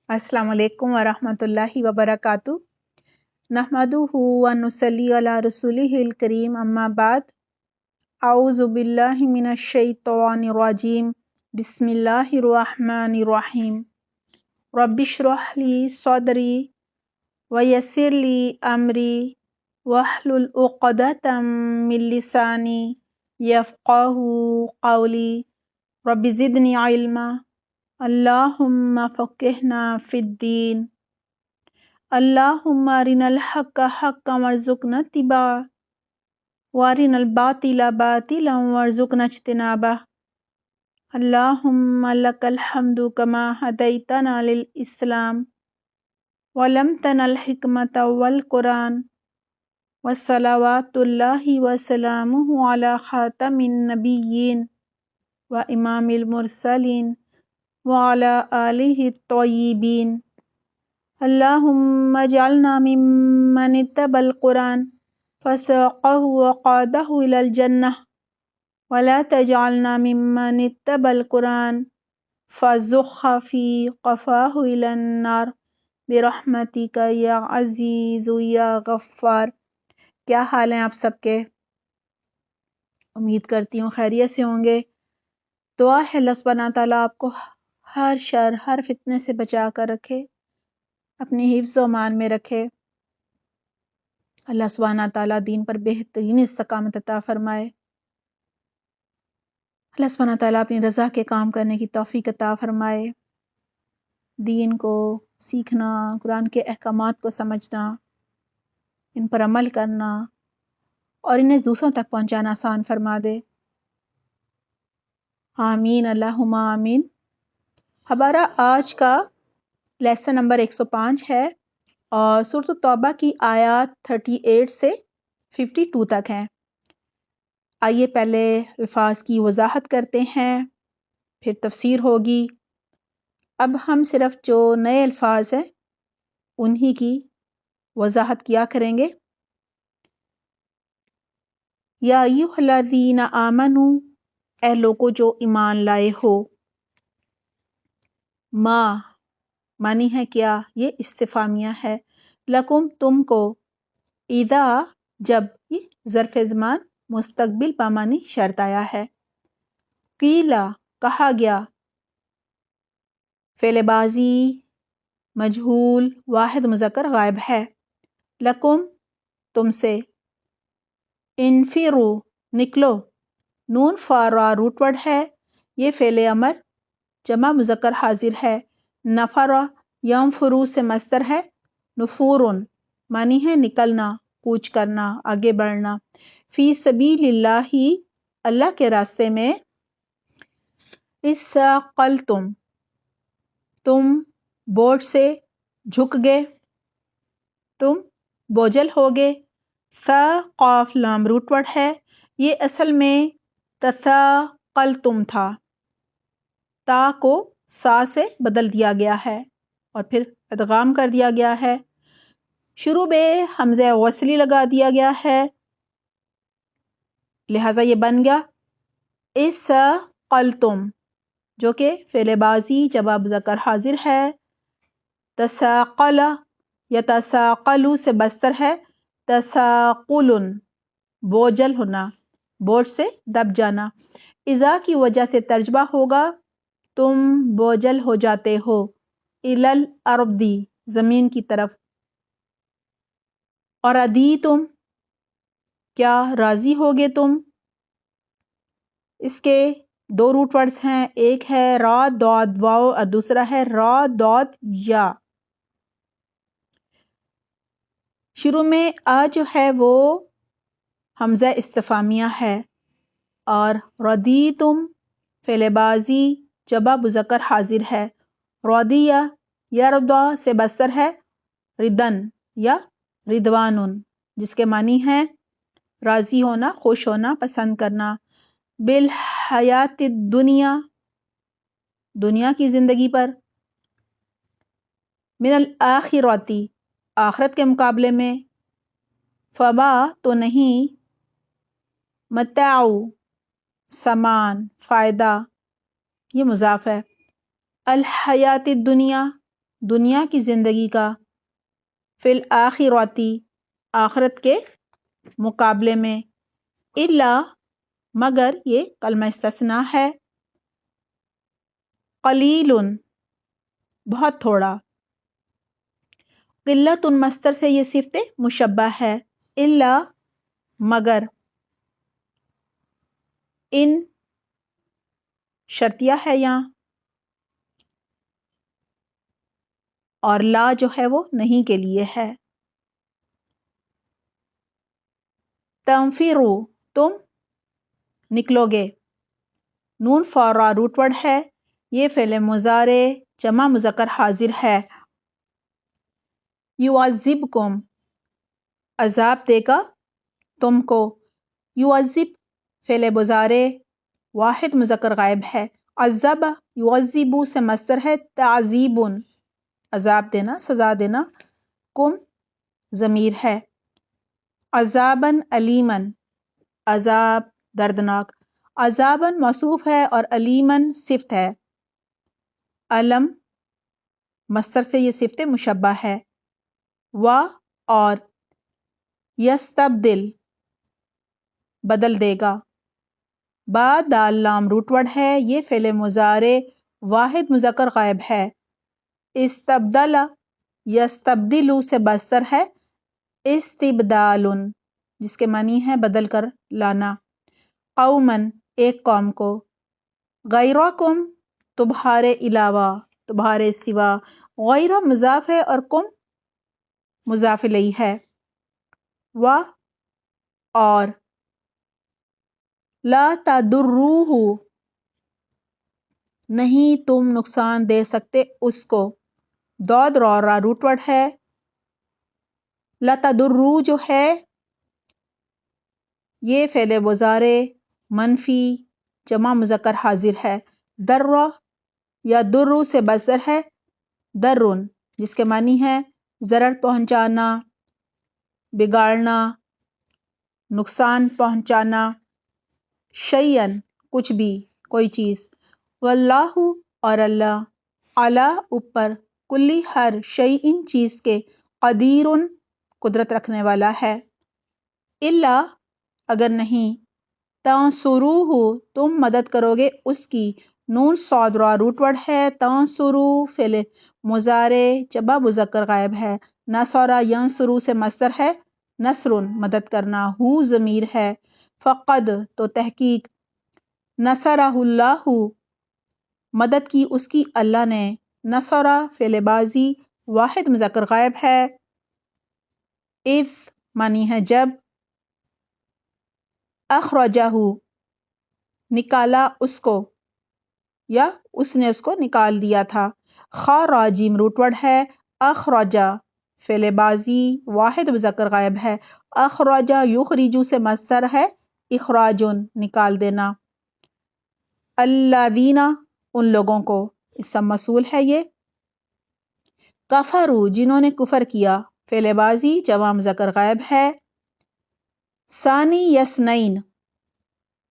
السلام علیکم ورحمۃ اللہ وبرکاتہ۔ نحمدہ و نصلی علی رسولہ الکریم، اما بعد، اعوذ باللہ من الشیطان الرجیم، بسم اللہ الرحمن الرحیم۔ رب اشرح لی صدری ویسر لی امری واحلل عقدۃ من لسانی یفقہوا قولی، رب زدنی علما، اللہم فقہنا فی الدین، اللہم ارنا الحق حقا وارزقنا اتباعہ وارنا الباطل باطلا وارزقنا اجتنابہ، اللہم لک الحمد کما ہدیتنا للاسلام وعلمتنا الحکمۃ والقرآن، وصلوات اللہ وسلامہ علی خاتم النبیین وامام المرسلین وعلی آلہ الطیبین، اللہم اجعلنا ممن اتبع القرآن فساقہ وقادہ الی الجنہ، ولا تجعلنا ممن اتبع القرآن فزخ فی قفاہ الی النار برحمتک یا عزیز یا غفار۔ کیا حال ہیں آپ سب کے؟ امید کرتی ہوں خیریت سے ہوں گے۔ دعا ہے اللہ سبحانہ تعالیٰ آپ کو ہر شر ہر فتنے سے بچا کر رکھے، اپنی حفظ و امان میں رکھے۔ اللہ سبحانہ تعالیٰ دین پر بہترین استقامت عطا فرمائے۔ اللہ سبحانہ تعالیٰ اپنی رضا کے کام کرنے کی توفیق عطا فرمائے۔ دین کو سیکھنا، قرآن کے احکامات کو سمجھنا، ان پر عمل کرنا اور انہیں دوسروں تک پہنچانا آسان فرما دے۔ آمین، اللہم آمین۔ ہمارا آج کا لیسن نمبر 105 ہے اور سورۃ التوبہ کی آیات 38 سے 52 تک ہیں۔ آئیے پہلے الفاظ کی وضاحت کرتے ہیں، پھر تفسیر ہوگی۔ اب ہم صرف جو نئے الفاظ ہیں انہی کی وضاحت کیا کریں گے۔ یا ایھا الذین آمنوا، اے لوگو جو ایمان لائے ہو۔ ما معنی ہے کیا، یہ استفہامیہ ہے۔ لکم تم کو، اذا جب، یہ ظرف زمان مستقبل بامعنی شرط آیا ہے۔ قیلا کہا گیا، فعل ماضی مجہول واحد مذکر غائب ہے۔ لکم تم سے، انفروا نکلو، نون فارا روٹ ورڈ ہے، یہ فعل امر جمع مذکر حاضر ہے۔ نفر ینفرو سے مصدر ہے۔ نفور معنی ہے نکلنا، کوچ کرنا، آگے بڑھنا۔ فی سبیل اللہ، اللہ کے راستے میں۔ اثاقلتم تم بوجھ سے جھک گئے، تم بوجھل ہوگے۔ ثا قاف لام روٹ ورڈ ہے، یہ اصل میں تثاقلتم تھا، تا کو سا سے بدل دیا گیا ہے اور پھر ادغام کر دیا گیا ہے۔ شروع میں حمزہ وصلی لگا دیا گیا ہے، لہٰذا یہ بن گیا اثاقلتم، جو کہ فعل ماضی جمع مذکر حاضر ہے۔ تثاقل یتثاقل سے مصدر ہے۔ تثاقل بوجھل ہونا، بوجھ سے دب جانا۔ اذا کی وجہ سے ترجمہ ہوگا تم بوجھل ہو جاتے ہو، الی الارض زمین کی طرف۔ اور ردیتم کیا راضی ہوگے تم، اس کے دو روٹ ورڈز ہیں، ایک ہے را داد واو اور دوسرا ہے را داد یا۔ شروع میں آ جو ہے وہ حمزہ استفہامیہ ہے اور ردیتم فعل ماضی جمع مذکر حاضر ہے۔ رضیہ یرضی سے مصدر ہے ردن یا رضوان، جس کے معنی ہے راضی ہونا، خوش ہونا، پسند کرنا۔ بالحیات الدنیا دنیا کی زندگی پر۔ من الآخرۃ آخرت کے مقابلے میں۔ فما تو نہیں، متاع سامان، فائدہ، یہ مضاف ہے۔ الحیات الدنیا دنیا کی زندگی کا، فی الآخرتی آخرت کے مقابلے میں، الا مگر، یہ کلمہ استثناء ہے، قلیل بہت تھوڑا، قلت مصدر سے یہ صفت مشبہ ہے، الا مگر، ان شرطیہ ہے یہاں، اور لا جو ہے وہ نہیں کے لیے ہے۔ تنفروا تم نکلو گے، نون فورا روٹ ورڈ ہے، یہ فعل مضارع جمع مذکر حاضر ہے۔ یعذبکم عذاب دے گا تم کو، یعذب فعل مضارع واحد مذکر غائب ہے، عذب یعذب سے مصدر ہے تعذیب، عذاب دینا، سزا دینا، کم ضمیر ہے، عذاباً علیماً عذاب دردناک، عذاباً موصوف ہے اور علیماً صفت ہے، علم مصدر سے یہ صفت مشبہ ہے، و اور، یستبدل بدل دے گا، با دال لام روٹ ورڈ ہے، یہ فعل مضارع واحد مذکر غائب ہے، استبدل یستبدل سے مصدر ہے استبدال، جس کے معنی ہے بدل کر لانا، قوماً ایک قوم کو، غیرکم تمہارے علاوہ، تمہارے سوا، غیر مضاف ہے اور کم مضاف الیہ ہے، و اور، لا تضروہ نہیں تم نقصان دے سکتے اس کو، ضاد را را روٹ ورڈ ہے، لا تضروہ جو ہے یہ فعل مضارع منفی جمع مذکر حاضر ہے، در یا در سے مصدر ہے درن، جس کے معنی ہے ضرر پہنچانا، بگاڑنا، نقصان پہنچانا، شیئن کچھ بھی، کوئی چیز، واللہ اور اللہ، علی اوپر، کلی ہر شیئن چیز کے، قدیر قدرت رکھنے والا ہے، الا اگر نہیں، تنصروہ تم مدد کرو گے اس کی، نون صاد را روٹ ورڈ ہے، تنصروا فعل مضارع جمع مذکر غائب ہے، نصر ینصر سے مصدر ہے نصر مدد کرنا، ہو ضمیر ہے، فقد تو تحقیق، نصرہ اللہ مدد کی اس کی اللہ نے، نصرہ فعل ماضی واحد مذکر غائب ہے، اذ معنی ہے جب، اخرجہ نکالا اس کو یا اس نے اس کو نکال دیا تھا، خراجیم روٹ ورڈ ہے، اخرجہ فعل ماضی واحد مذکر غائب ہے، اخرجہ یخرج سے مصدر ہے اخراج نکال دینا، الذین ان لوگوں کو، اسم موصول ہے یہ، کفروا جنہوں نے کفر کیا، فعل ماضی جمع مذکر غائب ہے، ثانی یسنین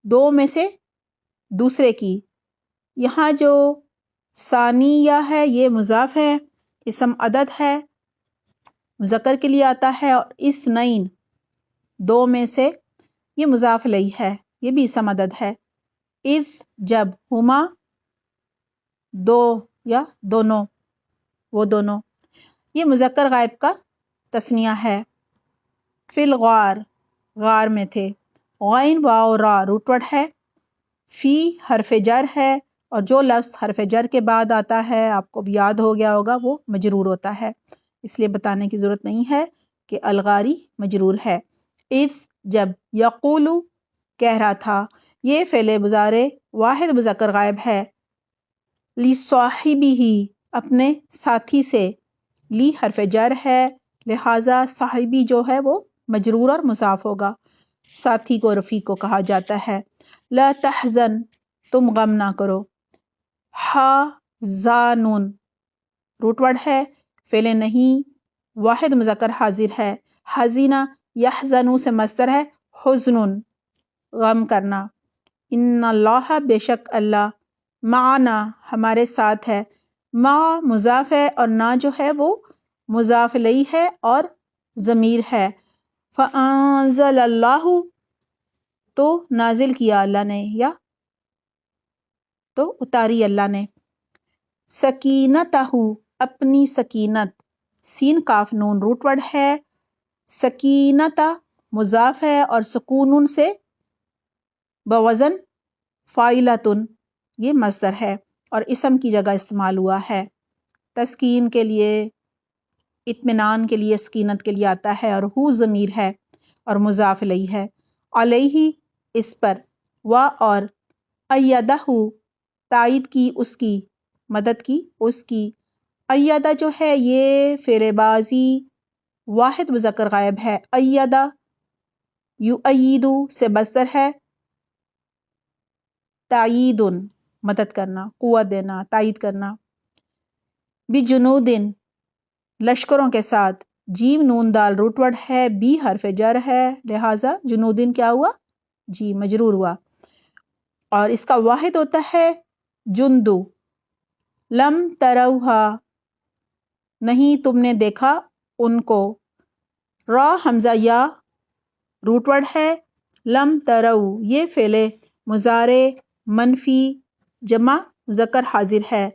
دو میں سے دوسرے کی، یہاں جو ثانیہ ہے یہ مضاف ہے، اسم عدد ہے، مذکر کے لیے آتا ہے، اور اثنین دو میں سے، یہ مضاف الیہ ہے، یہ بھی اسم عدد ہے، اذ جب، ہما دو یا دونوں، وہ دونوں، یہ مذکر غائب کا تثنیہ ہے، فی الغار غار میں تھے، غین واو را روٹ ورڈ ہے، فی حرف جر ہے، اور جو لفظ حرف جر کے بعد آتا ہے آپ کو بھی یاد ہو گیا ہوگا وہ مجرور ہوتا ہے، اس لیے بتانے کی ضرورت نہیں ہے کہ الغاری مجرور ہے، اذ جب، یقول کہہ رہا تھا، یہ فعل مضارع واحد مذکر غائب ہے، لصاحبہ اپنے ساتھی سے، لی حرف جر ہے، لہٰذا صاحبی جو ہے وہ مجرور اور مضاف ہوگا، ساتھی کو، رفیق کو کہا جاتا ہے، لا تحزن تم غم نہ کرو، حزانون روٹ ورڈ ہے، فعل نہیں واحد مذکر حاضر ہے، حزینہ یحزن سے مصدر ہے حزن غم کرنا، ان اللہ بے شک اللہ، معنا ہمارے ساتھ ہے، ما مضاف ہے اور نا جو ہے وہ مضاف الیہ ہے اور ضمیر ہے. فَأَنزَلَ اللَّهُ تو نازل کیا اللہ نے یا تو اتاری اللہ نے. سکینتہ اپنی سکینت، سین کاف نون روٹ ورڈ ہے. سکینتہ مضاف ہے اور سکون سے بوزن فاعلتن یہ مصدر ہے اور اسم کی جگہ استعمال ہوا ہے. تسکین کے لیے، اطمینان کے لیے، سکینت کے لیے آتا ہے اور ہو ضمیر ہے اور مضاف الیہ ہے. علیہ اس پر، و اور ایدہ تائید کی اس کی، مدد کی اس کی. ایدہ جو ہے یہ فعل بازی واحد مذکر غائب ہے. ایدہ یؤید سے مصدر ہے تائید، مدد کرنا، قوت دینا، تائید کرنا. بجنودن لشکروں کے ساتھ، جیم نون دال روٹ ورڈ ہے، بی حرف جر ہے لہٰذا جنودن کیا ہوا؟ جی مجرور ہوا اور اس کا واحد ہوتا ہے جندو. لم تروہا نہیں تم نے دیکھا ان کو. را حمزہ یا روٹ ورڈ ہے. لم ترو یہ فعل مضارع منفی جمع مذکر حاضر ہے.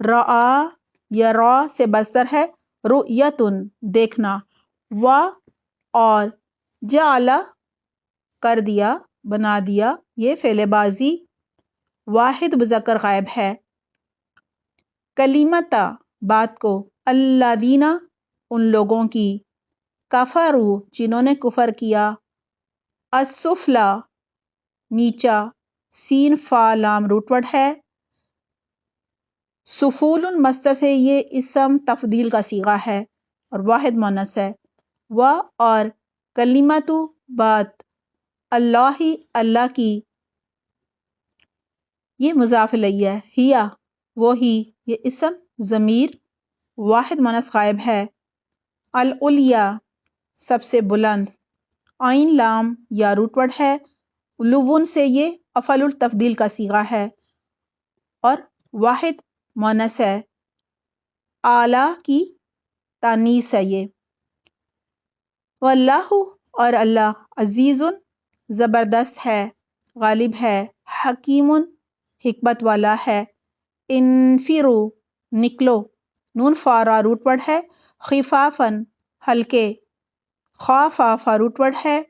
رآ یا را سے مصدر ہے رؤیتن دیکھنا. و اور جعل کر دیا، بنا دیا یہ فعل بازی واحد مذکر غائب ہے. کلیمتا بات کو، الذین ان لوگوں کی، کفروا جنہوں نے کفر کیا، السفلی نیچا، سین فا لام روٹ ورڈ ہے. سفول مصدر سے یہ اسم تفضیل کا صیغہ ہے اور واحد مؤنث ہے. و اور کلمت بات، اللہ اللہ کی، یہ مضاف الیہ ہے. ہیا وہی یہ اسم ضمیر واحد مؤنث غائب ہے. العلیٰ سب سے بلند، عین لام یا روٹ ورڈ ہے. لون سے یہ افعل التفضیل کا صیغہ ہے اور واحد مؤنث ہے. اعلیٰ کی تانیث ہے یہ. واللہ اور اللہ عزیز زبردست ہے، غالب ہے، حکیم حکمت والا ہے. انفرو نکلو، نون فارا روٹ ورڈ ہے. خفافن ہلکے، خافافا روٹ ورڈ ہے،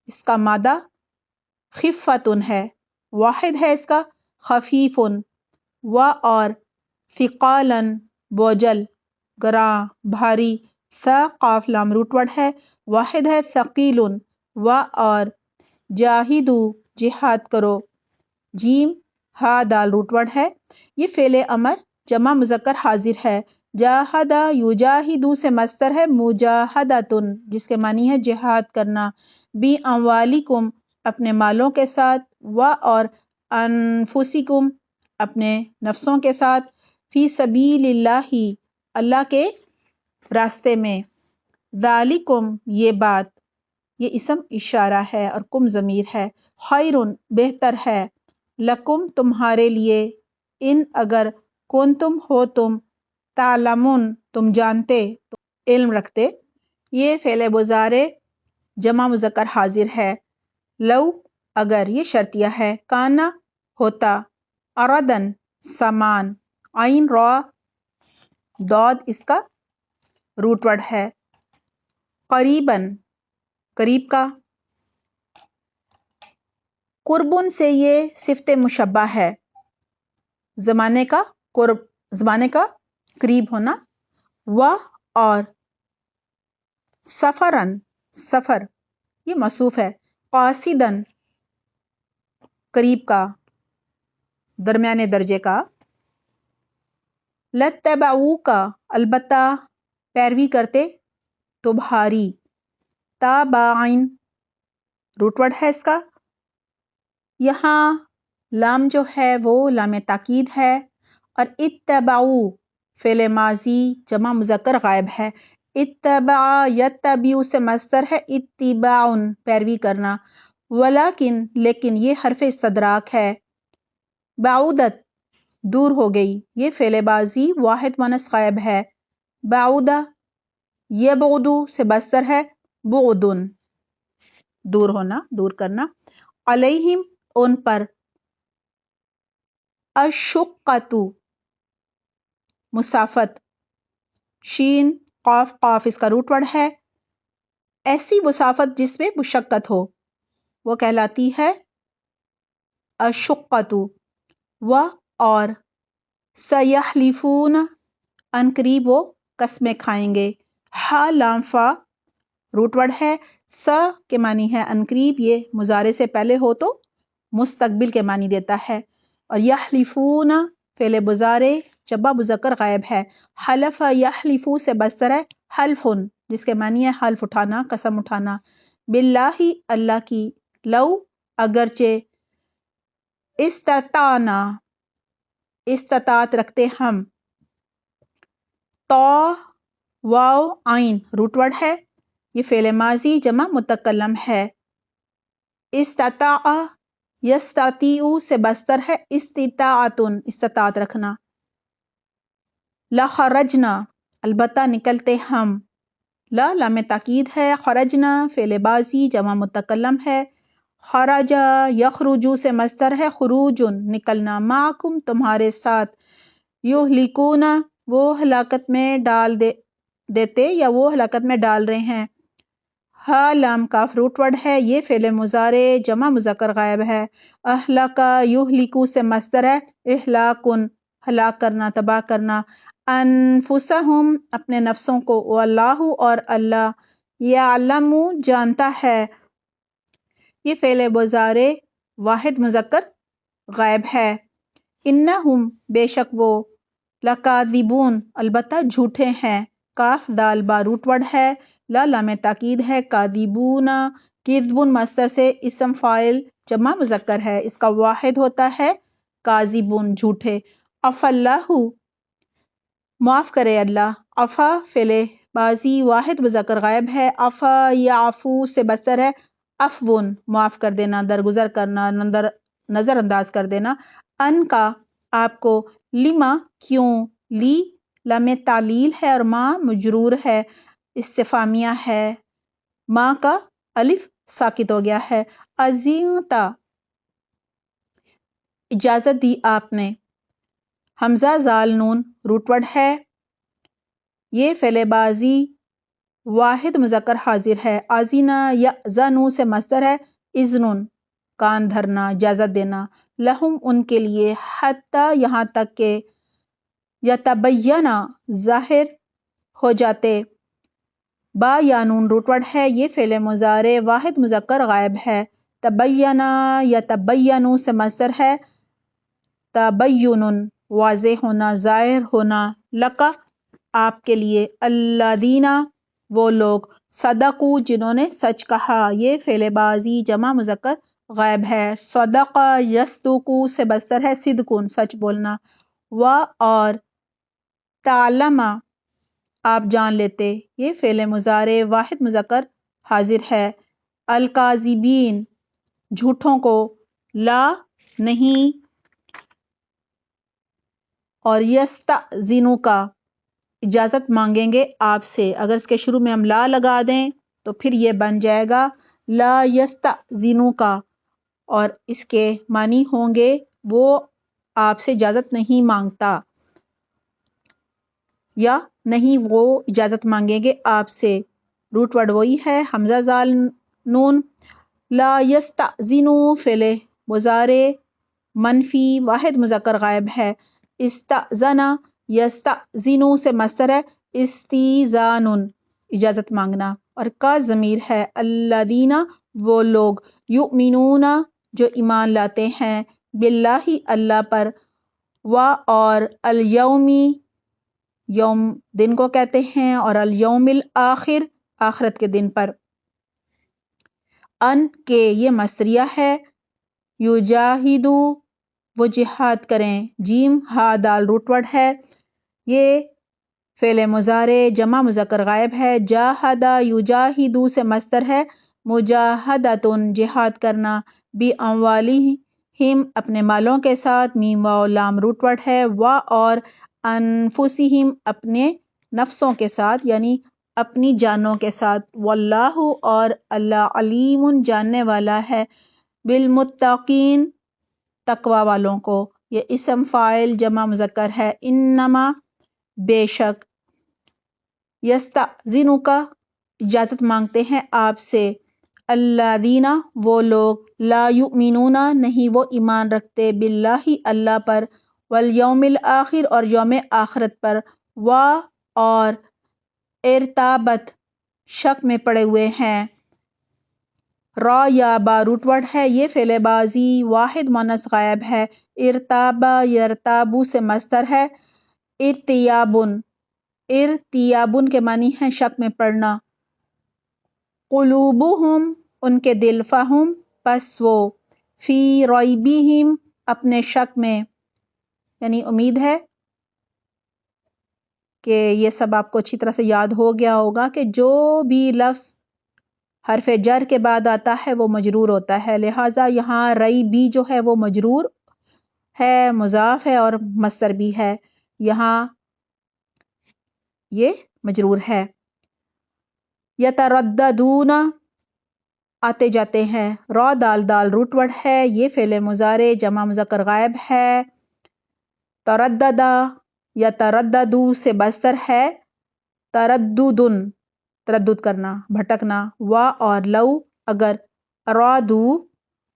اس کا مادہ خفتن ہے، واحد ہے اس کا خفیفن. و اور ثقالن بوجھل، گراں، بھاری. ث قاف لام روٹ ورڈ ہے، واحد ہے ثقیل. و اور جاہدو جہاد کرو، جیم ہا دال روٹ ورڈ ہے، یہ فعل امر جمع مذکر حاضر ہے. جاہدہ یجاہدو سے مصدر ہے مجاہدۃن جس کے معنی ہے جہاد کرنا. بی اموالکم اپنے مالوں کے ساتھ. و اور انفسکم اپنے نفسوں کے ساتھ. فی سبیل اللہ اللہ کے راستے میں. ذالکم یہ بات، یہ اسم اشارہ ہے اور کم ضمیر ہے. خیرن بہتر ہے، لکم تمہارے لیے، ان اگر کنتم ہو تم، تعلمون تم جانتے، علم رکھتے. یہ فعل مضارع جمع مذکر حاضر ہے. لو اگر یہ شرطیہ ہے. کانا ہوتا، اردن سامان، عین را داد اس کا روٹ ورڈ ہے. قریباً قریب کا. قربن سے یہ صفت مشبہ ہے، زمانے کا قرب، زمانے کا قریب ہونا. و اور سفرن سفر یہ موصوف ہے. قاصدن قریب کا، درمیانے درجے کا. لتبعوک البتہ پیروی کرتے تمہاری. تابعین روٹ ورڈ ہے اس کا. یہاں لام جو ہے وہ لام تاکید ہے اور اتبعو فعل ماضی جمع مذکر غائب ہے. اتبع یتبع سے مصدر ہے اتباع پیروی کرنا. ولیکن لیکن یہ حرف استدراک ہے. بعودت دور ہو گئی، یہ فعل بازی واحد مونث غائب ہے۔ بعودہ یبعدو سے بستر ہے بعدن، دور ہونا، دور کرنا۔ علیہم ان پر، الشقۃ مسافت، شین قاف قاف اس کا روٹ ورڈ ہے، ایسی مسافت جس میں مشقت ہو وہ کہلاتی ہے الشقۃ۔ و اور سیحلفون ان قریب وہ قسمیں کھائیں گے، ہا لام فا روٹ ورڈ ہے، س کے معنی ہے ان قریب، یہ مضارع سے پہلے ہو تو مستقبل کے معنی دیتا ہے، اور یحلفون فعل مضارع جمع مذکر غائب ہے، حلف یحلفو سے بستر ہے حلف جس کے معنی ہے حلف اٹھانا، قسم اٹھانا، باللہ اللہ کی، لو اگرچہ، استطعنا استطاعت رکھتے ہم، تو واو عین روٹ ورڈ ہے، یہ فعل ماضی جمع متکلم ہے، استطاع یستطیع سے بستر ہے استطاعت استطاعت رکھنا، لخرجنا البتہ نکلتے ہم، لا لام تاکید ہے، خرجنا فعل بازی جمع متکلم ہے، خرج یخرج سے مصدر ہے خروج نکلنا، معکم تمہارے ساتھ، یہلکون وہ ہلاکت میں ڈال دیتے یا وہ ہلاکت میں ڈال رہے ہیں، ہا لام کاف روٹ ورڈ ہے، یہ فعل مضارع جمع مذکر غائب ہے، اہلک یہلکو سے مصدر ہے اہلاکن ہلاک کرنا، تباہ کرنا، انفسہم اپنے نفسوں کو، واللہ اور اللہ، یعلم جانتا ہے، یہ فعل مضارع واحد مذکر غائب ہے، انہم بے شک وہ، لکاذبون البتہ جھوٹے ہیں، کاف دال با روٹ ورڈ ہے، لا لام تاکید ہے، کاذبون کذبن مصدر سے اسم فاعل جمع مذکر ہے، اس کا واحد ہوتا ہے کاذبون جھوٹے، عفا اللہ معاف کرے اللہ، عفا فعل بازی واحد مذکر غائب ہے، عفا یعفو سے بستر ہے عفون معاف کر دینا، درگزر کرنا، نظر انداز کر دینا، ان کا آپ کو، لما کیوں، لی لام تعلیل ہے اور ما مجرور ہے، استفہامیہ ہے، ما کا الف ساکت ہو گیا ہے، اذنتا اجازت دی آپ نے، حمزہ زال نون روٹ ورڈ ہے، یہ فعل بازی واحد مذکر حاضر ہے، اذن یأذن سے مصدر ہے اذن کان دھرنا، اجازت دینا، لہم ان کے لیے، حتی یہاں تک کہ، یتبین ظاہر ہو جاتے، با یا نون روٹ ورڈ ہے، یہ فعل مضارع واحد مذکر غائب ہے، تبین یتبین سے مصدر ہے تبین واضح ہونا، ظاہر ہونا، لکا آپ کے لیے، الذین وہ لوگ، صدقوا جنہوں نے سچ کہا، یہ فعل بازی جمع مذکر غائب ہے، صدق یصدق سے بستر ہے صدقن سچ بولنا، و اور تعلم آپ جان لیتے، یہ فعل مضارع واحد مذکر حاضر ہے، الکاذبین جھوٹوں کو، لا نہیں، اور یستأذنو کا اجازت مانگیں گے آپ سے، اگر اس کے شروع میں ہم لا لگا دیں تو پھر یہ بن جائے گا لا یستأذنو کا، اور اس کے معنی ہوں گے وہ آپ سے اجازت نہیں مانگتا، یا نہیں وہ اجازت مانگیں گے آپ سے، روٹ ورڈ وہی ہے حمزہ زال نون، لا یستأذنو فعل مضارع منفی واحد مذکر غائب ہے، استأذن یستأذن سے مصدر ہے استیذان اجازت مانگنا، اور کا ضمیر ہے الذین وہ لوگ، یؤمنون جو ایمان لاتے ہیں، باللہ اللہ پر، و اور الیومی یوم دن کو کہتے ہیں، اور الیوم الآخر آخرت کے دن پر، ان کے یہ مصدریہ ہے، یجاہدو وہ جہاد کریں، جیم ہا دال روٹ ورڈ ہے، یہ فعل مضارع جمع مذکر غائب ہے، جاہد یجاہدو سے مصدر ہے مجاہدۃ جہاد کرنا، باموالہ ہم اپنے مالوں کے ساتھ، میم واو لام روٹ ورڈ ہے، وا اور انفسہم اپنے نفسوں کے ساتھ یعنی اپنی جانوں کے ساتھ، واللہ اور اللہ علیم جاننے والا ہے، بالمتقین تقوی والوں کو۔ یہ اسم فاعل جمع مذکر ہے، انما بے شک، یستأذنک اجازت مانگتے ہیں آپ سے، الذین وہ لوگ، لا یؤمنون نہیں وہ ایمان رکھتے، باللہ اللہ پر، والیوم الآخر اور یوم آخرت پر، اور ارتابت شک میں پڑے ہوئے ہیں۔ را یا با روٹ ورڈ ہے، یہ فعل بازی واحد مونث غائب ہے، ارتابا یرتابو سے مصدر ہے، ارتیابن کے معنی ہے شک میں پڑنا، قلوبہم ان کے دل، فہم پس وہ، فی ریبہم اپنے شک میں، یعنی امید ہے کہ یہ سب آپ کو اچھی طرح سے یاد ہو گیا ہوگا کہ جو بھی لفظ حرف جر کے بعد آتا ہے وہ مجرور ہوتا ہے، لہٰذا یہاں ریبی جو ہے وہ مجرور ہے، مضاف ہے اور مصدر بھی ہے، یہاں یہ مجرور ہے۔ یترددون آتے جاتے ہیں، را دال دال روٹ ورڈ ہے، یہ فعل مضارع جمع مذکر غائب ہے، ترددا یا ترددو سے مصدر ہے، ترددن تردد کرنا، بھٹکنا، وا اور لو اگر ارادو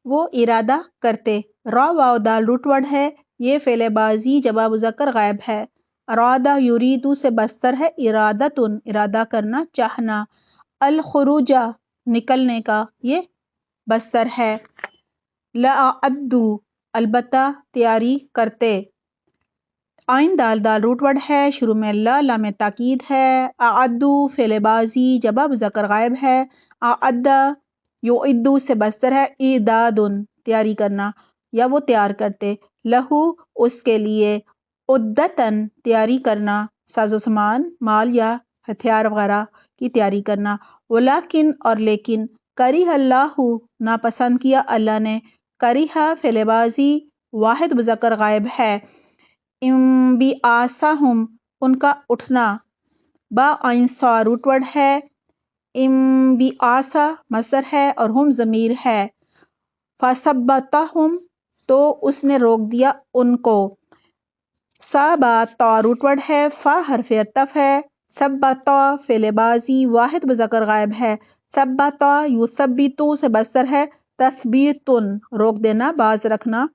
وہ ارادہ کرتے، را واو دال روٹ ورڈ ہے، یہ فعل بازی جمع مذکر غائب ہے، ارادہ یریدو سے مصدر ہے، ارادتن ارادہ کرنا، چاہنا، الخروج نکلنے کا، یہ مصدر ہے، لأعدوا البتہ تیاری کرتے، عین دال دال روٹ ورڈ ہے، شروع میں اللہ لام تاکید ہے، اعدو فعل بازی جمع مذکر غائب ہے، اعد یعدو سے مصدر ہے، اعدادن تیاری کرنا یا وہ تیار کرتے، لہو اس کے لیے، عدتن تیاری کرنا، ساز و سامان، مال یا ہتھیار وغیرہ کی تیاری کرنا، ولیکن اور لیکن، کرہ اللہ ناپسند کیا اللہ نے، کرہ فعل بازی واحد مذکر غائب ہے، انبعاثہم ان کا اٹھنا، با عین صا روٹ ورڈ ہے، انبعاث مصدر ہے اور ہم ضمیر ہے، فثبتہم تو اس نے روک دیا ان کو، سا با تا روٹ ورڈ ہے، فا حرف عطف ہے، ثبتا فعل بازی واحد مذکر غائب ہے، ثبتا یثبتو سے مصدر ہے، تثبیتن روک دینا، باز رکھنا،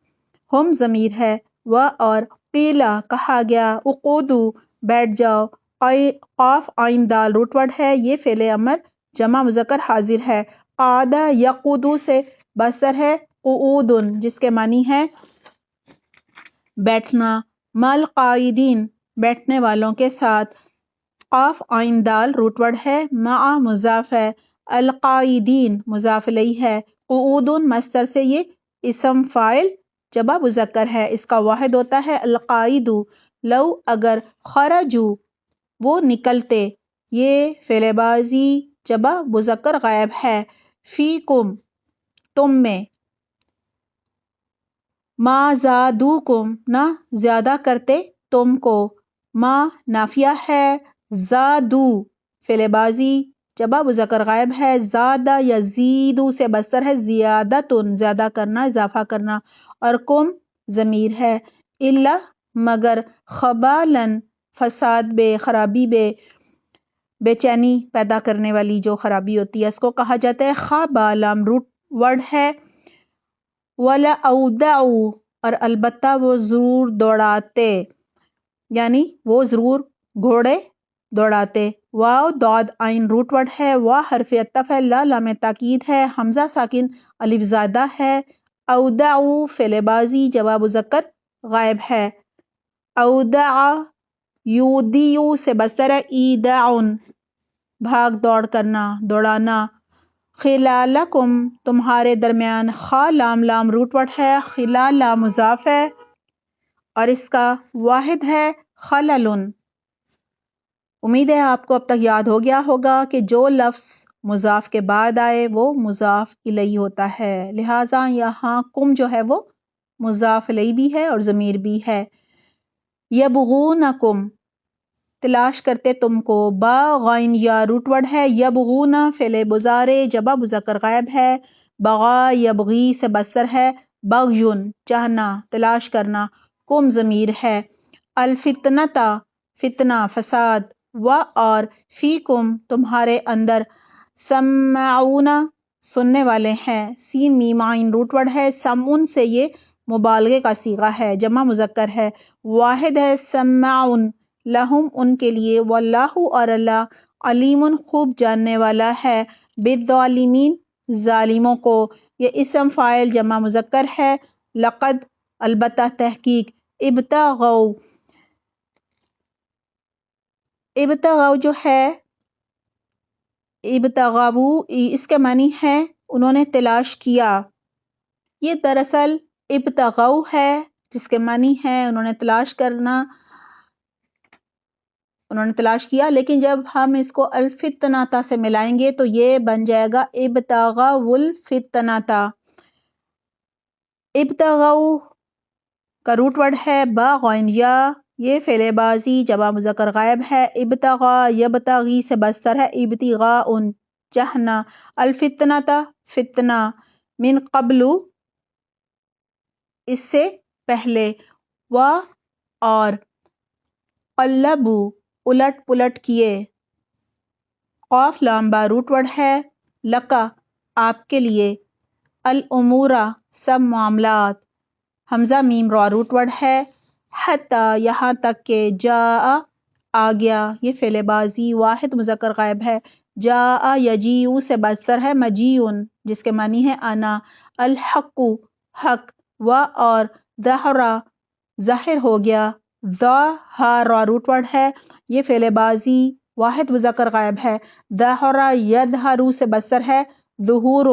ہم ضمیر ہے، و اور قیلا کہا گیا، اقعدوا بیٹھ جاؤ، قاف عین دال روٹ ورڈ ہے، یہ فعل امر جمع مذکر حاضر ہے، قعد یقعد سے مصدر ہے، قعودن جس کے معنی ہے بیٹھنا، مال قائدین بیٹھنے والوں کے ساتھ، قاف عین دال روٹ ورڈ ہے، مع مضاف ہے، القائدین مضاف الیہ ہے، قعودن مصدر سے یہ اسم فاعل جمع مذکر ہے، اس کا واحد ہوتا ہے القائد، لو اگر خرجو وہ نکلتے، یہ فعل بازی جمع مذکر غائب ہے، فیکم تم میں، ما زادوکم نہ زیادہ کرتے تم کو، ما نافیہ ہے، زادو فعل بازی جمع مذکر غائب ہے، زادہ یزیدو سے مصدر ہے، زیادتن زیادہ کرنا، اضافہ کرنا، اور کم ضمیر ہے، الا مگر، خبالن فساد بے، خرابی بے، بے چینی پیدا کرنے والی جو خرابی ہوتی ہے اس کو کہا جاتا ہے، خبا لام روٹ ورڈ ہے، وَلَأَوْدَعُوا اور البتہ وہ ضرور دوڑاتے، یعنی وہ ضرور گھوڑے دوڑاتے، واو داد عین روٹ ورڈ ہے، وا حرف عطف ہے، لا لام تاکید ہے، حمزہ ساکن الف زادہ ہے، اودعوا فعل بازی جمع مذکر غائب ہے، اودع یودیو سے مصدر ہے، ایداعن بھاگ دوڑ کرنا، دوڑانا، خلالکم تمہارے درمیان، خا لام لام روٹ ورڈ ہے، خلال مضاف ہے اور اس کا واحد ہے خللن۔ امید ہے آپ کو اب تک یاد ہو گیا ہوگا کہ جو لفظ مضاف کے بعد آئے وہ مضاف الیہ ہوتا ہے، لہٰذا یہاں کم جو ہے وہ مضاف الیہ بھی ہے اور ضمیر بھی ہے۔ یبغونکم تلاش کرتے تم کو، با غائن یا روٹ ورڈ ہے، یبغونا فعل مضارع جمع مذکر غائب ہے، بغا یبغی سے بستر ہے، بغیون چاہنا تلاش کرنا، کم ضمیر ہے، الفتنتا فتنہ فساد، و اور فیکم تمہارے اندر، سمعون سننے والے ہیں، سین میم عین روٹ ورڈ ہے، سمعون سے یہ مبالغے کا صیغہ ہے، جمع مذکر ہے، واحد ہے، سمعون لہم ان کے لیے، واللہ اور اللہ علیم خوب جاننے والا ہے، بالظالمین ظالموں کو۔ یہ اسم فاعل جمع مذکر ہے، لقد البتہ تحقیق، ابتغوا ابتغوا جو ہے ابتغوا اس کے معنی ہے انہوں نے تلاش کیا، یہ دراصل ابتغوا ہے جس کے معنی ہے انہوں نے تلاش کرنا، انہوں نے تلاش کیا، لیکن جب ہم اس کو الفتنتا سے ملائیں گے تو یہ بن جائے گا ابتغوا الفتنتا۔ ابتغوا کا روٹ ورڈ ہے با غین یا، یہ فعل بازی جمع مذکر غائب ہے، ابتغا یبتغی سے بستر ہے، ابتغاء چاہنا، الفتنتا فتنہ، من قبل اس سے پہلے، و اور قلبوا الٹ پلٹ کیے، قاف لام با روٹ ورڈ ہے، لکا آپ کے لیے، الامور سب معاملات، حمزہ میم را روٹ ورڈ ہے، حتی یہاں تک کہ، جاء آ گیا، یہ فعل بازی واحد مذکر غائب ہے، جاء یجیء سے بستر ہے، مجیء جس کے معنی ہے آنا، الحق حق، و اور ظہر ظاہر ہو گیا، ظہر روٹ ورڈ ہے، یہ فعل بازی واحد مذکر غائب ہے، ظہر یظہر سے بستر ہے، ظہور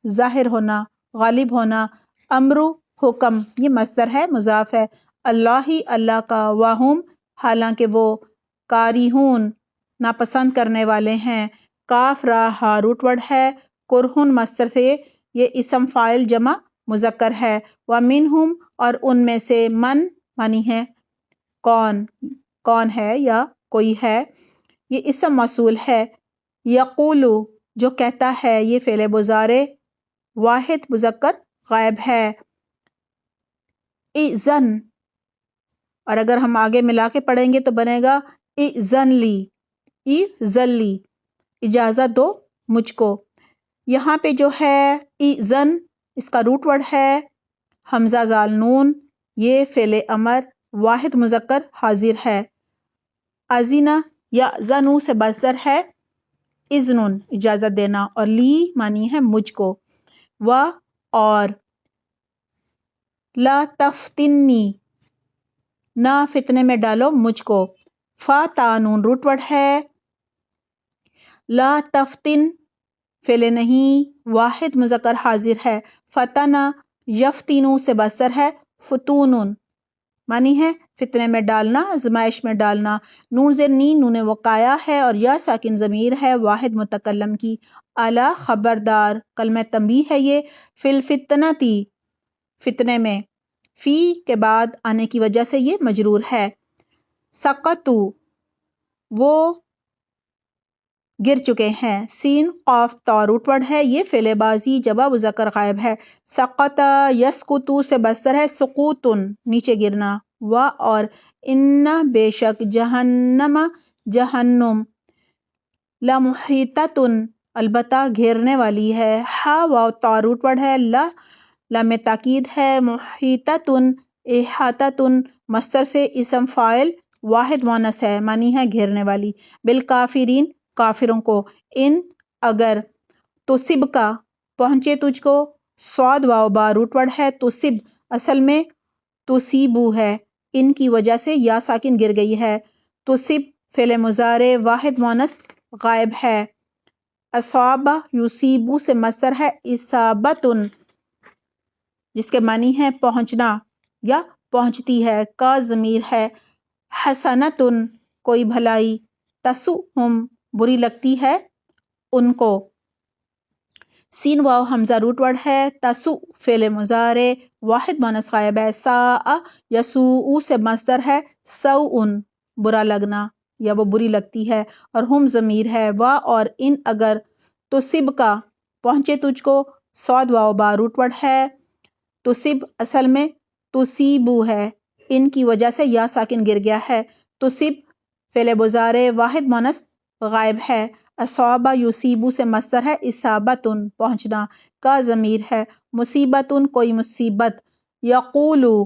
ظاہر ہونا غالب ہونا، امر حکم یہ مصدر ہے مضاف ہے، اللہ اللہ کا، وہم حالانکہ وہ، کارہون ناپسند کرنے والے ہیں، کاف را ہا روٹ ورڈ ہے، کرہن مصدر سے یہ اسم فاعل جمع مذکر ہے، ومنہم اور ان میں سے، من معنی ہے کون، کون ہے یا کوئی ہے، یہ اسم موصول ہے، یقول جو کہتا ہے، یہ فعل مضارع واحد مذکر غائب ہے، اذن اور اگر ہم آگے ملا کے پڑھیں گے تو بنے گا اذن لی، اذن لی اجازت دو مجھ کو، یہاں پہ جو ہے اذن اس کا روٹ ورڈ ہے حمزہ زال نون، یہ فعل امر واحد مذکر حاضر ہے، اذینہ یا زنو سے مصدر ہے، اذن اجازت دینا، اور لی معنی ہے مجھ کو، و اور لا تفتنی نہ فتنے میں ڈالو مجھ کو، فا تا نون روٹ ورڈ ہے، لا تفتن فعل نہیں واحد مذکر حاضر ہے، فتنہ یفتنو سے بستر ہے، فتون معنی ہے فتنے میں ڈالنا آزمائش میں ڈالنا، نون زیر نین نون وقایا ہے اور یا ساکن ضمیر ہے واحد متکلم کی، الا خبردار کلمہ تنبیہ ہے، یہ فی الفتنتی فتنے میں، فی کے بعد آنے کی وجہ سے یہ مجرور ہے، سقطو وہ گر چکے ہیں، سین قاف تا روٹ ورڈ ہے، یہ فعل بازی جمع مذکر غائب ہے، سقط یسقط سے بستر ہے، سقوطن نیچے گرنا، و اور ان بے شک جہنم جہنم، لمحیطۃ البتہ گھیرنے والی ہے، ہا واو تا روٹ ورڈ ہے، لام تاکید ہے، محیطۃ احاطۃ مصدر سے اسم فاعل واحد مؤنث ہے، معنی ہے گھیرنے والی، بالکافرین کافروں کو، ان اگر، تصب کا پہنچے تجھ کو، صاد واو با روٹ ورڈ ہے، تصب اصل میں تصیبو ہے، ان کی وجہ سے یا ساکن گر گئی ہے، تصب فعل مضارع واحد مؤنث غائب ہے، اصاب یصیبو سے مصدر ہے، اصابۃ جس کے معنی ہے پہنچنا یا پہنچتی ہے، کا ضمیر ہے، حسنۃ کوئی بھلائی، تسؤہم بری لگتی ہے ان کو، سین واو حمزہ روٹ ورڈ ہے. تسو فعل مضارع واحد مونث غائب ہے. ساء یسوء سے مصدر ہے سوء برا لگنا یا وہ بری لگتی ہے، اور ہم ضمیر ہے. وا اور ان اگر تصب کا پہنچے تجھ کو، صاد واو با روٹ ورڈ ہے. تصب اصل میں تصیبو ہے، ان کی وجہ سے یا ساکن گر گیا ہے. تصب فعل مضارع واحد مونث غائب ہے. اصابہ یصیبو سے مصدر ہے اصابتن پہنچنا، کا ضمیر ہے. مصیبتن کوئی مصیبت. یقولو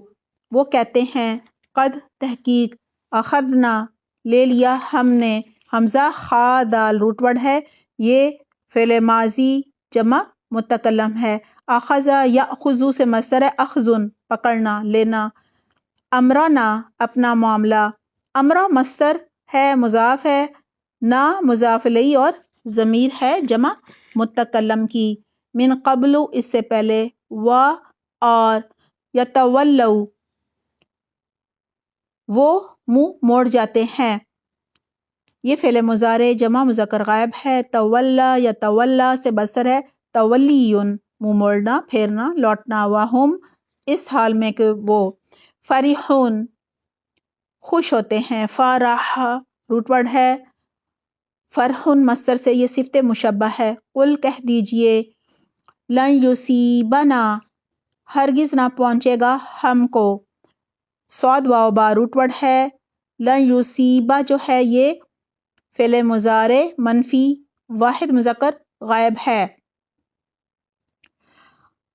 وہ کہتے ہیں. قد تحقیق. اخذنا لے لیا ہم نے. حمزہ خا دال روٹ ورڈ ہے. یہ فعل ماضی جمع متکلم ہے. اخذ یاخذ سے مصدر ہے اخذن پکڑنا لینا. امرنا اپنا معاملہ. امرا مصدر ہے مضاف ہے، نا مضاف الیہ اور ضمیر ہے جمع متکلم کی. من قبل اس سے پہلے، و اور یتولوا وہ منہ موڑ جاتے ہیں. یہ فعل مضارع جمع مذکر غائب ہے. تولا یتولا سے مصدر ہے تولیٌ منہ موڑنا پھیرنا لوٹنا. وہم اس حال میں کہ وہ فرحون خوش ہوتے ہیں. فرح روٹ ورڈ ہے. فرحن مصدر سے یہ صفت مشبہ ہے. قل کہہ دیجئے. لن یصیبنا ہرگز نہ پہنچے گا ہم کو. صاد واو با روٹ ورڈ ہے. لن یصیبہ جو ہے یہ فعل مضارع منفی واحد مذکر غائب ہے.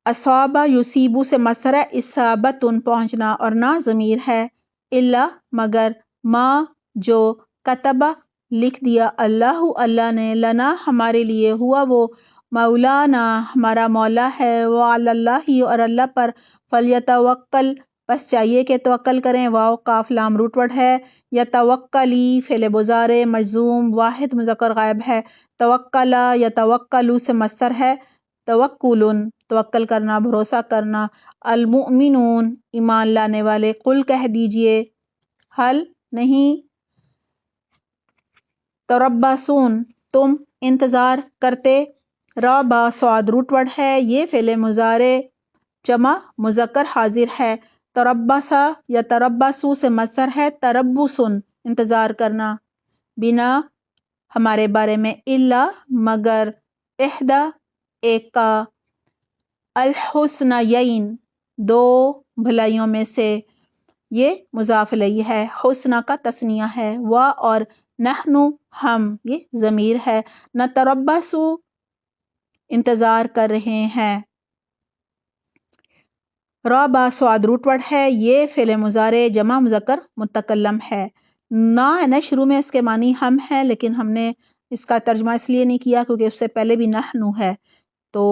اصابہ یصیبو سے مصدر ہے اصابتن پہنچنا اور نہ ضمیر ہے. الا مگر ما جو کتبہ لکھ دیا اللہ اللہ نے لنا ہمارے لیے ہوا وہ مولانا ہمارا مولا ہے. وعلی اللہ اور اللہ پر فلیتوکل بس چاہیے کہ توکل کریں. واو کاف لام روٹ ورڈ ہے. یتوکلی فعل مضارع مجزوم واحد مذکر غائب ہے. توکلا یتوکلوا سے مصدر ہے توکلن توکل کرنا بھروسہ کرنا. المؤمنون ایمان لانے والے. قل کہہ دیجئے. حل نہیں. تربصون تم انتظار کرتے. را با صاد روٹ ورڈ ہے. یہ فعل مضارع جمع مذکر حاضر ہے. تربصا یا تربصوا سے مصدر ہے تربصن انتظار کرنا. بنا ہمارے بارے میں. الا مگر احدی ایک کا. الحسنیین دو بھلائیوں میں سے. یہ مضاف الیہ ہے. حسنہ کا تثنیہ ہے. و اور نحن ہم یہ ضمیر ہے. نتربص انتظار کر رہے ہیں. را با صاد روٹ ورڈ ہے. یہ فعل مضارع جمع مذکر متکلم ہے. نہ ہے نا شروع میں، اس کے معنی ہم ہیں، لیکن ہم نے اس کا ترجمہ اس لیے نہیں کیا کیونکہ اس سے پہلے بھی نحن ہے. تو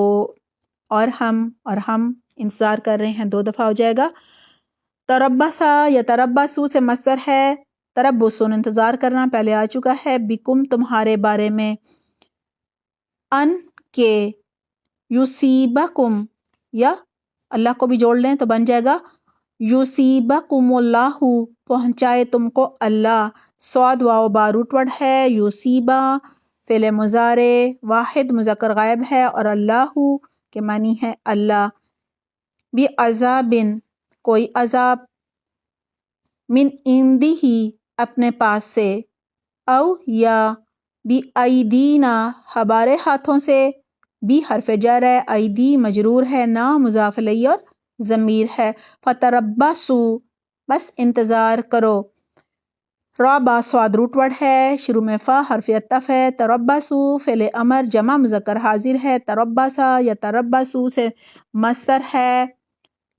اور ہم انتظار کر رہے ہیں دو دفعہ ہو جائے گا. تربصا یا تربصوا سے مصدر ہے تربصن انتظار کرنا پہلے آ چکا ہے. بکم تمہارے بارے میں. ان کے یصیبکم یا اللہ کو بھی جوڑ لیں تو بن جائے گا یصیبکم اللہ پہنچائے تم کو اللہ. صاد واو با روٹ ورڈ ہے. یصیبہ فعل مضارع واحد مذکر غائب ہے اور اللہ کے معنی ہے اللہ. بعذاب کوئی عذاب. من عندہ اپنے پاس سے. او یا بایدینا ہمارے ہاتھوں سے. بی حرف جر ہے، ایدی مجرور ہے، نا مضاف الیہ اور ضمیر ہے. فتربصوا بس انتظار کرو. را با صاد روٹ ورڈ ہے. شروع میں فا حرف عطف ہے. تربصوا فعل امر جمع مذکر حاضر ہے. تربصا یا تربصوا سے مصدر ہے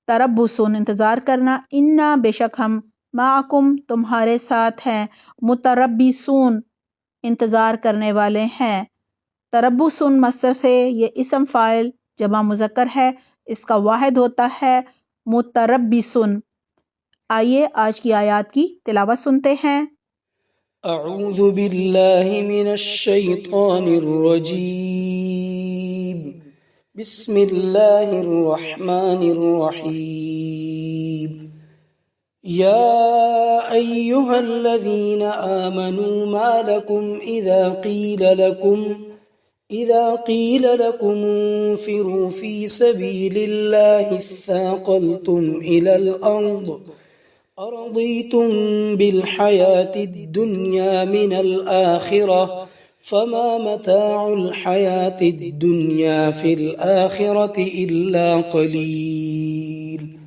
تربصن انتظار کرنا. انا بے شک ہم معکم تمہارے ساتھ ہیں. متربصون انتظار کرنے والے ہیں. تربصن مصدر سے یہ اسم فاعل جمع مذکر ہے. اس کا واحد ہوتا ہے متربصن. آئیے آج کی آیات کی تلاوت سنتے ہیں. اعوذ باللہ من الشیطان الرجیم بسم اللہ الرحمن الرحیم یا ایہا الذین آمنوا ما لکم اذا قیل لکم إذا قيل لكم انفروا في سبيل الله اثاقلتم إلى الأرض أرضيتم بالحياة الدنيا من الآخرة فما متاع الحياة الدنيا في الآخرة إلا قليل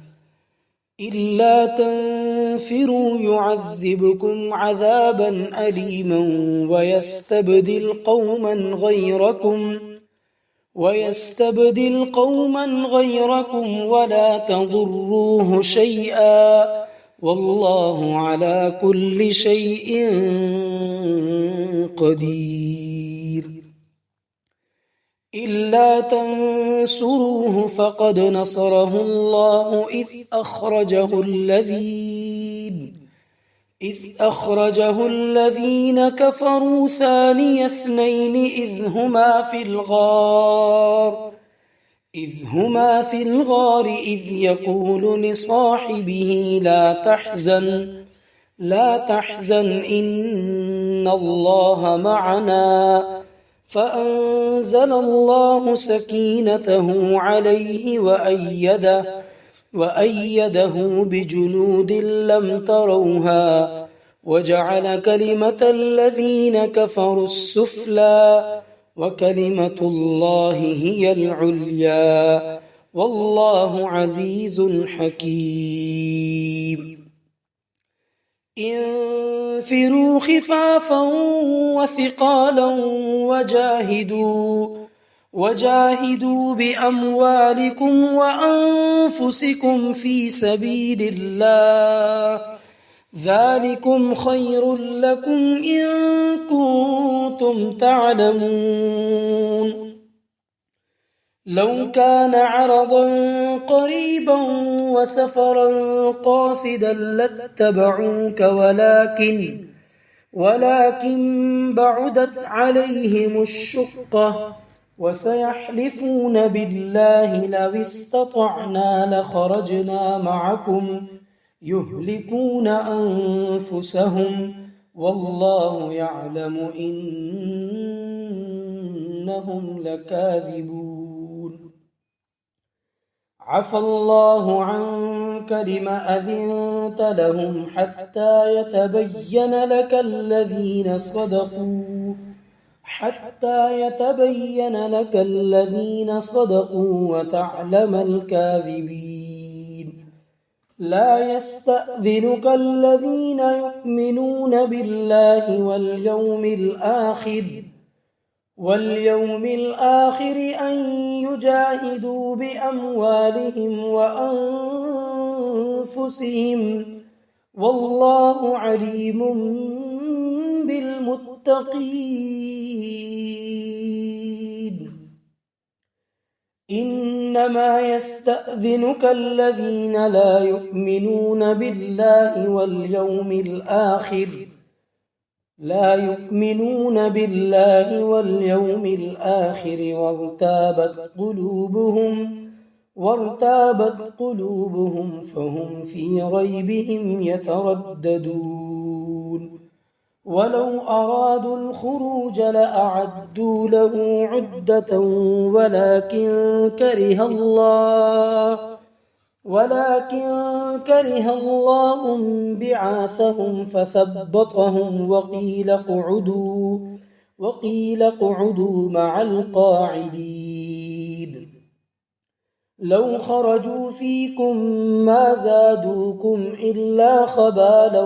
إلا تنفروا يعذبكم عذابا أليما ويستبدل قوما غيركم ولا تضروه شيئا والله على كل شيء قدير إلا تنصروه فقد نصره الله إذ أخرجه الذين كفروا ثاني اثنين إذ هما في الغار إذ يقول لصاحبه لا تحزن إن الله معنا فأنزل الله سكينته عليه وأيده بجنود لم تروها وجعل كلمة الذين كفروا السفلى وكلمة الله هي العليا والله عزيز حكيم انفروا خفافا وثقالا وجاهدوا بأموالكم وأنفسكم في سبيل الله ذلكم خير لكم إن كنتم تعلمون لو كان عرضا قريبا وسفرا قاصدا لاتبعوك ولكن بعدت عليهم الشقة وسيحلفون بالله لو استطعنا لخرجنا معكم يهلكون أنفسهم والله يعلم إنهم لكاذبون عفى الله عنك لما أذنت لهم حتى يتبين لك الذين صدقوا وتعلم الكاذبين لا يستأذنك الذين يؤمنون بالله واليوم الآخر أن يجاهدوا بأموالهم وأنفسهم والله عليم بالمتقين إنما يستأذنك الذين لا يؤمنون بالله واليوم الآخر وارتابت قلوبهم فهم في ريبهم يترددون ولو أرادوا الخروج لأعدوا له عدة ولكن كره الله بعاثهم فثبطهم وقيل اقعدوا مع القاعدين لو خرجوا فيكم ما زادوكم إلا خبالا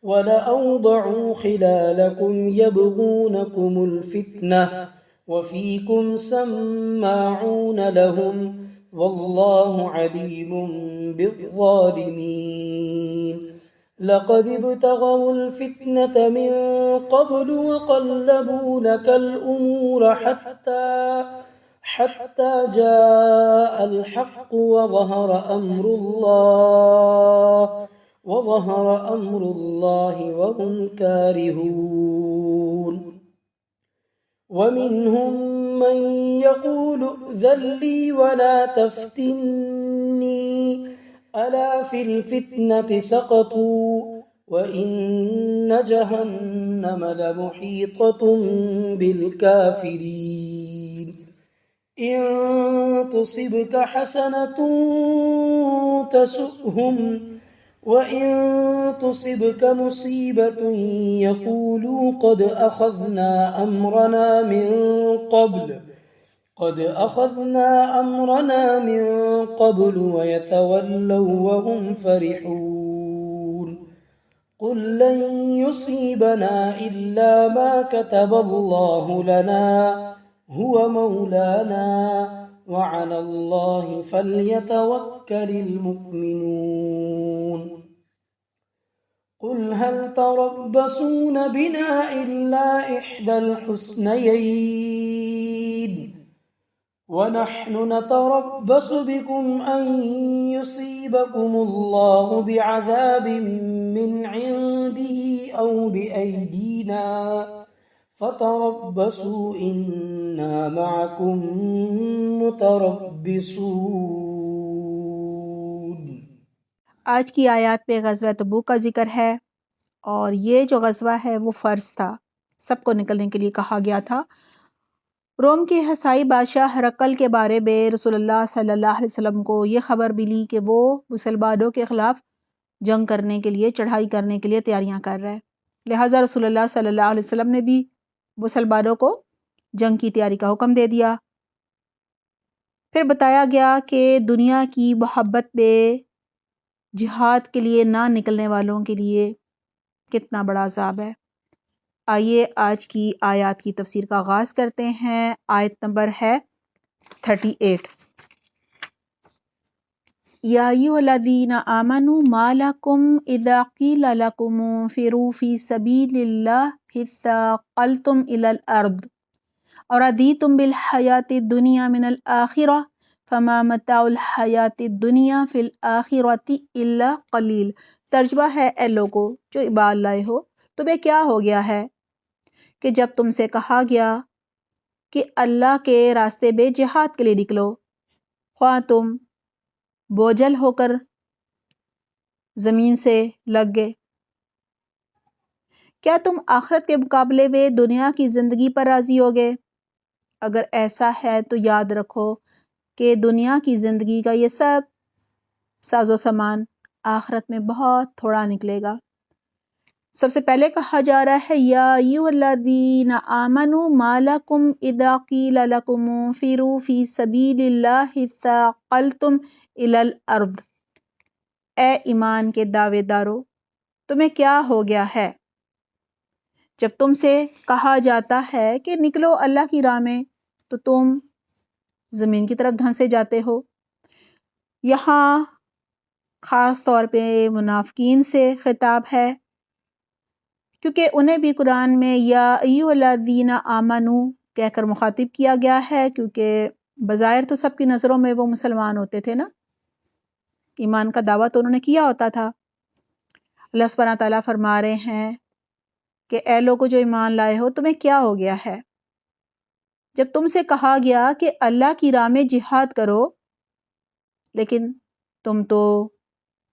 ولأوضعوا خلالكم يبغونكم الفتنة وفيكم سماعون لهم والله عليم بالظالمين لقد ابتغوا الفتنة من قبل وقلبوا لك الأمور حتى جاء الحق وظهر أمر الله وهم كارهون ومنهم من يقول ائذن لي ولا تفتني ألا في الفتنة سقطوا وَإِنَّ جَهَنَّمَ لَمُحِيطَةٌ بِالْكَافِرِينَ إِن تُصِبْكَ حَسَنَةٌ تَسُؤْهُمْ وَإِن تُصِبْكَ مُصِيبَةٌ يَقُولُوا قَدْ أَخَذْنَا أَمْرَنَا مِن قَبْلُ وَيَتَوَلَّوْا وَهُمْ فَرِحُونَ قُل لَّن يُصِيبَنَا إِلَّا مَا كَتَبَ اللَّهُ لَنَا هُوَ مَوْلَانَا وَعَلَى اللَّهِ فَلْيَتَوَكَّلِ الْمُؤْمِنُونَ قُلْ هَلْ تَرَبَّصُونَ بِنَا إِلَّا إِحْدَى الْحُسْنَيَيْنِ وَنَحْنُ نَتَرَبَّصُ بِكُمْ أَن يُصِيبَكُمُ اللَّهُ بِعَذَابٍ مِّنْ عِندِهِ أَوْ بِأَيْدِينَا فَتَرَبَّصُوا إِنَّا مَعَكُمْ مُتَرَبِّصُونَ۔ آج کی آیات پہ غزوہ تبوک کا ذکر ہے، اور یہ جو غزوہ ہے وہ فرض تھا، سب کو نکلنے کے لیے کہا گیا تھا۔ روم کے حصائی بادشاہ ہرقل کے بارے میں رسول اللہ صلی اللہ علیہ وسلم کو یہ خبر ملی کہ وہ مسلمانوں کے خلاف جنگ کرنے کے لیے، چڑھائی کرنے کے لیے تیاریاں کر رہا ہے، لہٰذا رسول اللہ صلی اللہ علیہ وسلم نے بھی مسلمانوں کو جنگ کی تیاری کا حکم دے دیا۔ پھر بتایا گیا کہ دنیا کی محبت میں جہاد کے لیے نہ نکلنے والوں کے لیے کتنا بڑا عذاب ہے۔ آئیے آج کی آیات کی تفسیر کا آغاز کرتے ہیں۔ آیت نمبر ہے 38۔ یا ایھا الذین آمنوا ما لکم اذا قیل لکم انفروا فی سبیل اللہ اثاقلتم الی الارض ارضیتم بالحیاۃ الدنیا من الآخرہ فما متاع الحیاۃ الدنیا فی الآخرۃ الا قلیل۔ ترجمہ ہے، اے لوگو جو ایمان لائے ہو، تمہیں کیا ہو گیا ہے کہ جب تم سے کہا گیا کہ اللہ کے راستے میں جہاد کے لیے نکلو، خواہ تم بوجھل ہو کر زمین سے لگ گئے، کیا تم آخرت کے مقابلے میں دنیا کی زندگی پر راضی ہوگے؟ اگر ایسا ہے تو یاد رکھو کہ دنیا کی زندگی کا یہ سب ساز و سامان آخرت میں بہت تھوڑا نکلے گا۔ سب سے پہلے کہا جا رہا ہے یا ایھا الذین آمنوا ما لکم اذا قیل لکم انفروا فی سبیل اللہ اثاقلتم الی الارض۔ اے ایمان کے دعوے دارو، تمہیں کیا ہو گیا ہے جب تم سے کہا جاتا ہے کہ نکلو اللہ کی راہ میں تو تم زمین کی طرف دھنسے جاتے ہو۔ یہاں خاص طور پہ منافقین سے خطاب ہے، کیونکہ انہیں بھی قرآن میں یا ایھا الذین آمنوا کہہ کر مخاطب کیا گیا ہے، کیونکہ بظاہر تو سب کی نظروں میں وہ مسلمان ہوتے تھے نا، ایمان کا دعویٰ تو انہوں نے کیا ہوتا تھا۔ اللہ سبحانہ تعالیٰ فرما رہے ہیں کہ اے لوگو جو ایمان لائے ہو، تمہیں کیا ہو گیا ہے جب تم سے کہا گیا کہ اللہ کی راہ میں جہاد کرو، لیکن تم تو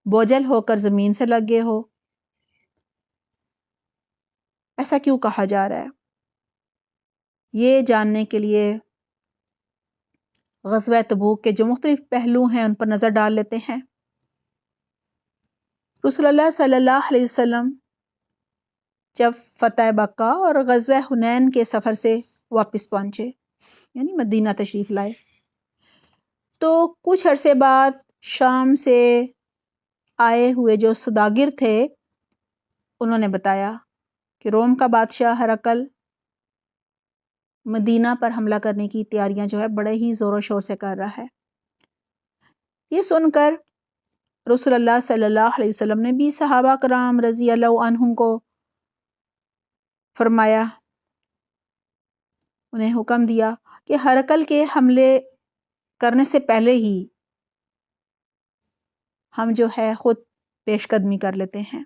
بوجھل ہو کر زمین سے لگ گئے ہو۔ ایسا کیوں کہا جا رہا ہے؟ یہ جاننے کے لیے غزوہ تبوک کے جو مختلف پہلو ہیں ان پر نظر ڈال لیتے ہیں۔ رسول اللہ صلی اللہ علیہ وسلم جب فتح مکہ اور غزوہ حنین کے سفر سے واپس پہنچے، یعنی مدینہ تشریف لائے، تو کچھ عرصے بعد شام سے آئے ہوئے جو سوداگر تھے انہوں نے بتایا کہ روم کا بادشاہ ہرقل مدینہ پر حملہ کرنے کی تیاریاں جو ہے بڑے ہی زور و شور سے کر رہا ہے۔ یہ سن کر رسول اللہ صلی اللہ علیہ وسلم نے بھی صحابہ کرام رضی اللہ عنہم کو فرمایا، انہیں حکم دیا کہ ہرقل کے حملے کرنے سے پہلے ہی ہم جو ہے خود پیش قدمی کر لیتے ہیں۔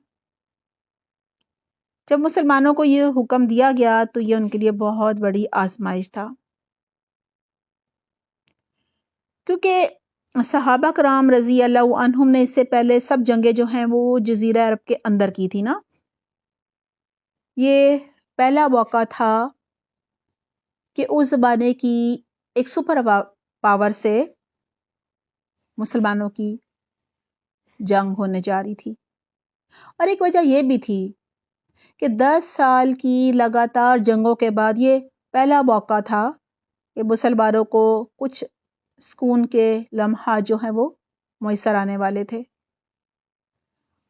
جب مسلمانوں کو یہ حکم دیا گیا تو یہ ان کے لیے بہت بڑی آزمائش تھا، کیونکہ صحابہ کرام رضی اللہ عنہم نے اس سے پہلے سب جنگیں جو ہیں وہ جزیرہ عرب کے اندر کی تھی نا. یہ پہلا موقع تھا کہ اس زمانے کی ایک سپر پاور سے مسلمانوں کی جنگ ہونے جا رہی تھی. اور ایک وجہ یہ بھی تھی کہ 10 سال کی لگاتار جنگوں کے بعد یہ پہلا موقع تھا کہ مسلمانوں کو کچھ سکون کے لمحات جو ہیں وہ میسر آنے والے تھے.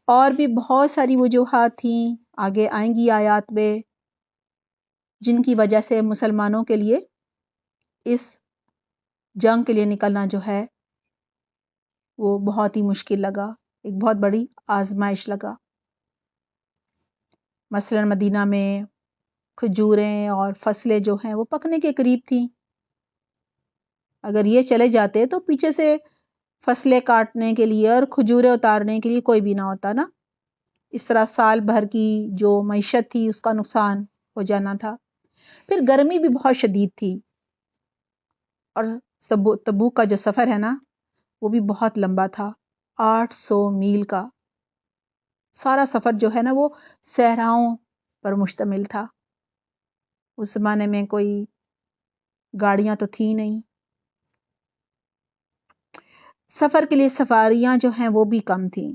اور بھی بہت ساری وجوہات تھیں، آگے آئیں گی آیات میں، جن کی وجہ سے مسلمانوں کے لیے اس جنگ کے لیے نکلنا جو ہے وہ بہت ہی مشکل لگا، ایک بہت بڑی آزمائش لگا. مثلا مدینہ میں کھجوریں اور فصلیں جو ہیں وہ پکنے کے قریب تھیں. اگر یہ چلے جاتے تو پیچھے سے فصلیں کاٹنے کے لیے اور کھجوریں اتارنے کے لیے کوئی بھی نہ ہوتا نا. اس طرح سال بھر کی جو معیشت تھی اس کا نقصان ہو جانا تھا. پھر گرمی بھی بہت شدید تھی، اور تبوک کا جو سفر ہے نا وہ بھی بہت لمبا تھا، 800 میل کا. سارا سفر جو ہے نا وہ صحراؤں پر مشتمل تھا. اس زمانے میں کوئی گاڑیاں تو تھی نہیں، سفر کے لیے سواریاں جو ہیں وہ بھی کم تھیں،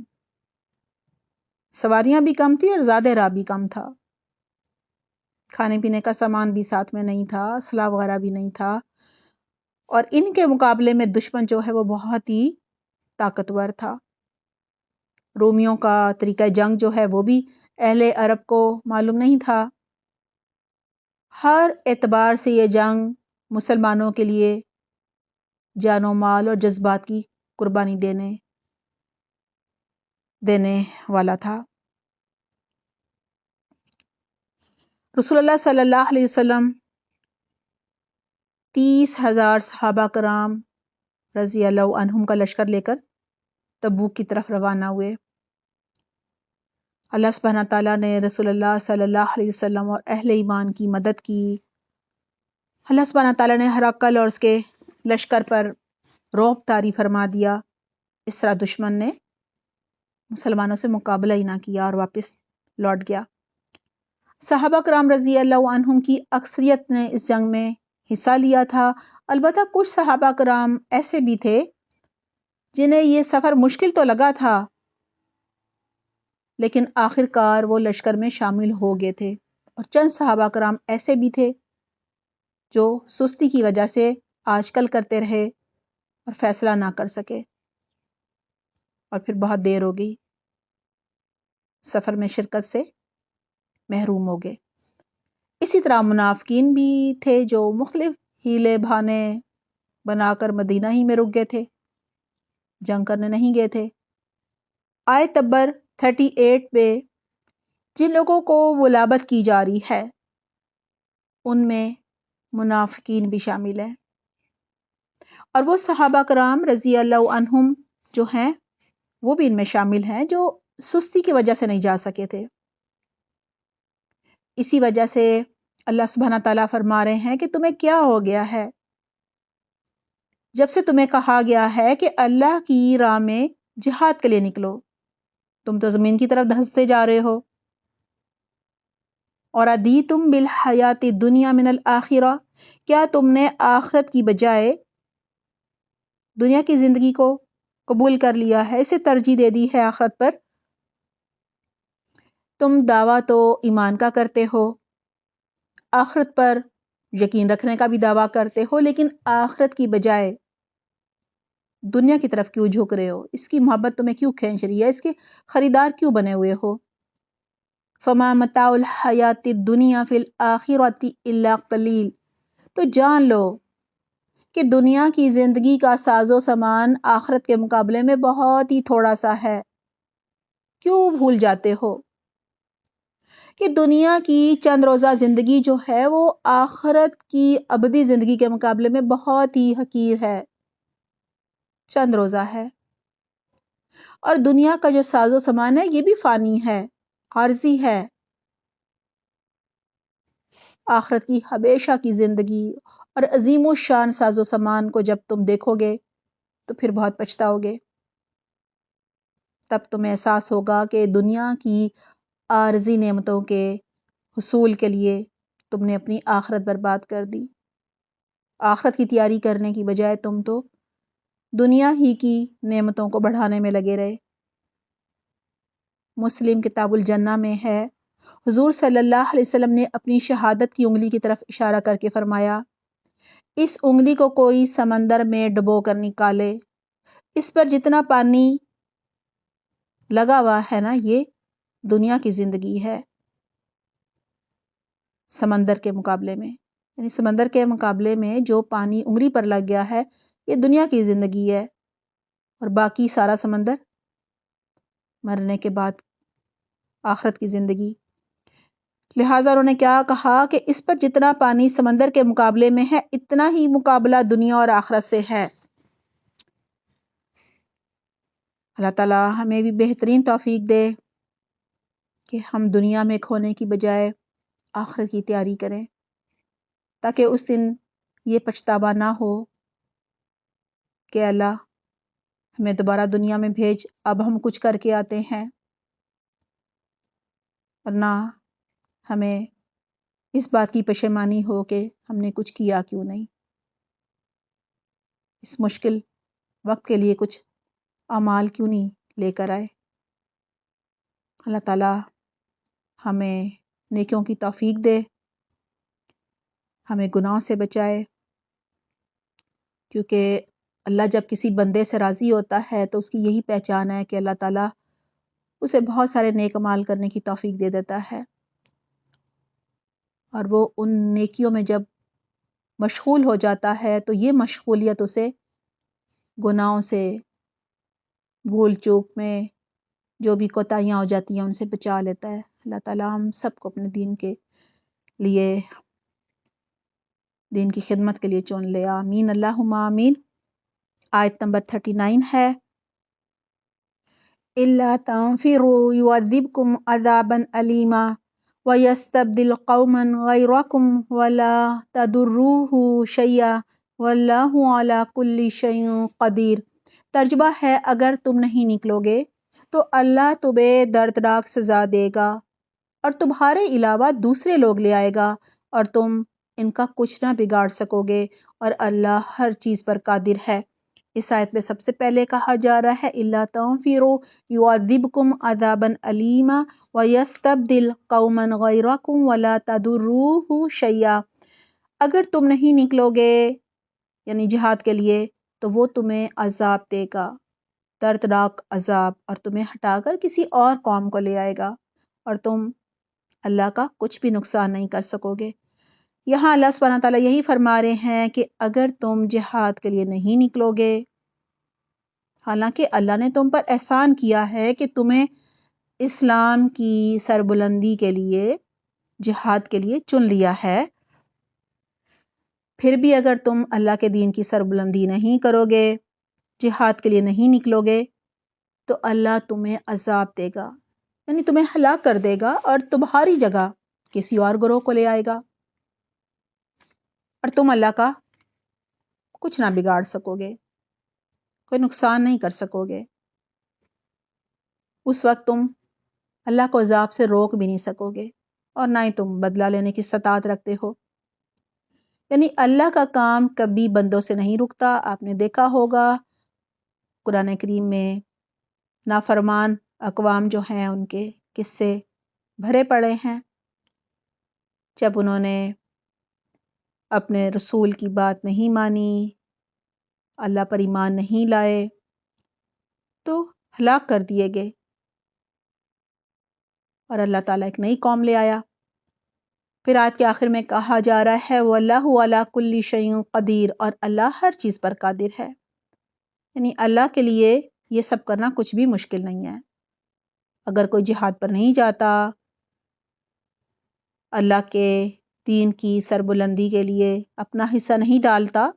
سواریاں بھی کم تھیں اور زیادہ راہ بھی کم تھا. کھانے پینے کا سامان بھی ساتھ میں نہیں تھا، اسلحہ وغیرہ بھی نہیں تھا. اور ان کے مقابلے میں دشمن جو ہے وہ بہت ہی طاقتور تھا. رومیوں کا طریقہ جنگ جو ہے وہ بھی اہل عرب کو معلوم نہیں تھا. ہر اعتبار سے یہ جنگ مسلمانوں کے لیے جان و مال اور جذبات کی قربانی دینے والا تھا. رسول اللہ صلی اللہ علیہ وسلم 30,000 صحابہ کرام رضی اللہ عنہم کا لشکر لے کر تبوک کی طرف روانہ ہوئے. اللہ سبحانہ تعالیٰ نے رسول اللہ صلی اللہ علیہ وسلم اور اہل ایمان کی مدد کی. اللہ سبحانہ تعالیٰ نے ہرقل اور اس کے لشکر پر رعب طاری فرما دیا. اس طرح دشمن نے مسلمانوں سے مقابلہ ہی نہ کیا اور واپس لوٹ گیا. صحابہ کرام رضی اللہ عنہم کی اکثریت نے اس جنگ میں حصہ لیا تھا. البتہ کچھ صحابہ کرام ایسے بھی تھے جنہیں یہ سفر مشکل تو لگا تھا، لیکن آخر کار وہ لشکر میں شامل ہو گئے تھے. اور چند صحابہ کرام ایسے بھی تھے جو سستی کی وجہ سے آج کل کرتے رہے اور فیصلہ نہ کر سکے، اور پھر بہت دیر ہو گئی، سفر میں شرکت سے محروم ہو گئے. اسی طرح منافقین بھی تھے جو مختلف ہیلے بہانے بنا کر مدینہ ہی میں رک گئے تھے، جنگ کرنے نہیں گئے تھے. آیت نمبر 38 میں جن لوگوں کو ملامت کی جا رہی ہے ان میں منافقین بھی شامل ہیں، اور وہ صحابہ کرام رضی اللہ عنہم جو ہیں وہ بھی ان میں شامل ہیں جو سستی کی وجہ سے نہیں جا سکے تھے. اسی وجہ سے اللہ سبحانہ تعالیٰ فرما رہے ہیں کہ تمہیں کیا ہو گیا ہے جب سے تمہیں کہا گیا ہے کہ اللہ کی راہ میں جہاد کے لیے نکلو، تم تو زمین کی طرف دھنستے جا رہے ہو. اور ادیتم بالحیات دنیا من الآخرہ، کیا تم نے آخرت کی بجائے دنیا کی زندگی کو قبول کر لیا ہے، اسے ترجیح دے دی ہے آخرت پر. تم دعویٰ تو ایمان کا کرتے ہو، آخرت پر یقین رکھنے کا بھی دعویٰ کرتے ہو، لیکن آخرت کی بجائے دنیا کی طرف کیوں جھک رہے ہو؟ اس کی محبت تمہیں کیوں کھینچ رہی ہے؟ اس کے خریدار کیوں بنے ہوئے ہو؟ فما متاع الحیات الدنیا فی الآخرۃ الا قلیل، تو جان لو کہ دنیا کی زندگی کا ساز و سامان آخرت کے مقابلے میں بہت ہی تھوڑا سا ہے. کیوں بھول جاتے ہو کہ دنیا کی چند روزہ زندگی جو ہے وہ آخرت کی ابدی زندگی کے مقابلے میں بہت ہی حقیر ہے، چند روزہ ہے. اور دنیا کا جو ساز و سامان ہے یہ بھی فانی ہے، عارضی ہے. آخرت کی ہمیشہ کی زندگی اور عظیم الشان ساز و سامان کو جب تم دیکھو گے تو پھر بہت پچھتاؤ گے۔ تب تمہیں احساس ہوگا کہ دنیا کی عارضی نعمتوں کے حصول کے لیے تم نے اپنی آخرت برباد کر دی۔ آخرت کی تیاری کرنے کی بجائے تم تو دنیا ہی کی نعمتوں کو بڑھانے میں لگے رہے۔ مسلم کتاب الجنہ میں ہے، حضور صلی اللہ علیہ وسلم نے اپنی شہادت کی انگلی کی طرف اشارہ کر کے فرمایا، اس انگلی کو کوئی سمندر میں ڈبو کر نکالے، اس پر جتنا پانی لگا ہوا ہے نا، یہ دنیا کی زندگی ہے سمندر کے مقابلے میں، یعنی سمندر کے مقابلے میں جو پانی انگلی پر لگ گیا ہے یہ دنیا کی زندگی ہے، اور باقی سارا سمندر مرنے کے بعد آخرت کی زندگی۔ لہٰذا انہوں نے کیا کہا کہ اس پر جتنا پانی سمندر کے مقابلے میں ہے اتنا ہی مقابلہ دنیا اور آخرت سے ہے۔ اللہ تعالیٰ ہمیں بھی بہترین توفیق دے کہ ہم دنیا میں کھونے کی بجائے آخرت کی تیاری کریں، تاکہ اس دن یہ پچھتاوا نہ ہو کہ اللہ ہمیں دوبارہ دنیا میں بھیج، اب ہم کچھ کر کے آتے ہیں، اور نہ ہمیں اس بات کی پشیمانی ہو کہ ہم نے کچھ کیا کیوں نہیں، اس مشکل وقت کے لیے کچھ اعمال کیوں نہیں لے کر آئے۔ اللہ تعالیٰ ہمیں نیکیوں کی توفیق دے، ہمیں گناہوں سے بچائے، کیونکہ اللہ جب کسی بندے سے راضی ہوتا ہے تو اس کی یہی پہچان ہے کہ اللہ تعالیٰ اسے بہت سارے نیک اعمال کرنے کی توفیق دے دیتا ہے، اور وہ ان نیکیوں میں جب مشغول ہو جاتا ہے تو یہ مشغولیت اسے گناہوں سے، بھول چوک میں جو بھی کوتاہیاں ہو جاتی ہیں ان سے بچا لیتا ہے۔ اللہ تعالیٰ ہم سب کو اپنے دین کے لیے، دین کی خدمت کے لیے چن لے، آمین اللہم آمین۔ آیت نمبر 39 ہے، إِلَّا تَنْفِرُوا يُعَذِّبْكُمْ عَذَابًا أَلِيمًا وَيَسْتَبْدِلْ قَوْمًا غَيْرَكُمْ وَلَا تَضُرُّوهُ شَيْئًا وَاللَّهُ عَلَى كُلِّ شَيْءٍ قَدِيرٌ۔ ترجمہ ہے، اگر تم نہیں نکلو گے تو اللہ تمہیں دردناک سزا دے گا اور تمہارے علاوہ دوسرے لوگ لے آئے گا اور تم ان کا کچھ نہ بگاڑ سکو گے، اور اللہ ہر چیز پر قادر ہے۔ اس آیت میں سب سے پہلے کہا جا رہا ہے إِلَّا تَنْفِرُوا يُعَذِّبْكُمْ عَذَابًا أَلِيمًا وَيَسْتَبْدِلْ قَوْمًا غَيْرَكُمْ وَلَا تَضُرُّوهُ شَيْئًا۔ اگر تم نہیں نکلو گے یعنی جہاد کے لیے تو وہ تمہیں عذاب دے گا، دردناک عذاب، اور تمہیں ہٹا کر کسی اور قوم کو لے آئے گا اور تم اللہ کا کچھ بھی نقصان نہیں کر سکو گے۔ یہاں اللہ سبحانہ تعالیٰ یہی فرما رہے ہیں کہ اگر تم جہاد کے لیے نہیں نکلو گے، حالانکہ اللہ نے تم پر احسان کیا ہے کہ تمہیں اسلام کی سربلندی کے لیے، جہاد کے لیے چن لیا ہے، پھر بھی اگر تم اللہ کے دین کی سربلندی نہیں کرو گے، جہاد کے لیے نہیں نکلو گے، تو اللہ تمہیں عذاب دے گا، یعنی تمہیں ہلاک کر دے گا اور تمہاری جگہ کسی اور گروہ کو لے آئے گا، اور تم اللہ کا کچھ نہ بگاڑ سکو گے، کوئی نقصان نہیں کر سکو گے۔ اس وقت تم اللہ کو عذاب سے روک بھی نہیں سکو گے، اور نہ ہی تم بدلہ لینے کی استطاعت رکھتے ہو۔ یعنی اللہ کا کام کبھی بندوں سے نہیں رکتا۔ آپ نے دیکھا ہوگا قرآن کریم میں نافرمان اقوام جو ہیں ان کے قصے بھرے پڑے ہیں، جب انہوں نے اپنے رسول کی بات نہیں مانی، اللہ پر ایمان نہیں لائے، تو ہلاک کر دیے گئے، اور اللہ تعالیٰ ایک نئی قوم لے آیا۔ پھر آیت کے آخر میں کہا جا رہا ہے وَاللَّهُ عَلَى كُلِّ شَيْءٍ قَدِيرٌ، اور اللہ ہر چیز پر قادر ہے، یعنی اللہ کے لیے یہ سب کرنا کچھ بھی مشکل نہیں ہے۔ اگر کوئی جہاد پر نہیں جاتا، اللہ کے دین کی سربلندی کے لیے اپنا حصہ نہیں ڈالتا،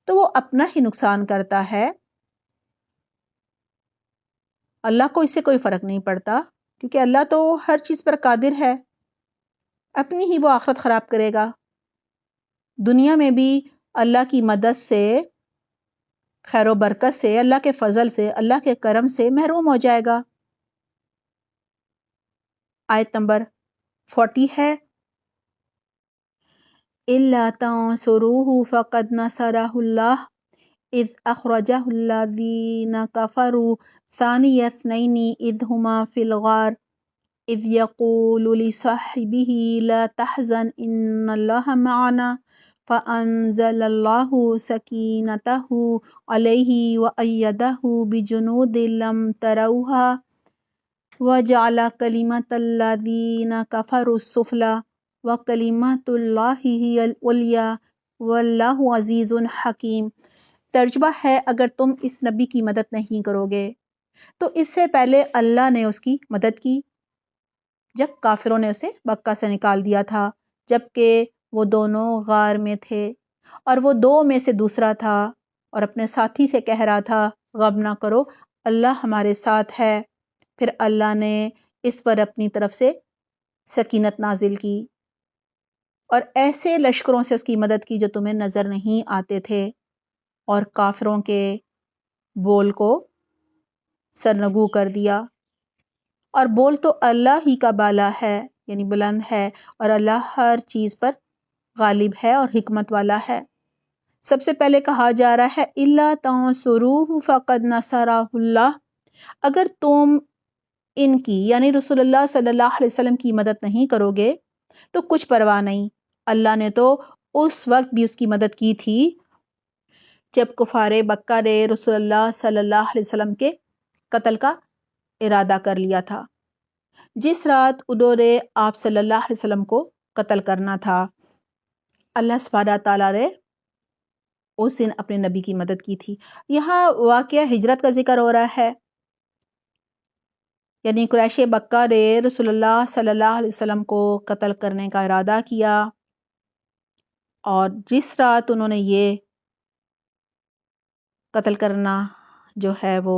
تو وہ اپنا ہی نقصان کرتا ہے، اللہ کو اس سے کوئی فرق نہیں پڑتا، کیونکہ اللہ تو ہر چیز پر قادر ہے، اپنی ہی وہ آخرت خراب کرے گا۔ دنیا میں بھی اللہ کی مدد سے خیر و برکت سے، اللہ کے فضل سے، اللہ کے کرم سے محروم ہو جائے گا۔ آیت نمبر 40 ہے، إِلَّا تَنْصُرُوهُ فَقَدْ نَصَرَهُ اللَّهُ إِذْ أَخْرَجَهُ الَّذِينَ كَفَرُوا ثَانِيَ اثْنَيْنِ إِذْ هُمَا فِي الْغَارِ إِذْ يَقُولُ لِصَاحِبِهِ لَا تَحْزَنْ إِنَّ اللَّهَ مَعَنَا فَأَنزَلَ اللَّهُ سَكِينَتَهُ عَلَيْهِ وَأَيَّدَهُ بِجُنُودٍ لَّمْ تَرَوْهَا وَجَعَلَ كَلِمَةَ الَّذِينَ كَفَرُوا السُّفْلَىٰ وَكَلِمَةُ اللَّهِ هِيَ الْعُلْيَا وَاللَّهُ عَزِيزٌ حَكِيمٌ۔ ترجمہ ہے، اگر تم اس نبی کی مدد نہیں کرو گے تو اس سے پہلے اللہ نے اس کی مدد کی جب کافروں نے اسے مکہ سے نکال دیا تھا، جبکہ وہ دونوں غار میں تھے اور وہ دو میں سے دوسرا تھا، اور اپنے ساتھی سے کہہ رہا تھا غم نہ کرو، اللہ ہمارے ساتھ ہے۔ پھر اللہ نے اس پر اپنی طرف سے سکینت نازل کی اور ایسے لشکروں سے اس کی مدد کی جو تمہیں نظر نہیں آتے تھے، اور کافروں کے بول کو سرنگو کر دیا۔ اور بول تو اللہ ہی کا بالا ہے، یعنی بلند ہے، اور اللہ ہر چیز پر غالب ہے اور حکمت والا ہے۔ سب سے پہلے کہا جا رہا ہے إِلَّا تَنْصُرُوهُ فَقَدْ نَصَرَهُ اللَّهُ، اگر تم ان کی یعنی رسول اللہ صلی اللہ علیہ وسلم کی مدد نہیں کرو گے تو کچھ پرواہ نہیں، اللہ نے تو اس وقت بھی اس کی مدد کی تھی جب کفار مکہ نے رسول اللہ صلی اللہ علیہ وسلم کے قتل کا ارادہ کر لیا تھا۔ جس رات انہوں نے آپ صلی اللہ علیہ وسلم کو قتل کرنا تھا، اللہ سبحانہ تعالیٰ نے اس دن اپنے نبی کی مدد کی تھی۔ یہاں واقعہ ہجرت کا ذکر ہو رہا ہے، یعنی قریش مکہ نے رسول اللہ صلی اللہ علیہ وسلم کو قتل کرنے کا ارادہ کیا، اور جس رات انہوں نے یہ قتل کرنا جو ہے وہ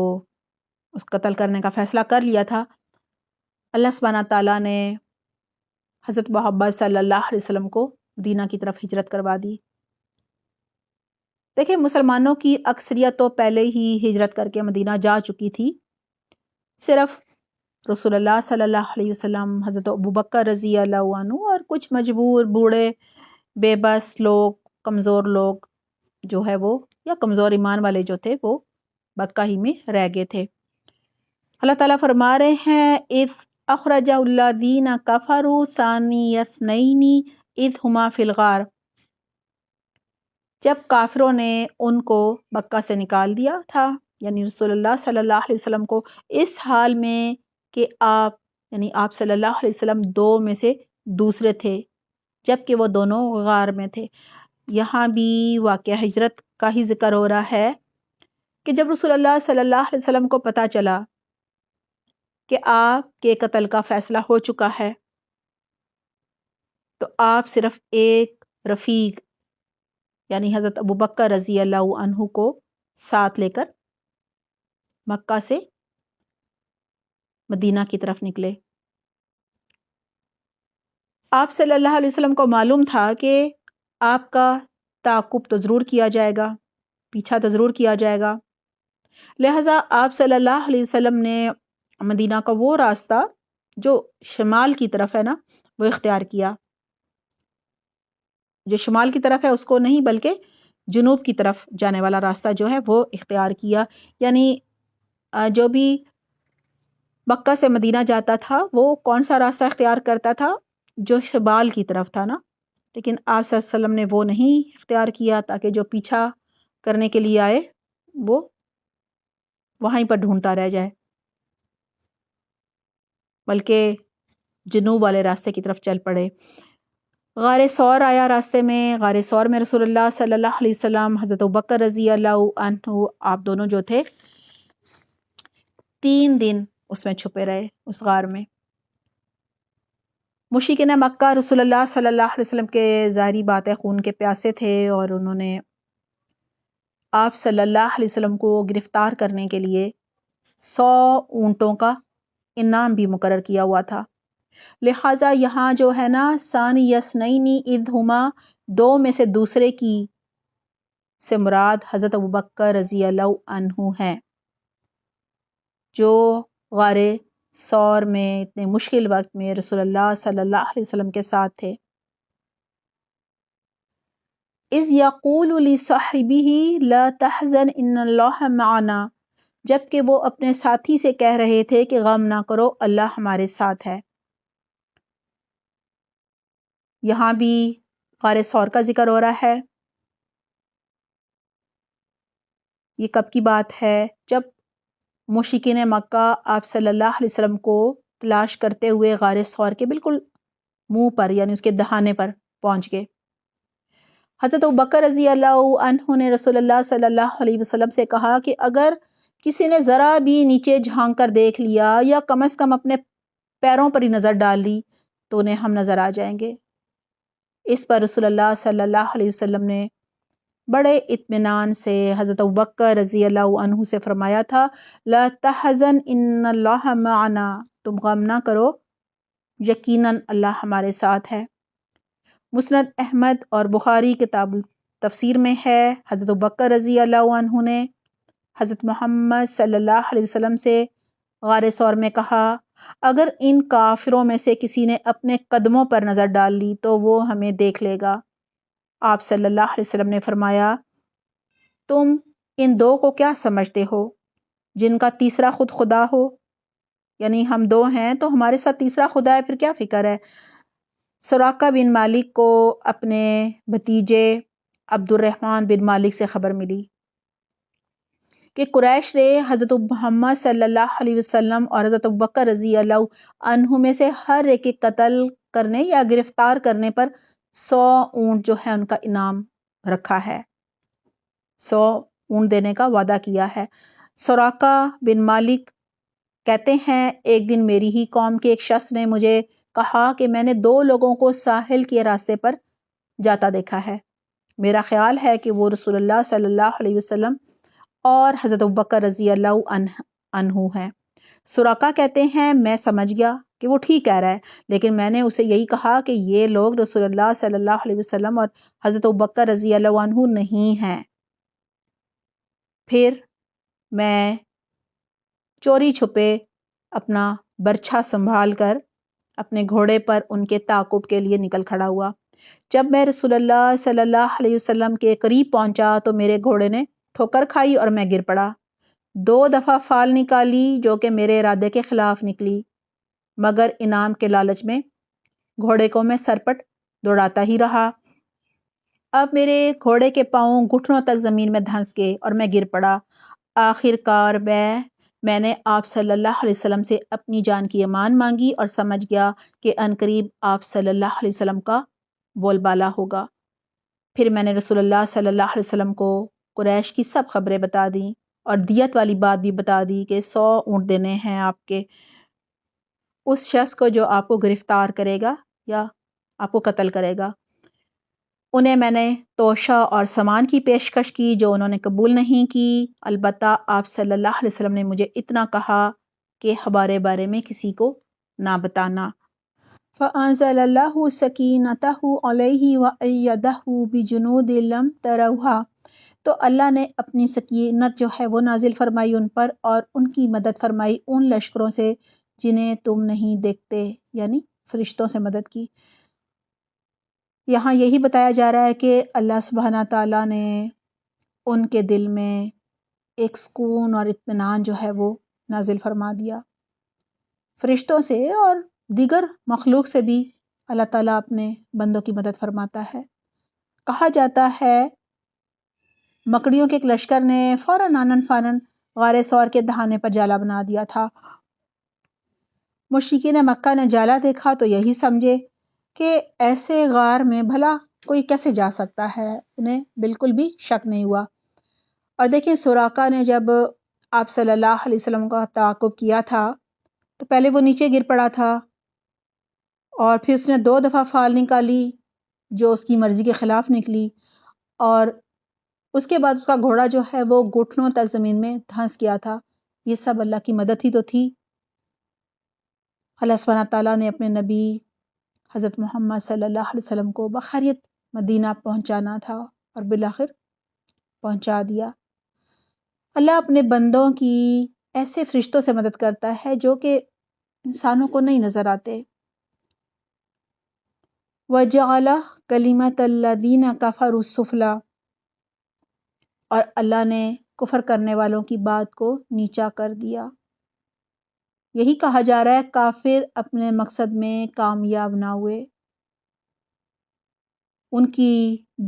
اس قتل کرنے کا فیصلہ کر لیا تھا، اللہ سبحانہ تعالیٰ نے حضرت محمد صلی اللہ علیہ وسلم کو مدینہ کی طرف ہجرت کروا دی۔ دیکھیں، مسلمانوں کی اکثریت تو پہلے ہی ہجرت کر کے مدینہ جا چکی تھی، صرف رسول اللہ صلی اللہ علیہ وسلم، حضرت ابوبکر رضی اللہ عنہ اور کچھ مجبور بوڑھے بے بس لوگ، کمزور لوگ جو ہے وہ، یا کمزور ایمان والے جو تھے وہ مکہ ہی میں رہ گئے تھے۔ اللہ تعالیٰ فرما رہے ہیں اِذْ أَخْرَجَهُ الَّذِينَ كَفَرُوا ثَانِيَ اثْنَيْنِ إِذْ هُمَا فِي الْغَارِ، جب کافروں نے ان کو مکہ سے نکال دیا تھا، یعنی رسول اللہ صلی اللہ علیہ وسلم کو، اس حال میں کہ آپ یعنی آپ صلی اللہ علیہ وسلم دو میں سے دوسرے تھے، جبکہ وہ دونوں غار میں تھے۔ یہاں بھی واقعہ ہجرت کا ہی ذکر ہو رہا ہے کہ جب رسول اللہ صلی اللہ علیہ وسلم کو پتہ چلا کہ آپ کے قتل کا فیصلہ ہو چکا ہے، تو آپ صرف ایک رفیق یعنی حضرت ابوبکر رضی اللہ عنہ کو ساتھ لے کر مکہ سے مدینہ کی طرف نکلے۔ آپ صلی اللہ علیہ وسلم کو معلوم تھا کہ آپ کا تعاقب تو ضرور کیا جائے گا، پیچھا تو ضرور کیا جائے گا، لہٰذا آپ صلی اللہ علیہ وسلم نے مدینہ کا وہ راستہ جو شمال کی طرف ہے نا وہ اختیار کیا، جو شمال کی طرف ہے اس کو نہیں بلکہ جنوب کی طرف جانے والا راستہ جو ہے وہ اختیار کیا، یعنی جو بھی مکہ سے مدینہ جاتا تھا وہ کون سا راستہ اختیار کرتا تھا؟ جو شمال کی طرف تھا نا، لیکن آپ صلی اللہ علیہ وسلم نے وہ نہیں اختیار کیا تاکہ جو پیچھا کرنے کے لیے آئے وہ وہیں پر ڈھونڈتا رہ جائے، بلکہ جنوب والے راستے کی طرف چل پڑے۔ غار ثور آیا راستے میں، غار ثور میں رسول اللہ صلی اللہ علیہ وسلم، حضرت ابوبکر رضی اللہ عنہ، آپ دونوں جو تھے 3 دن اس میں چھپے رہے، اس غار میں۔ مشرکین مکہ رسول اللہ صلی اللہ علیہ وسلم کے ظاہری بات ہے خون کے پیاسے تھے، اور انہوں نے آپ صلی اللہ علیہ وسلم کو گرفتار کرنے کے لیے 100 اونٹوں کا انعام بھی مقرر کیا ہوا تھا۔ لہٰذا یہاں جو ہے نا ثانی اثنین اذ ہما، دو میں سے دوسرے کی سے مراد حضرت ابوبکر رضی اللہ عنہ ہیں، جو غار ثور میں اتنے مشکل وقت میں رسول اللہ صلی اللہ علیہ وسلم کے ساتھ تھے۔ اذ یقول لصاحبہ لا تحزن ان اللہ معنا، جبکہ وہ اپنے ساتھی سے کہہ رہے تھے کہ غم نہ کرو، اللہ ہمارے ساتھ ہے۔ یہاں بھی غار ثور کا ذکر ہو رہا ہے۔ یہ کب کی بات ہے؟ جب مشرکین مکہ آپ صلی اللہ علیہ وسلم کو تلاش کرتے ہوئے غار ثور کے بالکل منہ پر یعنی اس کے دہانے پر پہنچ گئے۔ حضرت ابوبکر رضی اللہ عنہ نے رسول اللہ صلی اللہ علیہ وسلم سے کہا کہ اگر کسی نے ذرا بھی نیچے جھانک کر دیکھ لیا یا کم از کم اپنے پیروں پر ہی نظر ڈال لی تو انہیں ہم نظر آ جائیں گے۔ اس پر رسول اللہ صلی اللہ علیہ وسلم نے بڑے اطمینان سے حضرت ابوبکر رضی اللہ عنہ سے فرمایا تھا، لا تحزن ان اللہ معنا، تم غم نہ کرو، یقیناً اللہ ہمارے ساتھ ہے۔ مسند احمد اور بخاری کتاب تفسیر میں ہے، حضرت ابوبکر رضی اللہ عنہ نے حضرت محمد صلی اللہ علیہ وسلم سے غار ثور میں کہا، اگر ان کافروں میں سے کسی نے اپنے قدموں پر نظر ڈال لی تو وہ ہمیں دیکھ لے گا۔ آپ صلی اللہ علیہ وسلم نے فرمایا، تم ان دو کو کیا سمجھتے ہو جن کا تیسرا خود خدا ہو؟ یعنی ہم دو ہیں تو ہمارے ساتھ تیسرا خدا ہے، پھر کیا فکر ہے؟ سراقہ بن مالک کو اپنے بھتیجے عبد الرحمن بن مالک سے خبر ملی کہ قریش نے حضرت محمد صلی اللہ علیہ وسلم اور حضرت ابوبکر رضی اللہ عنہ میں سے ہر ایک کے قتل کرنے یا گرفتار کرنے پر 100 اونٹ جو ہے ان کا انعام رکھا ہے، 100 اونٹ دینے کا وعدہ کیا ہے۔ سراقہ بن مالک کہتے ہیں، ایک دن میری ہی قوم کے ایک شخص نے مجھے کہا کہ میں نے 2 لوگوں کو ساحل کے راستے پر جاتا دیکھا ہے، میرا خیال ہے کہ وہ رسول اللہ صلی اللہ علیہ وسلم اور حضرت ابوبکر رضی اللہ عنہ ہیں۔ سراقہ کہتے ہیں، میں سمجھ گیا کہ وہ ٹھیک کہہ رہا ہے، لیکن میں نے اسے یہی کہا کہ یہ لوگ رسول اللہ صلی اللہ علیہ وسلم اور حضرت ابوبکر رضی اللہ عنہ نہیں ہیں۔ پھر میں چوری چھپے اپنا برچھا سنبھال کر اپنے گھوڑے پر ان کے تعاقب کے لیے نکل کھڑا ہوا۔ جب میں رسول اللہ صلی اللہ علیہ وسلم کے قریب پہنچا تو میرے گھوڑے نے ٹھوکر کھائی اور میں گر پڑا۔ 2 دفعہ فال نکالی جو کہ میرے ارادے کے خلاف نکلی، مگر انعام کے لالچ میں گھوڑے کو میں سرپٹ دوڑاتا ہی رہا۔ اب میرے گھوڑے کے پاؤں گھٹنوں تک زمین میں دھنس گئے اور میں گر پڑا۔ آخر کار میں نے آپ صلی اللہ علیہ وسلم سے اپنی جان کی امان مانگی اور سمجھ گیا کہ عنقریب آپ صلی اللہ علیہ وسلم کا بول بالا ہوگا۔ پھر میں نے رسول اللہ صلی اللہ علیہ وسلم کو قریش کی سب خبریں بتا دیں اور دیت والی بات بھی بتا دی کہ 100 اونٹ دینے ہیں آپ کے اس شخص کو جو آپ کو گرفتار کرے گا یا آپ کو قتل کرے گا۔ انہیں میں نے توشہ اور سامان کی پیشکش کی جو انہوں نے قبول نہیں کی، البتہ آپ صلی اللہ علیہ وسلم نے مجھے اتنا کہا کہ ہمارے بارے میں کسی کو نہ بتانا۔ فَأَنزَلَ اللَّهُ سَكِينَتَهُ عَلَيْهِ وَأَيَّدَهُ بِجُنُودٍ لَّمْ تَرَوْهَا، تو اللہ نے اپنی سکینت جو ہے وہ نازل فرمائی ان پر اور ان کی مدد فرمائی ان لشکروں سے جنہیں تم نہیں دیکھتے، یعنی فرشتوں سے مدد کی۔ یہاں یہی بتایا جا رہا ہے کہ اللہ سبحانہ تعالیٰ نے ان کے دل میں ایک سکون اور اطمینان جو ہے وہ نازل فرما دیا۔ فرشتوں سے اور دیگر مخلوق سے بھی اللہ تعالیٰ اپنے بندوں کی مدد فرماتا ہے۔ کہا جاتا ہے مکڑیوں کے ایک لشکر نے فوراً آنن فانن غار ثور کے دہانے پر جالا بنا دیا تھا۔ مشرکین مکہ نے جالا دیکھا تو یہی سمجھے کہ ایسے غار میں بھلا کوئی کیسے جا سکتا ہے، انہیں بالکل بھی شک نہیں ہوا۔ اور دیکھیں سراقہ نے جب آپ صلی اللہ علیہ وسلم کا تعاقب کیا تھا تو پہلے وہ نیچے گر پڑا تھا اور پھر اس نے 2 دفعہ فال نکالی جو اس کی مرضی کے خلاف نکلی، اور اس کے بعد اس کا گھوڑا جو ہے وہ گھٹنوں تک زمین میں دھنس گیا تھا۔ یہ سب اللہ کی مدد ہی تو تھی۔ اللہ سبحانہ تعالیٰ نے اپنے نبی حضرت محمد صلی اللہ علیہ وسلم کو بخیریت مدینہ پہنچانا تھا اور بالآخر پہنچا دیا۔ اللہ اپنے بندوں کی ایسے فرشتوں سے مدد کرتا ہے جو کہ انسانوں کو نہیں نظر آتے۔ وَجَعَلَ كَلِمَةَ الَّذِينَ كَفَرُوا السُّفْلَىٰ، اور اللہ نے کفر کرنے والوں کی بات کو نیچا کر دیا۔ یہی کہا جا رہا ہے کافر اپنے مقصد میں کامیاب نہ ہوئے۔ ان کی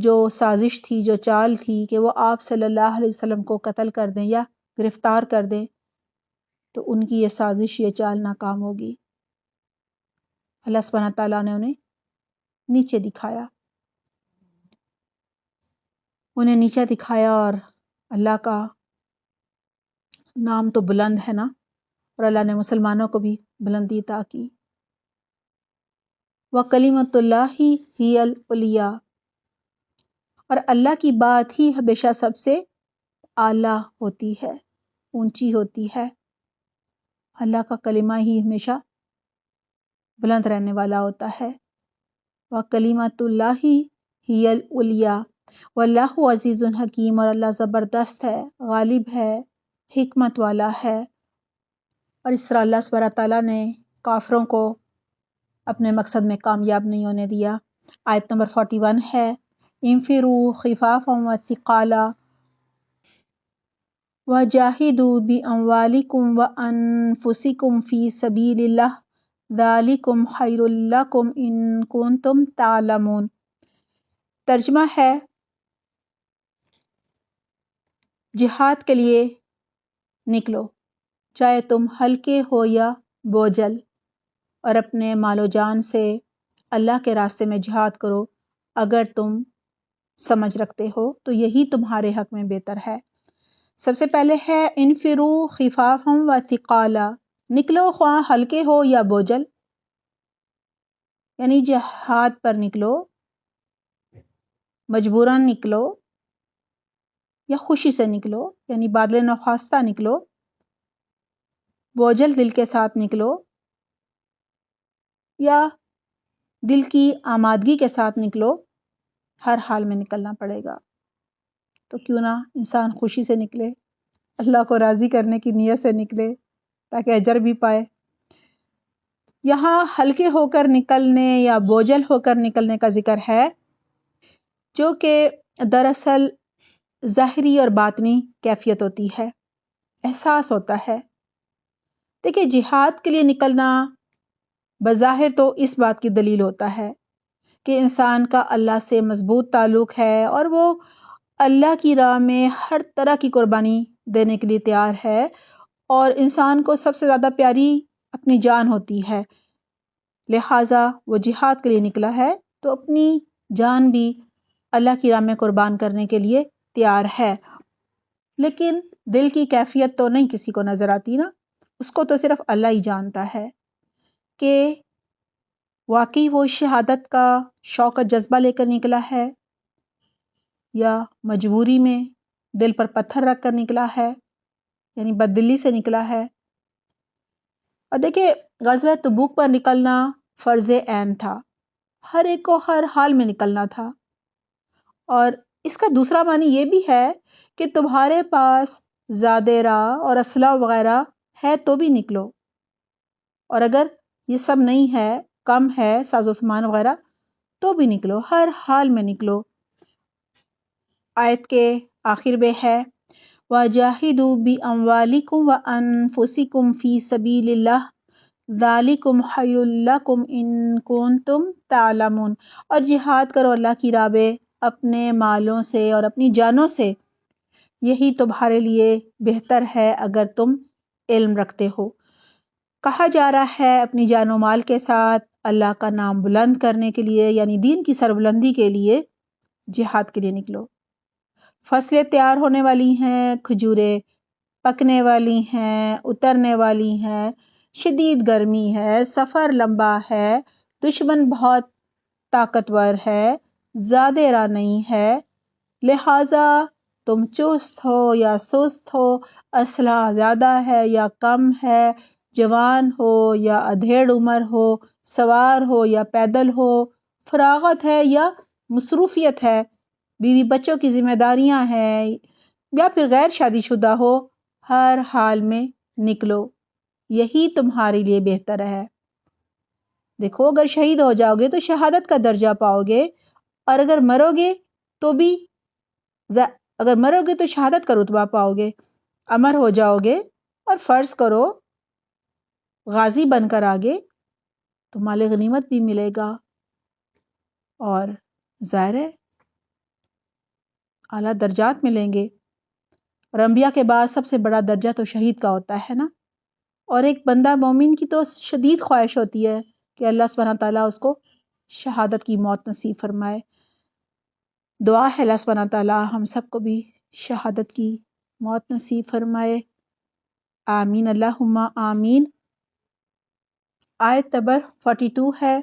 جو سازش تھی، جو چال تھی کہ وہ آپ صلی اللہ علیہ وسلم کو قتل کر دیں یا گرفتار کر دیں، تو ان کی یہ سازش، یہ چال ناکام ہوگی۔ اللہ سبحانہ تعالیٰ نے انہیں نیچے دکھایا، اور اللہ کا نام تو بلند ہے نا، اور اللہ نے مسلمانوں کو بھی بلندی عطا کی۔ وَكَلِمَةُ اللَّهِ هِيَ الْعُلْيَا، اور اللہ کی بات ہی ہمیشہ سب سے اعلیٰ ہوتی ہے، اونچی ہوتی ہے۔ اللہ کا کلمہ ہی ہمیشہ بلند رہنے والا ہوتا ہے۔ وَكَلِمَةُ اللَّهِ هِيَ الْعُلْيَا وَاللَّهُ عَزِيزٌ حَكِيمٌ، اور اللہ زبردست ہے، غالب ہے، حکمت والا ہے۔ اور اس طرح اللہ سبحانہ تعالیٰ نے کافروں کو اپنے مقصد میں کامیاب نہیں ہونے دیا۔ آیت نمبر 41 ہے، انفروا خفافا وثقالا وجاہدوا باموالکم وانفسکم فی سبیل اللہ ذالکم خیر لکم ان کنتم تعلمون۔ ترجمہ ہے، جہاد کے لیے نکلو، چاہے تم ہلکے ہو یا بوجھل، اور اپنے مال و جان سے اللہ کے راستے میں جہاد کرو۔ اگر تم سمجھ رکھتے ہو تو یہی تمہارے حق میں بہتر ہے۔ سب سے پہلے ہے انفروا خفافا و ثقالا، نکلو خواہ ہلکے ہو یا بوجھل، یعنی جہاد پر نکلو، مجبوراً نکلو یا خوشی سے نکلو، یعنی بادل نخواستہ نکلو، بوجھل دل کے ساتھ نکلو یا دل کی آمادگی کے ساتھ نکلو، ہر حال میں نکلنا پڑے گا۔ تو کیوں نہ انسان خوشی سے نکلے، اللہ کو راضی کرنے کی نیت سے نکلے تاکہ اجر بھی پائے۔ یہاں ہلکے ہو کر نکلنے یا بوجھل ہو کر نکلنے کا ذکر ہے، جو کہ دراصل ظاہری اور باطنی کیفیت ہوتی ہے، احساس ہوتا ہے۔ دیکھیں، جہاد کے لیے نکلنا بظاہر تو اس بات کی دلیل ہوتا ہے کہ انسان کا اللہ سے مضبوط تعلق ہے اور وہ اللہ کی راہ میں ہر طرح کی قربانی دینے کے لیے تیار ہے، اور انسان کو سب سے زیادہ پیاری اپنی جان ہوتی ہے، لہٰذا وہ جہاد کے لیے نکلا ہے تو اپنی جان بھی اللہ کی راہ میں قربان کرنے کے لیے تیار ہے۔ لیکن دل کی کیفیت تو نہیں کسی کو نظر آتی نا، اس کو تو صرف اللہ ہی جانتا ہے کہ واقعی وہ شہادت کا شوق اور جذبہ لے کر نکلا ہے یا مجبوری میں دل پر پتھر رکھ کر نکلا ہے، یعنی بددلی سے نکلا ہے۔ اور دیکھیں، غزوہ تبوک پر نکلنا فرض عین تھا، ہر ایک کو ہر حال میں نکلنا تھا، اور اس کا دوسرا معنی یہ بھی ہے کہ تمہارے پاس زادِ راہ اور اسلحہ وغیرہ ہے تو بھی نکلو، اور اگر یہ سب نہیں ہے، کم ہے ساز و سامان وغیرہ، تو بھی نکلو، ہر حال میں نکلو۔ آیت کے آخر میں ہے وَجَاهِدُوا بِأَمْوَالِكُمْ وَأَنفُسِكُمْ فِي سَبِيلِ اللَّهِ ذَلِكُمْ خَيْرٌ لَكُمْ إِن كُنتُمْ تَعْلَمُونَ، اور جہاد کرو اللہ کی راہ میں اپنے مالوں سے اور اپنی جانوں سے، یہی تمہارے لیے بہتر ہے اگر تم علم رکھتے ہو۔ کہا جا رہا ہے اپنی جان و مال کے ساتھ اللہ کا نام بلند کرنے کے لیے، یعنی دین کی سربلندی کے لیے جہاد کے لیے نکلو۔ فصلیں تیار ہونے والی ہیں، کھجوریں پکنے والی ہیں، اترنے والی ہیں، شدید گرمی ہے، سفر لمبا ہے، دشمن بہت طاقتور ہے، زیادہ راہ نہیں ہے، لہٰذا تم چست ہو یا سست ہو، اسلحہ زیادہ ہے یا کم ہے، جوان ہو یا ادھیڑ عمر ہو، سوار ہو یا پیدل ہو، فراغت ہے یا مصروفیت ہے، بیوی بچوں کی ذمہ داریاں ہیں یا پھر غیر شادی شدہ ہو، ہر حال میں نکلو، یہی تمہارے لیے بہتر ہے۔ دیکھو اگر شہید ہو جاؤ گے تو شہادت کا درجہ پاؤ گے، اور اگر مرو گے تو بھی اگر مرو گے تو شہادت کا رتبہ پاؤ گے، امر ہو جاؤ گے اور فرض کرو غازی بن کر آگے تو مال غنیمت بھی ملے گا، اور ظاہر ہے اعلیٰ درجات ملیں گے۔ اور انبیاء کے بعد سب سے بڑا درجہ تو شہید کا ہوتا ہے نا۔ اور ایک بندہ مومن کی تو شدید خواہش ہوتی ہے کہ اللہ سبحانہ تعالیٰ اس کو شہادت کی موت نصیب فرمائے۔ دعا ہے اللہ سبحانہ تعالیٰ ہم سب کو بھی شہادت کی موت نصیب فرمائے، آمین اللہم آمین۔ آیت نمبر 42 ہے،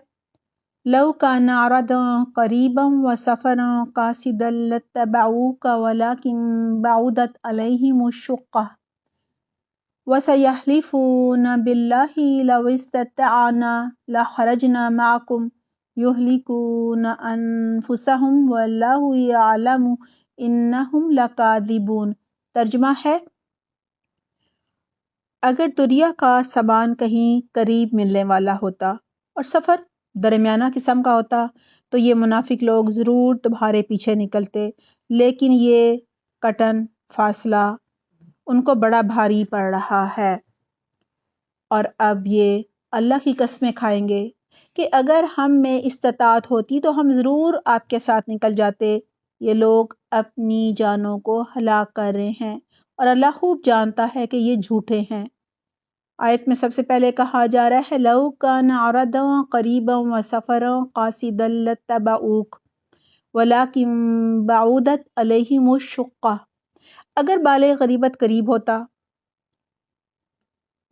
لو کان عرضا قریبا وسفرا قاصدا لاتبعوک ولکن بعدت علیہم الشقہ وسیحلفون باللہ لو استطعنا لخرجنا معکم یہلکون انفسہم واللہ یعلم انہم لکاذبون۔ ترجمہ ہے، اگر دریا کا سامان کہیں قریب ملنے والا ہوتا اور سفر درمیانہ قسم کا ہوتا تو یہ منافق لوگ ضرور تمہارے پیچھے نکلتے، لیکن یہ کٹن فاصلہ ان کو بڑا بھاری پڑ رہا ہے، اور اب یہ اللہ کی قسمیں کھائیں گے کہ اگر ہم میں استطاعت ہوتی تو ہم ضرور آپ کے ساتھ نکل جاتے۔ یہ لوگ اپنی جانوں کو ہلاک کر رہے ہیں اور اللہ خوب جانتا ہے کہ یہ جھوٹے ہیں۔ آیت میں سب سے پہلے کہا جا رہا ہے لو کان عرضا قریبا وسفرا قاصدا لاتبعوک ولکن بعدت علیہم الشقہ۔ اگر مال غنیمت قریب ہوتا،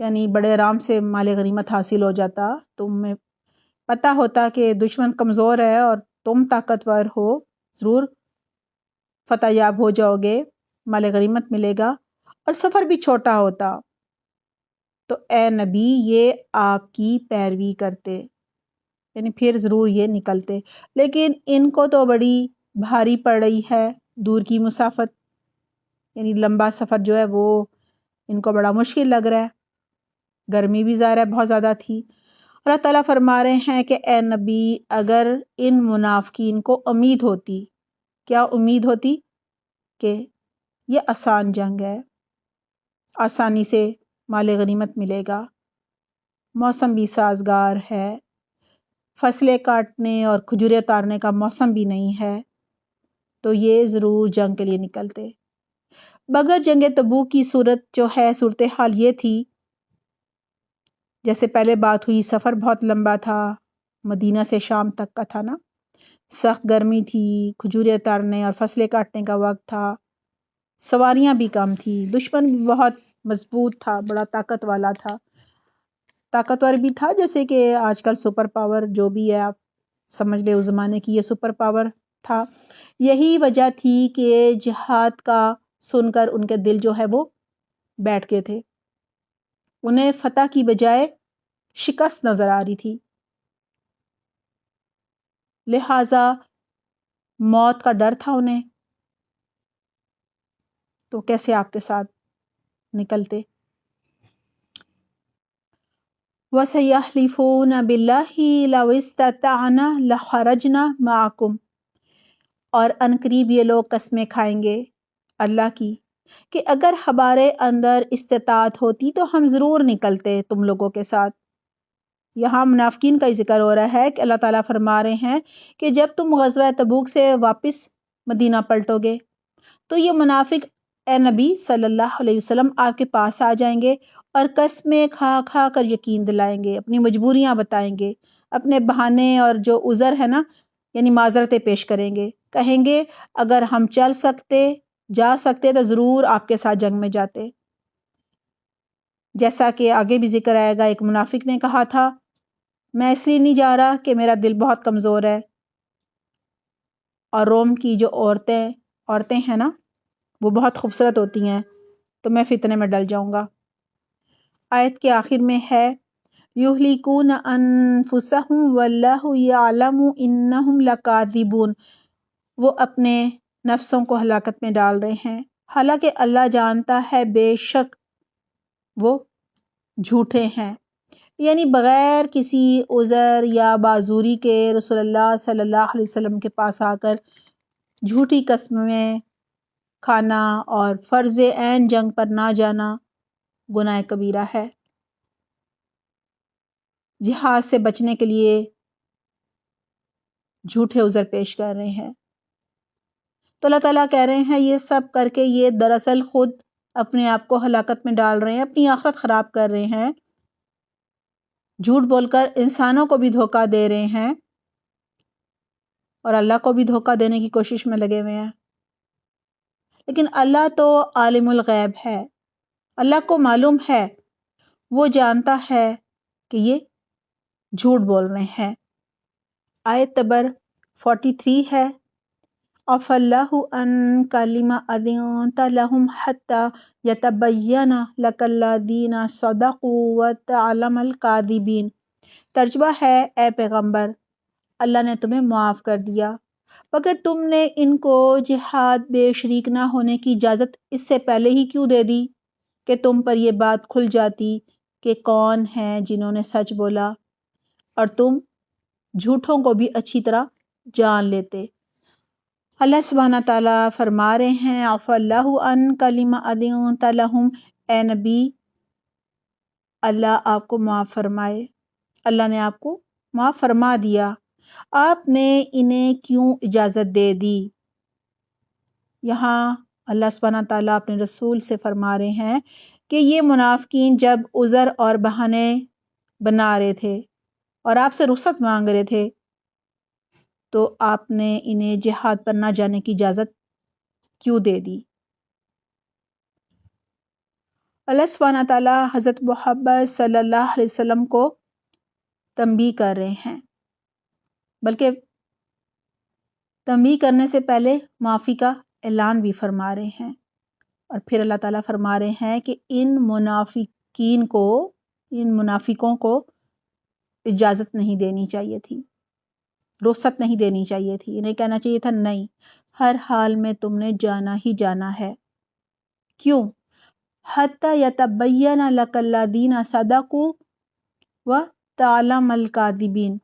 یعنی بڑے آرام سے مال غنیمت حاصل ہو جاتا، تمہیں پتہ ہوتا کہ دشمن کمزور ہے اور تم طاقتور ہو، ضرور فتح یاب ہو جاؤ گے، مال غنیمت ملے گا، اور سفر بھی چھوٹا ہوتا تو اے نبی یہ آپ کی پیروی کرتے، یعنی پھر ضرور یہ نکلتے، لیکن ان کو تو بڑی بھاری پڑ رہی ہے دور کی مسافت، یعنی لمبا سفر جو ہے وہ ان کو بڑا مشکل لگ رہا ہے، گرمی بھی ظاہر ہے بہت زیادہ تھی۔ اللہ تعالیٰ فرما رہے ہیں کہ اے نبی اگر ان منافقین کو امید ہوتی، کیا امید ہوتی؟ کہ یہ آسان جنگ ہے، آسانی سے مال غنیمت ملے گا، موسم بھی سازگار ہے، فصلیں کاٹنے اور کھجوریں اتارنے کا موسم بھی نہیں ہے، تو یہ ضرور جنگ کے لیے نکلتے۔ مگر جنگ تبوک کی صورت جو ہے، صورتحال یہ تھی، جیسے پہلے بات ہوئی سفر بہت لمبا تھا، مدینہ سے شام تک کا تھا نا، سخت گرمی تھی، کھجوریں اتارنے اور فصلیں کاٹنے کا وقت تھا، سواریاں بھی کم تھی، دشمن بھی بہت مضبوط تھا، بڑا طاقت والا تھا، طاقتور بھی تھا، جیسے کہ آج کل سپر پاور جو بھی ہے آپ سمجھ لیں اس زمانے کی یہ سپر پاور تھا۔ یہی وجہ تھی کہ جہاد کا سن کر ان کے دل جو ہے وہ بیٹھ گئے تھے، انہیں فتح کی بجائے شکست نظر آ رہی تھی، لہٰذا موت کا ڈر تھا انہیں، تو کیسے آپ کے ساتھ نکلتے۔ وَسَيَحْلِفُونَ بِاللَّهِ لَوْ اسْتَطَعْنَا لَخَرَجْنَا مَعَكُمْ، اور عنقریب یہ لوگ قسمیں کھائیں گے اللہ کی کہ اگر ہمارے اندر استطاعت ہوتی تو ہم ضرور نکلتے تم لوگوں کے ساتھ۔ یہاں منافقین کا ذکر ہو رہا ہے کہ اللہ تعالیٰ فرما رہے ہیں کہ جب تم غزوہ تبوک سے واپس مدینہ پلٹو گے تو یہ منافق اے نبی صلی اللہ علیہ وسلم آپ کے پاس آ جائیں گے اور قسمیں کھا کھا کر یقین دلائیں گے، اپنی مجبوریاں بتائیں گے، اپنے بہانے اور جو عذر ہے نا، یعنی معذرتیں پیش کریں گے، کہیں گے اگر ہم چل سکتے جا سکتے تو ضرور آپ کے ساتھ جنگ میں جاتے۔ جیسا کہ آگے بھی ذکر آئے گا، ایک منافق نے کہا تھا میں اس لیے نہیں جا رہا کہ میرا دل بہت کمزور ہے، اور روم کی جو عورتیں ہیں نا وہ بہت خوبصورت ہوتی ہیں، تو میں فتنے میں ڈل جاؤں گا۔ آیت کے آخر میں ہے یہلکون انفسہم واللہ یعلم انہم لکاذبون، وہ اپنے نفسوں کو ہلاکت میں ڈال رہے ہیں، حالانکہ اللہ جانتا ہے بے شک وہ جھوٹے ہیں۔ یعنی بغیر کسی عذر یا معذوری کے رسول اللہ صلی اللہ علیہ وسلم کے پاس آ کر جھوٹی قسمیں کھانا اور فرض عین جنگ پر نہ جانا گناہ کبیرہ ہے۔ جہاد سے بچنے کے لیے جھوٹے عذر پیش کر رہے ہیں، تو اللہ تعالیٰ کہہ رہے ہیں یہ سب کر کے یہ دراصل خود اپنے آپ کو ہلاکت میں ڈال رہے ہیں، اپنی آخرت خراب کر رہے ہیں، جھوٹ بول کر انسانوں کو بھی دھوکہ دے رہے ہیں اور اللہ کو بھی دھوکہ دینے کی کوشش میں لگے ہوئے ہیں۔ لیکن اللہ تو عالم الغیب ہے، اللہ کو معلوم ہے، وہ جانتا ہے کہ یہ جھوٹ بول رہے ہیں۔ آیت نمبر 43 ہے، عَفَا اللَّهُ عَنْكَ لِمَا أَذِنْتَ لَهُمْ حَتَّى يَتَبَيَّنَ لَكَ الَّذِينَ صَدَقُوا وَتَعْلَمَ الْكَاذِبِينَ۔ ترجمہ ہے، اے پیغمبر، اللہ نے تمہیں معاف کر دیا، مگر تم نے ان کو جہاد میں شریک نہ ہونے کی اجازت اس سے پہلے ہی کیوں دے دی کہ تم پر یہ بات کھل جاتی کہ کون ہیں جنہوں نے سچ بولا، اور تم جھوٹوں کو بھی اچھی طرح جان لیتے۔ اللہ سبحانہ تعالیٰ فرما رہے ہیں، عَفَا اللَّهُ عَنْكَ لِمَا أَذِنْتَ لَهُمْ، اے نبی اللہ آپ کو معاف فرمائے، اللہ نے آپ کو معاف فرما دیا، آپ نے انہیں کیوں اجازت دے دی۔ یہاں اللہ سبحانہ تعالیٰ اپنے رسول سے فرما رہے ہیں کہ یہ منافقین جب عذر اور بہانے بنا رہے تھے اور آپ سے رخصت مانگ رہے تھے تو آپ نے انہیں جہاد پر نہ جانے کی اجازت کیوں دے دی۔ اللہ سبحانہ تعالیٰ حضرت محمد صلی اللہ علیہ وسلم کو تنبیہ کر رہے ہیں، بلکہ تنبیہ کرنے سے پہلے معافی کا اعلان بھی فرما رہے ہیں، اور پھر اللہ تعالیٰ فرما رہے ہیں کہ ان منافقوں کو اجازت نہیں دینی چاہیے تھی، رخصت نہیں دینی چاہیے تھی، انہیں کہنا چاہیے تھا نہیں، ہر حال میں تم نے جانا ہی جانا ہے۔ کیوں؟ حَتَّى يَتَبَيَّنَ لَكَ الَّذِينَ صَدَقُوا وَتَعْلَمَ الْكَاذِبِينَ،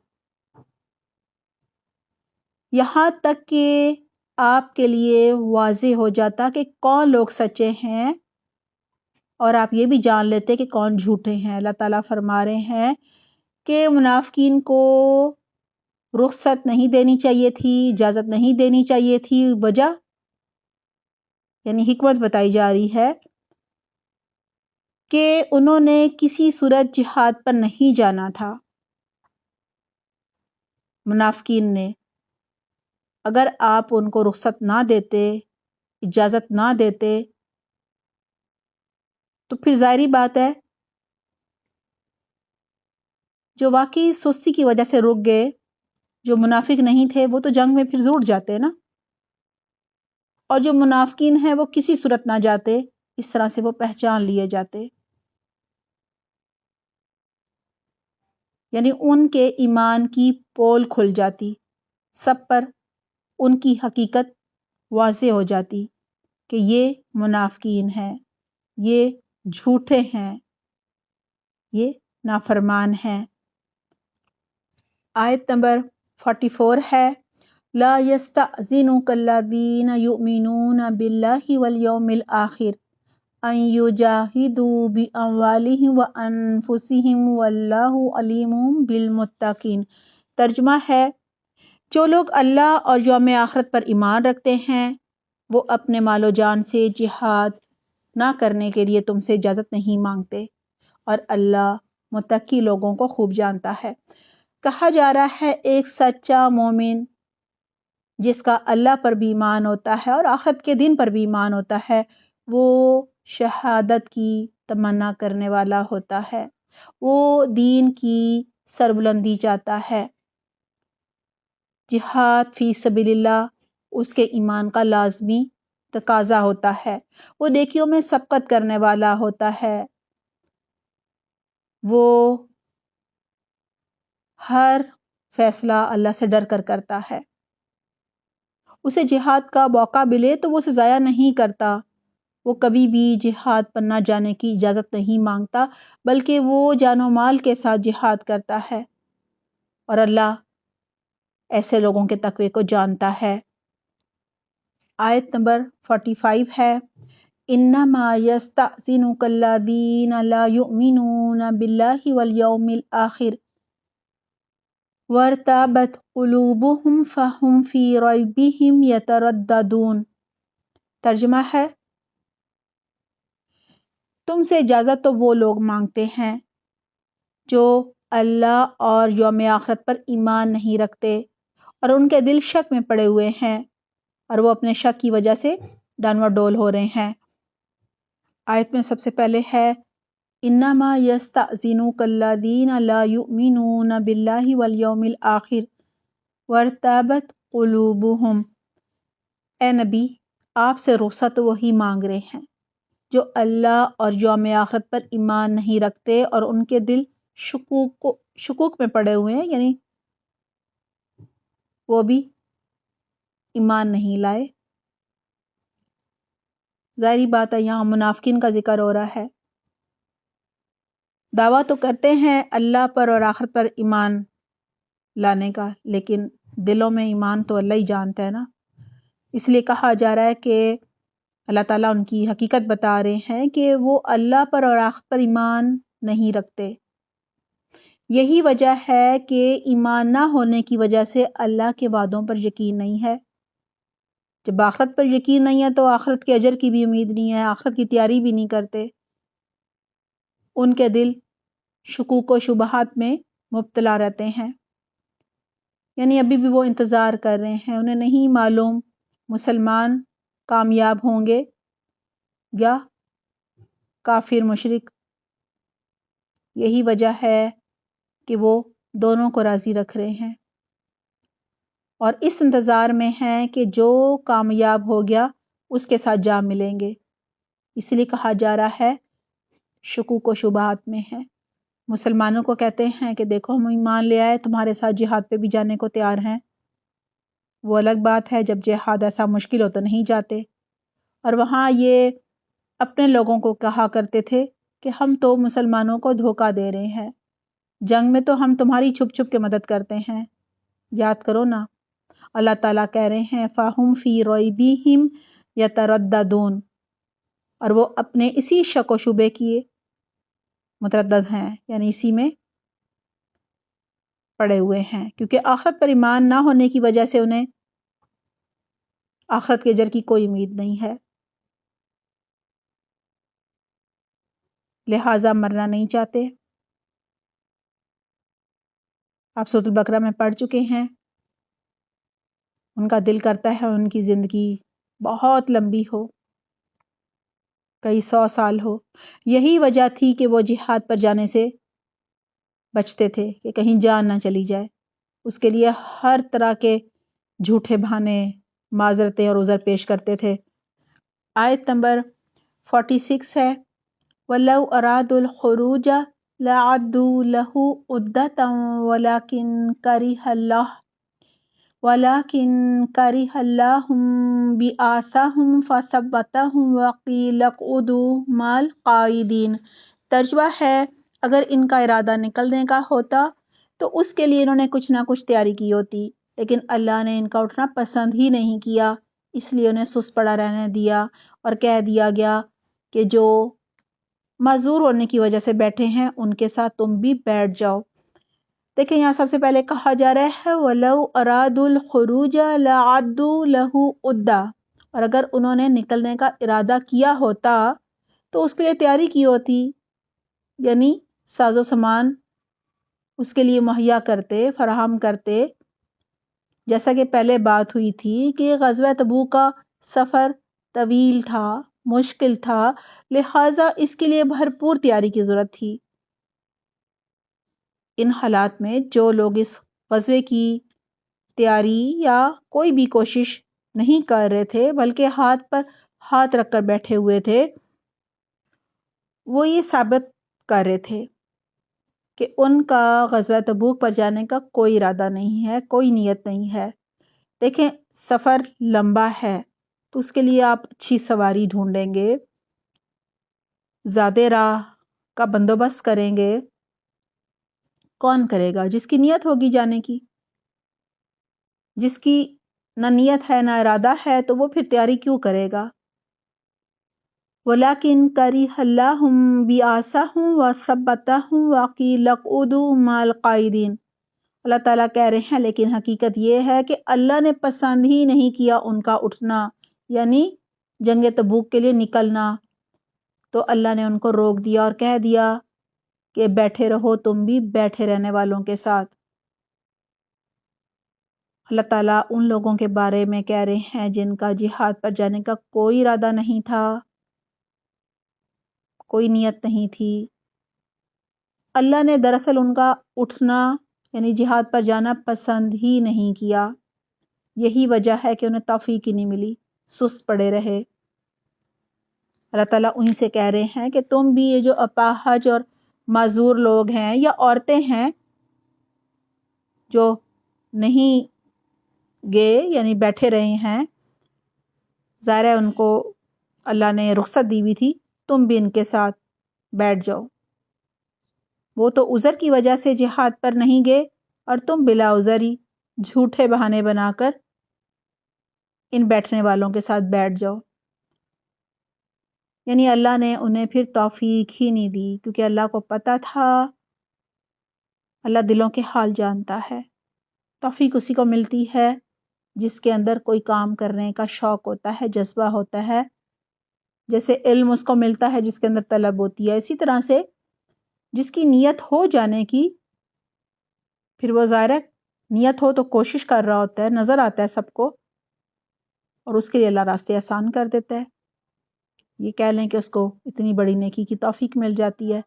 یہاں تک کہ آپ کے لیے واضح ہو جاتا کہ کون لوگ سچے ہیں اور آپ یہ بھی جان لیتے کہ کون جھوٹے ہیں۔ اللہ تعالیٰ فرما رہے ہیں کہ منافقین کو رخصت نہیں دینی چاہیے تھی، اجازت نہیں دینی چاہیے تھی، وجہ یعنی حکمت بتائی جا رہی ہے کہ انہوں نے کسی صورت جہاد پر نہیں جانا تھا۔ منافقین نے، اگر آپ ان کو رخصت نہ دیتے، اجازت نہ دیتے، تو پھر ظاہری بات ہے جو واقعی سستی کی وجہ سے رک گئے، جو منافق نہیں تھے وہ تو جنگ میں پھر ضرور جاتے نا، اور جو منافقین ہیں وہ کسی صورت نہ جاتے، اس طرح سے وہ پہچان لیے جاتے، یعنی ان کے ایمان کی پول کھل جاتی، سب پر ان کی حقیقت واضح ہو جاتی کہ یہ منافقین ہیں، یہ جھوٹے ہیں، یہ نافرمان ہیں۔ آیت نمبر 44 ہے، لا يستأذنك الذين يؤمنون بالله واليوم الآخر ان يجاهدوا بأموالهم وأنفسهم والله عليم بالمتقين۔ ترجمہ ہے، جو لوگ اللہ اور یوم آخرت پر ایمان رکھتے ہیں وہ اپنے مال و جان سے جہاد نہ کرنے کے لیے تم سے اجازت نہیں مانگتے، اور اللہ متقی لوگوں کو خوب جانتا ہے۔ کہا جا رہا ہے ایک سچا مومن جس کا اللہ پر بھی ایمان ہوتا ہے اور آخرت کے دن پر بھی ایمان ہوتا ہے، وہ شہادت کی تمنا کرنے والا ہوتا ہے، وہ دین کی سربلندی چاہتا ہے۔ جہاد فی سبیل اللہ اس کے ایمان کا لازمی تقاضا ہوتا ہے، وہ نیکیوں میں سبقت کرنے والا ہوتا ہے، وہ ہر فیصلہ اللہ سے ڈر کر کرتا ہے، اسے جہاد کا موقع ملے تو وہ اسے ضائع نہیں کرتا، وہ کبھی بھی جہاد پر نہ جانے کی اجازت نہیں مانگتا، بلکہ وہ جان و مال کے ساتھ جہاد کرتا ہے، اور اللہ ایسے لوگوں کے تقوی کو جانتا ہے۔ آیت نمبر 45 ہے، انما یستأذنک الذین لا یؤمنون باللہ والیوم الآخر وارتابت قلوبہم فہم فی ریبہم یترددون۔ ترجمہ ہے، تم سے اجازت تو وہ لوگ مانگتے ہیں جو اللہ اور یوم آخرت پر ایمان نہیں رکھتے اور ان کے دل شک میں پڑے ہوئے ہیں اور وہ اپنے شک کی وجہ سے ڈانوا ڈول ہو رہے ہیں۔ آیت میں سب سے پہلے ہے انما یستأذنک الذین لا یؤمنون باللہ والیوم الآخر وارتابت قلوبہم۔ اے نبی، آپ سے رخصت وہی مانگ رہے ہیں جو اللہ اور یوم آخرت پر ایمان نہیں رکھتے اور ان کے دل شکوک میں پڑے ہوئے ہیں، یعنی وہ بھی ایمان نہیں لائے۔ ظاہری بات ہے یہاں منافقین کا ذکر ہو رہا ہے، دعویٰ تو کرتے ہیں اللہ پر اور آخرت پر ایمان لانے کا، لیکن دلوں میں ایمان تو اللہ ہی جانتا ہے نا۔ اس لیے کہا جا رہا ہے کہ اللہ تعالیٰ ان کی حقیقت بتا رہے ہیں کہ وہ اللہ پر اور آخرت پر ایمان نہیں رکھتے۔ یہی وجہ ہے کہ ایمان نہ ہونے کی وجہ سے اللہ کے وعدوں پر یقین نہیں ہے۔ جب آخرت پر یقین نہیں ہے تو آخرت کے اجر کی بھی امید نہیں ہے، آخرت کی تیاری بھی نہیں کرتے، ان کے دل شکوک و شبہات میں مبتلا رہتے ہیں، یعنی ابھی بھی وہ انتظار کر رہے ہیں، انہیں نہیں معلوم مسلمان کامیاب ہوں گے یا کافر مشرک۔ یہی وجہ ہے کہ وہ دونوں کو راضی رکھ رہے ہیں اور اس انتظار میں ہیں کہ جو کامیاب ہو گیا اس کے ساتھ جا ملیں گے۔ اس لیے کہا جا رہا ہے شکوک و شبہات میں ہے۔ مسلمانوں کو کہتے ہیں کہ دیکھو ہم ایمان لے آئے، تمہارے ساتھ جہاد پہ بھی جانے کو تیار ہیں۔ وہ الگ بات ہے جب جہاد ایسا مشکل ہو تو نہیں جاتے، اور وہاں یہ اپنے لوگوں کو کہا کرتے تھے کہ ہم تو مسلمانوں کو دھوکہ دے رہے ہیں، جنگ میں تو ہم تمہاری چھپ چھپ کے مدد کرتے ہیں۔ یاد کرو نا، اللہ تعالیٰ کہہ رہے ہیں فَهُمْ فِي رَيْبِهِمْ يَتَرَدَّدُونَ، اور وہ اپنے اسی شک و شبے کیے متردد ہیں، یعنی اسی میں پڑے ہوئے ہیں، کیونکہ آخرت پر ایمان نہ ہونے کی وجہ سے انہیں آخرت کے اجر کی کوئی امید نہیں ہے، لہٰذا مرنا نہیں چاہتے۔ آپ سورۃ البقرہ میں پڑھ چکے ہیں، ان کا دل کرتا ہے ان کی زندگی بہت لمبی ہو، کئی 100 سال ہو۔ یہی وجہ تھی کہ وہ جہاد پر جانے سے بچتے تھے کہ کہیں جان نہ چلی جائے، اس کے لیے ہر طرح کے جھوٹے بہانے، معذرتیں اور عذر پیش کرتے تھے۔ آیت نمبر 46 ہے وَلَوْ أَرَادُوا الْخُرُوجَ لَأَعَدُّوا لَهُ عُدَّةً وَلَكِنْ كَرِهَ اللَّهُ بِعَاثَهُمْ فَثَبَّتَهُمْ وَقِيلَ اقْعُدُوا مَعَ الْقَاعِدِينَ۔ ترجمہ ہے، اگر ان کا ارادہ نکلنے کا ہوتا تو اس کے لیے انہوں نے کچھ نہ کچھ تیاری کی ہوتی، لیکن اللہ نے ان کا اٹھنا پسند ہی نہیں کیا، اس لیے انہیں سست پڑا رہنے دیا اور کہہ دیا گیا کہ جو معذور ہونے کی وجہ سے بیٹھے ہیں ان کے ساتھ تم بھی بیٹھ جاؤ۔ دیکھیں یہاں سب سے پہلے کہا جا رہا ہے وَلَوْ أَرَادُوا الْخُرُوجَ لَأَعَدُّوا لَهُ عُدَّةً، اور اگر انہوں نے نکلنے کا ارادہ کیا ہوتا تو اس کے لیے تیاری کی ہوتی، یعنی ساز و سامان اس کے لیے مہیا کرتے، فراہم کرتے۔ جیسا کہ پہلے بات ہوئی تھی کہ غزوہ تبوک کا سفر طویل تھا، مشکل تھا، لہٰذا اس کے لیے بھرپور تیاری کی ضرورت تھی۔ ان حالات میں جو لوگ اس غزوے کی تیاری یا کوئی بھی کوشش نہیں کر رہے تھے بلکہ ہاتھ پر ہاتھ رکھ کر بیٹھے ہوئے تھے، وہ یہ ثابت کر رہے تھے کہ ان کا غزوہ تبوک پر جانے کا کوئی ارادہ نہیں ہے، کوئی نیت نہیں ہے، دیکھیں سفر لمبا ہے تو اس کے لیے آپ اچھی سواری ڈھونڈیں گے، زیادہ راہ کا بندوبست کریں گے۔ کون کرے گا؟ جس کی نیت ہوگی جانے کی۔ جس کی نہ نیت ہے نہ ارادہ ہے تو وہ پھر تیاری کیوں کرے گا؟ وَلَٰكِن كَرِهَ اللَّهُ بِعَاثَهُمْ وَثَبَّتَهُمْ وَقِيلَ اقْعُدُوا مَعَ الْقَاعِدِينَ۔ اللہ تعالیٰ کہہ رہے ہیں لیکن حقیقت یہ ہے کہ اللہ نے پسند ہی نہیں کیا ان کا اٹھنا، یعنی جنگ تبوک کے لیے نکلنا، تو اللہ نے ان کو روک دیا اور کہہ دیا کہ بیٹھے رہو تم بھی بیٹھے رہنے والوں کے ساتھ۔ اللہ تعالیٰ ان لوگوں کے بارے میں کہہ رہے ہیں جن کا جہاد پر جانے کا کوئی ارادہ نہیں تھا، کوئی نیت نہیں تھی۔ اللہ نے دراصل ان کا اٹھنا یعنی جہاد پر جانا پسند ہی نہیں کیا۔ یہی وجہ ہے کہ انہیں توفیق ہی نہیں ملی، سست پڑے رہے۔ اللہ تعالیٰ انہی سے کہہ رہے ہیں کہ تم بھی یہ جو اپاہج اور معذور لوگ ہیں یا عورتیں ہیں جو نہیں گئے یعنی بیٹھے رہے ہیں، ظاہر ہے ان کو اللہ نے رخصت دی ہوئی تھی، تم بھی ان کے ساتھ بیٹھ جاؤ۔ وہ تو عذر کی وجہ سے جہاد پر نہیں گئے اور تم بلا عذر ہی جھوٹے بہانے بنا کر ان بیٹھنے والوں کے ساتھ بیٹھ جاؤ۔ یعنی اللہ نے انہیں پھر توفیق ہی نہیں دی، کیونکہ اللہ کو پتہ تھا، اللہ دلوں کے حال جانتا ہے۔ توفیق اسی کو ملتی ہے جس کے اندر کوئی کام کرنے کا شوق ہوتا ہے، جذبہ ہوتا ہے۔ جیسے علم اس کو ملتا ہے جس کے اندر طلب ہوتی ہے، اسی طرح سے جس کی نیت ہو جانے کی، پھر وہ ظاہر ہے نیت ہو تو کوشش کر رہا ہوتا ہے، نظر آتا ہے سب کو، اور اس کے لیے اللہ راستے آسان کر دیتا ہے۔ یہ کہہ لیں کہ اس کو اتنی بڑی نیکی کی توفیق مل جاتی ہے،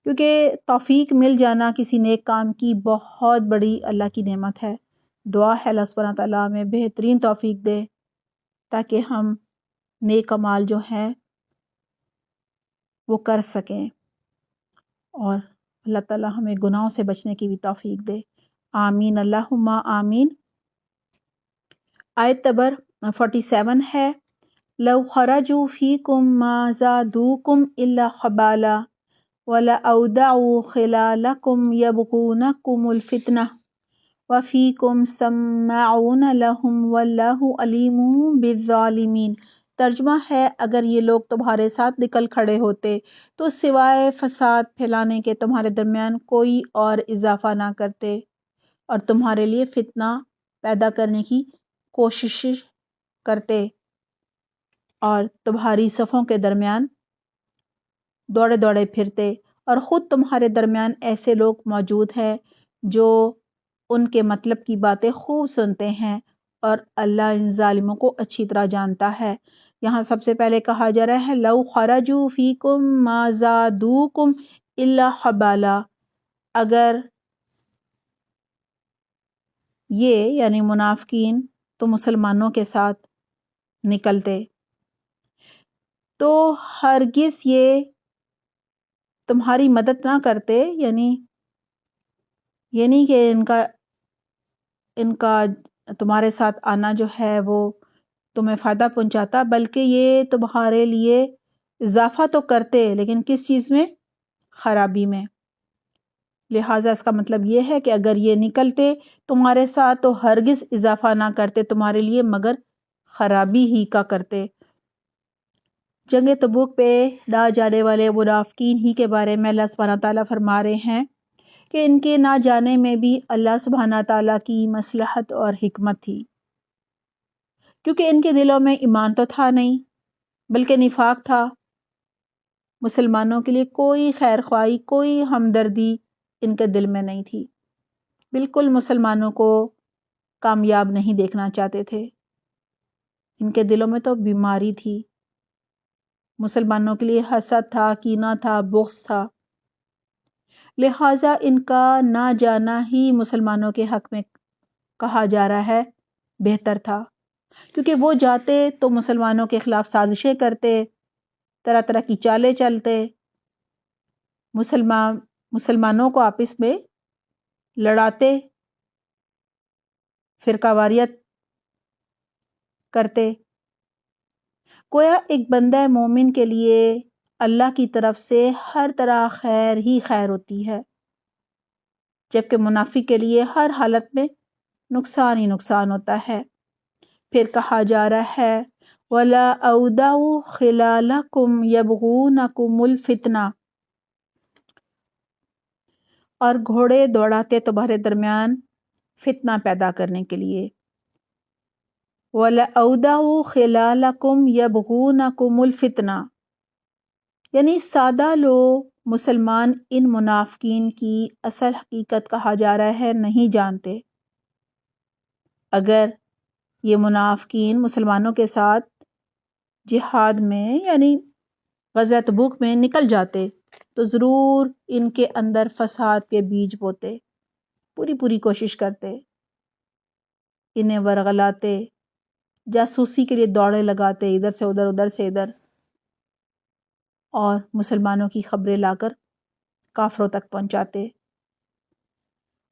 کیونکہ توفیق مل جانا کسی نیک کام کی بہت بڑی اللہ کی نعمت ہے۔ دعا ہے اللہ سبحانہ تعالیٰ ہمیں بہترین توفیق دے تاکہ ہم نیک اعمال جو ہیں وہ کر سکیں، اور اللہ تعالیٰ ہمیں گناہوں سے بچنے کی بھی توفیق دے۔ آمین اللہم آمین۔ آیت نمبر 47 ہے، لو خرجوا فیکم ما زادوکم الا خبالا ولأودعوا خلالکم یبغونکم الفتنہ وفیکم سماعون لہم واللہ علیم بالظالمین۔ ترجمہ ہے، اگر یہ لوگ تمہارے ساتھ نکل کھڑے ہوتے تو سوائے فساد پھیلانے کے تمہارے درمیان کوئی اور اضافہ نہ کرتے اور تمہارے لیے فتنہ پیدا کرنے کی کوشش کرتے اور تمہاری صفوں کے درمیان دوڑے دوڑے پھرتے، اور خود تمہارے درمیان ایسے لوگ موجود ہیں جو ان کے مطلب کی باتیں خوب سنتے ہیں، اور اللہ ان ظالموں کو اچھی طرح جانتا ہے۔ یہاں سب سے پہلے کہا جا رہا ہے لو خرجوا فیکم ما زادوکم الا خبالا، اگر یہ یعنی منافقین تو مسلمانوں کے ساتھ نکلتے تو ہرگز یہ تمہاری مدد نہ کرتے، یعنی یہ نہیں کہ ان کا تمہارے ساتھ آنا جو ہے وہ تمہیں فائدہ پہنچاتا، بلکہ یہ تمہارے لیے اضافہ تو کرتے، لیکن کس چیز میں؟ خرابی میں۔ لہٰذا اس کا مطلب یہ ہے کہ اگر یہ نکلتے تمہارے ساتھ تو ہرگز اضافہ نہ کرتے تمہارے لیے مگر خرابی ہی کا کرتے۔ جنگ تبوک پہ نہ جانے والے منافقین ہی کے بارے میں اللہ سبحانہ تعالیٰ فرما رہے ہیں کہ ان کے نہ جانے میں بھی اللہ سبحانہ تعالیٰ کی مصلحت اور حکمت تھی، کیونکہ ان کے دلوں میں ایمان تو تھا نہیں بلکہ نفاق تھا۔ مسلمانوں کے لیے کوئی خیر خواہی، کوئی ہمدردی ان کے دل میں نہیں تھی، بالکل مسلمانوں کو کامیاب نہیں دیکھنا چاہتے تھے۔ ان کے دلوں میں تو بیماری تھی، مسلمانوں کے لیے حسد تھا، کینہ تھا، بغض تھا، لہٰذا ان کا نہ جانا ہی مسلمانوں کے حق میں کہا جا رہا ہے بہتر تھا، کیونکہ وہ جاتے تو مسلمانوں کے خلاف سازشیں کرتے، طرح طرح کی چالیں چلتے، مسلمانوں کو آپس میں لڑاتے، فرقہ واریت کرتے۔ گویا ایک بندہ مومن کے لیے اللہ کی طرف سے ہر طرح خیر ہی خیر ہوتی ہے، جبکہ منافق کے لیے ہر حالت میں نقصان ہی نقصان ہوتا ہے۔ پھر کہا جا رہا ہے وَلَا أَوْدَعُوا خِلَالَكُمْ يَبْغُونَكُمُ الْفِتْنَةَ، اور گھوڑے دوڑاتے تمہارے درمیان فتنہ پیدا کرنے کے لیے۔ وَلَأَوْدَعُوا خِلَالَكُمْ يَبْغُونَكُمُ الْفِتْنَةَ، یعنی سادہ لوگ مسلمان ان منافقین کی اصل حقیقت کہا جا رہا ہے نہیں جانتے۔ اگر یہ منافقین مسلمانوں کے ساتھ جہاد میں یعنی غزوہ تبوک میں نکل جاتے تو ضرور ان کے اندر فساد کے بیج بوتے، پوری کوشش کرتے، انہیں ورغلاتے، جاسوسی کے لیے دوڑے لگاتے، ادھر سے ادھر ادھر سے ادھر، اور مسلمانوں کی خبریں لا کر کافروں تک پہنچاتے۔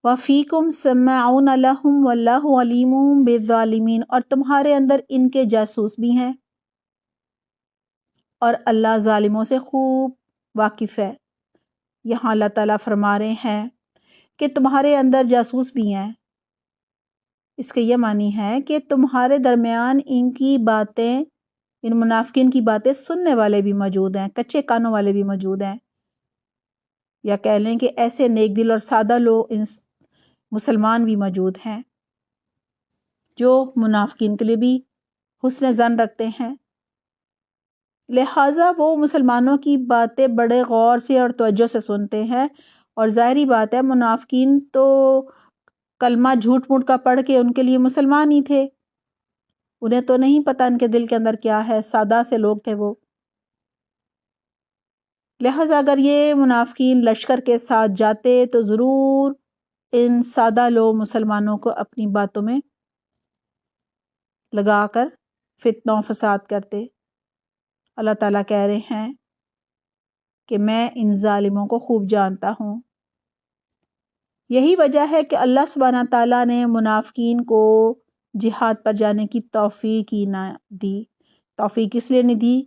وَفِيكُمْ سَمَّاعُونَ لَهُمْ وَاللَّهُ عَلِيمٌ بِالظَّالِمِينَ، اور تمہارے اندر ان کے جاسوس بھی ہیں اور اللہ ظالموں سے خوب واقف ہے۔ یہاں اللہ تعالیٰ فرما رہے ہیں کہ تمہارے اندر جاسوس بھی ہیں، اس کا یہ معنی ہے کہ تمہارے درمیان ان کی باتیں، ان منافقین کی باتیں سننے والے بھی موجود ہیں، کچے کانوں والے بھی موجود ہیں، یا کہہ لیں کہ ایسے نیک دل اور سادہ لوگ مسلمان بھی موجود ہیں جو منافقین کے لیے بھی حسن ظن رکھتے ہیں، لہٰذا وہ مسلمانوں کی باتیں بڑے غور سے اور توجہ سے سنتے ہیں۔ اور ظاہری بات ہے منافقین تو کلمہ جھوٹ موٹ کا پڑھ کے ان کے لیے مسلمان ہی تھے، انہیں تو نہیں پتہ ان کے دل کے اندر کیا ہے، سادہ سے لوگ تھے وہ۔ لہٰذا اگر یہ منافقین لشکر کے ساتھ جاتے تو ضرور ان سادہ لوگ مسلمانوں کو اپنی باتوں میں لگا کر فتنہ و فساد کرتے۔ اللہ تعالیٰ کہہ رہے ہیں کہ میں ان ظالموں کو خوب جانتا ہوں۔ یہی وجہ ہے کہ اللہ سبحانہ تعالیٰ نے منافقین کو جہاد پر جانے کی توفیق ہی نہ دی۔ توفیق اس لیے نہیں دی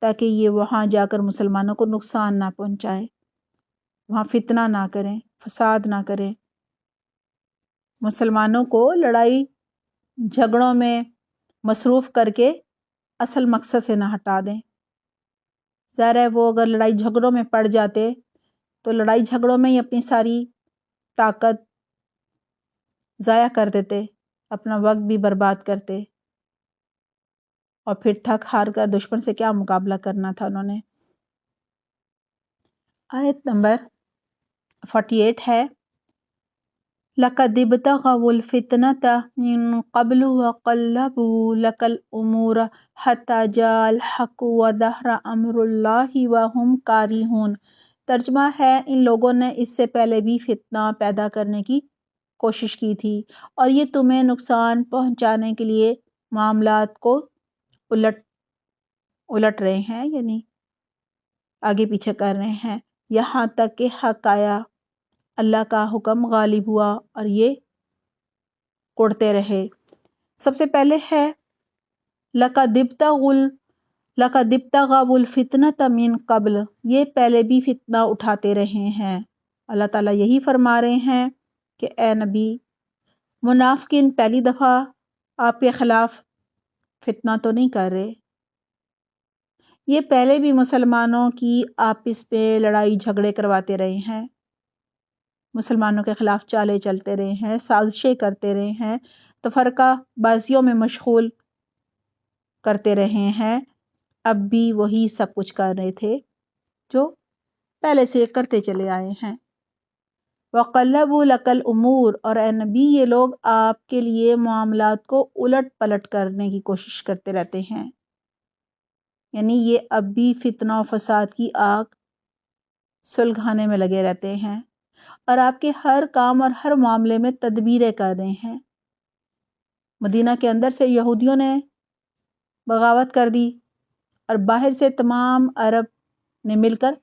تاکہ یہ وہاں جا کر مسلمانوں کو نقصان نہ پہنچائے، وہاں فتنہ نہ کریں، فساد نہ کریں، مسلمانوں کو لڑائی جھگڑوں میں مصروف کر کے اصل مقصد سے نہ ہٹا دیں۔ ظاہر ہے وہ اگر لڑائی جھگڑوں میں پڑ جاتے تو لڑائی جھگڑوں میں ہی اپنی ساری طاقت ضائع کر دیتے، اپنا وقت بھی برباد کرتے، اور پھر تھک ہار کر دشمن سے کیا مقابلہ کرنا تھا انہوں نے۔ آیت نمبر 48 ہے لَقَدِ ابْتَغَوُا الْفِتْنَةَ مِن قَبْلُ وَقَلَّبُوا لَكَ الْأُمُورَ حَتَّى جَاءَ الْحَقُّ وَظَهَرَ أَمْرُ اللَّهِ وَهُمْ كَارِهُونَ۔ ترجمہ ہے ان لوگوں نے اس سے پہلے بھی فتنہ پیدا کرنے کی کوشش کی تھی اور یہ تمہیں نقصان پہنچانے کے لیے معاملات کو الٹ رہے ہیں، یعنی آگے پیچھے کر رہے ہیں، یہاں تک کہ حق آیا، اللہ کا حکم غالب ہوا اور یہ کڑتے رہے۔ سب سے پہلے ہے لَقَدِ ابْتَغَوُا الْفِتْنَةَ مِن قَبْلُ، یہ پہلے بھی فتنہ اٹھاتے رہے ہیں۔ اللہ تعالیٰ یہی فرما رہے ہیں کہ اے نبی، منافقین پہلی دفعہ آپ کے خلاف فتنہ تو نہیں کر رہے، یہ پہلے بھی مسلمانوں کی آپس میں لڑائی جھگڑے کرواتے رہے ہیں، مسلمانوں کے خلاف چالیں چلتے رہے ہیں، سازشیں کرتے رہے ہیں، تفرقہ بازیوں میں مشغول کرتے رہے ہیں، اب بھی وہی سب کچھ کر رہے تھے جو پہلے سے کرتے چلے آئے ہیں۔ وَقَلَّبُوا لَكَ الْأُمُورَ، اور اے نبی یہ لوگ آپ کے لیے معاملات کو الٹ پلٹ کرنے کی کوشش کرتے رہتے ہیں، یعنی یہ اب بھی فتنہ و فساد کی آگ سلگھانے میں لگے رہتے ہیں اور آپ کے ہر کام اور ہر معاملے میں تدبیریں کر رہے ہیں۔ مدینہ کے اندر سے یہودیوں نے بغاوت کر دی اور باہر سے تمام عرب نے مل کر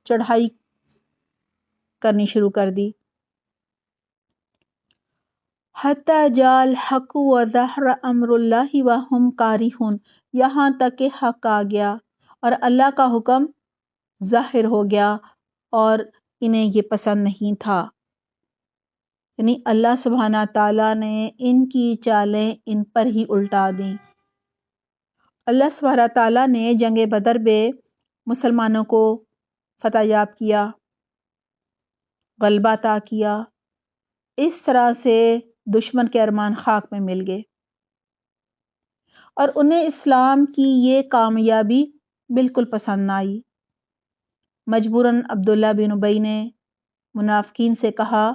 چڑھائی کرنی شروع کر دی۔ حتی جاء الحق وظہر امر اللہ وہم کارہون، یہاں تک کہ حق آ گیا اور اللہ کا حکم ظاہر ہو گیا اور انہیں یہ پسند نہیں تھا۔ یعنی اللہ سبحانہ تعالیٰ نے ان کی چالیں ان پر ہی الٹا دیں۔ اللہ سبحانہ تعالیٰ نے جنگ بدر میں مسلمانوں کو فتح یاب کیا، غلبہ عطا کیا، اس طرح سے دشمن کے ارمان خاک میں مل گئے اور انہیں اسلام کی یہ کامیابی بالکل پسند نہ آئی۔ مجبوراً عبداللہ بن ابی نے منافقین سے کہا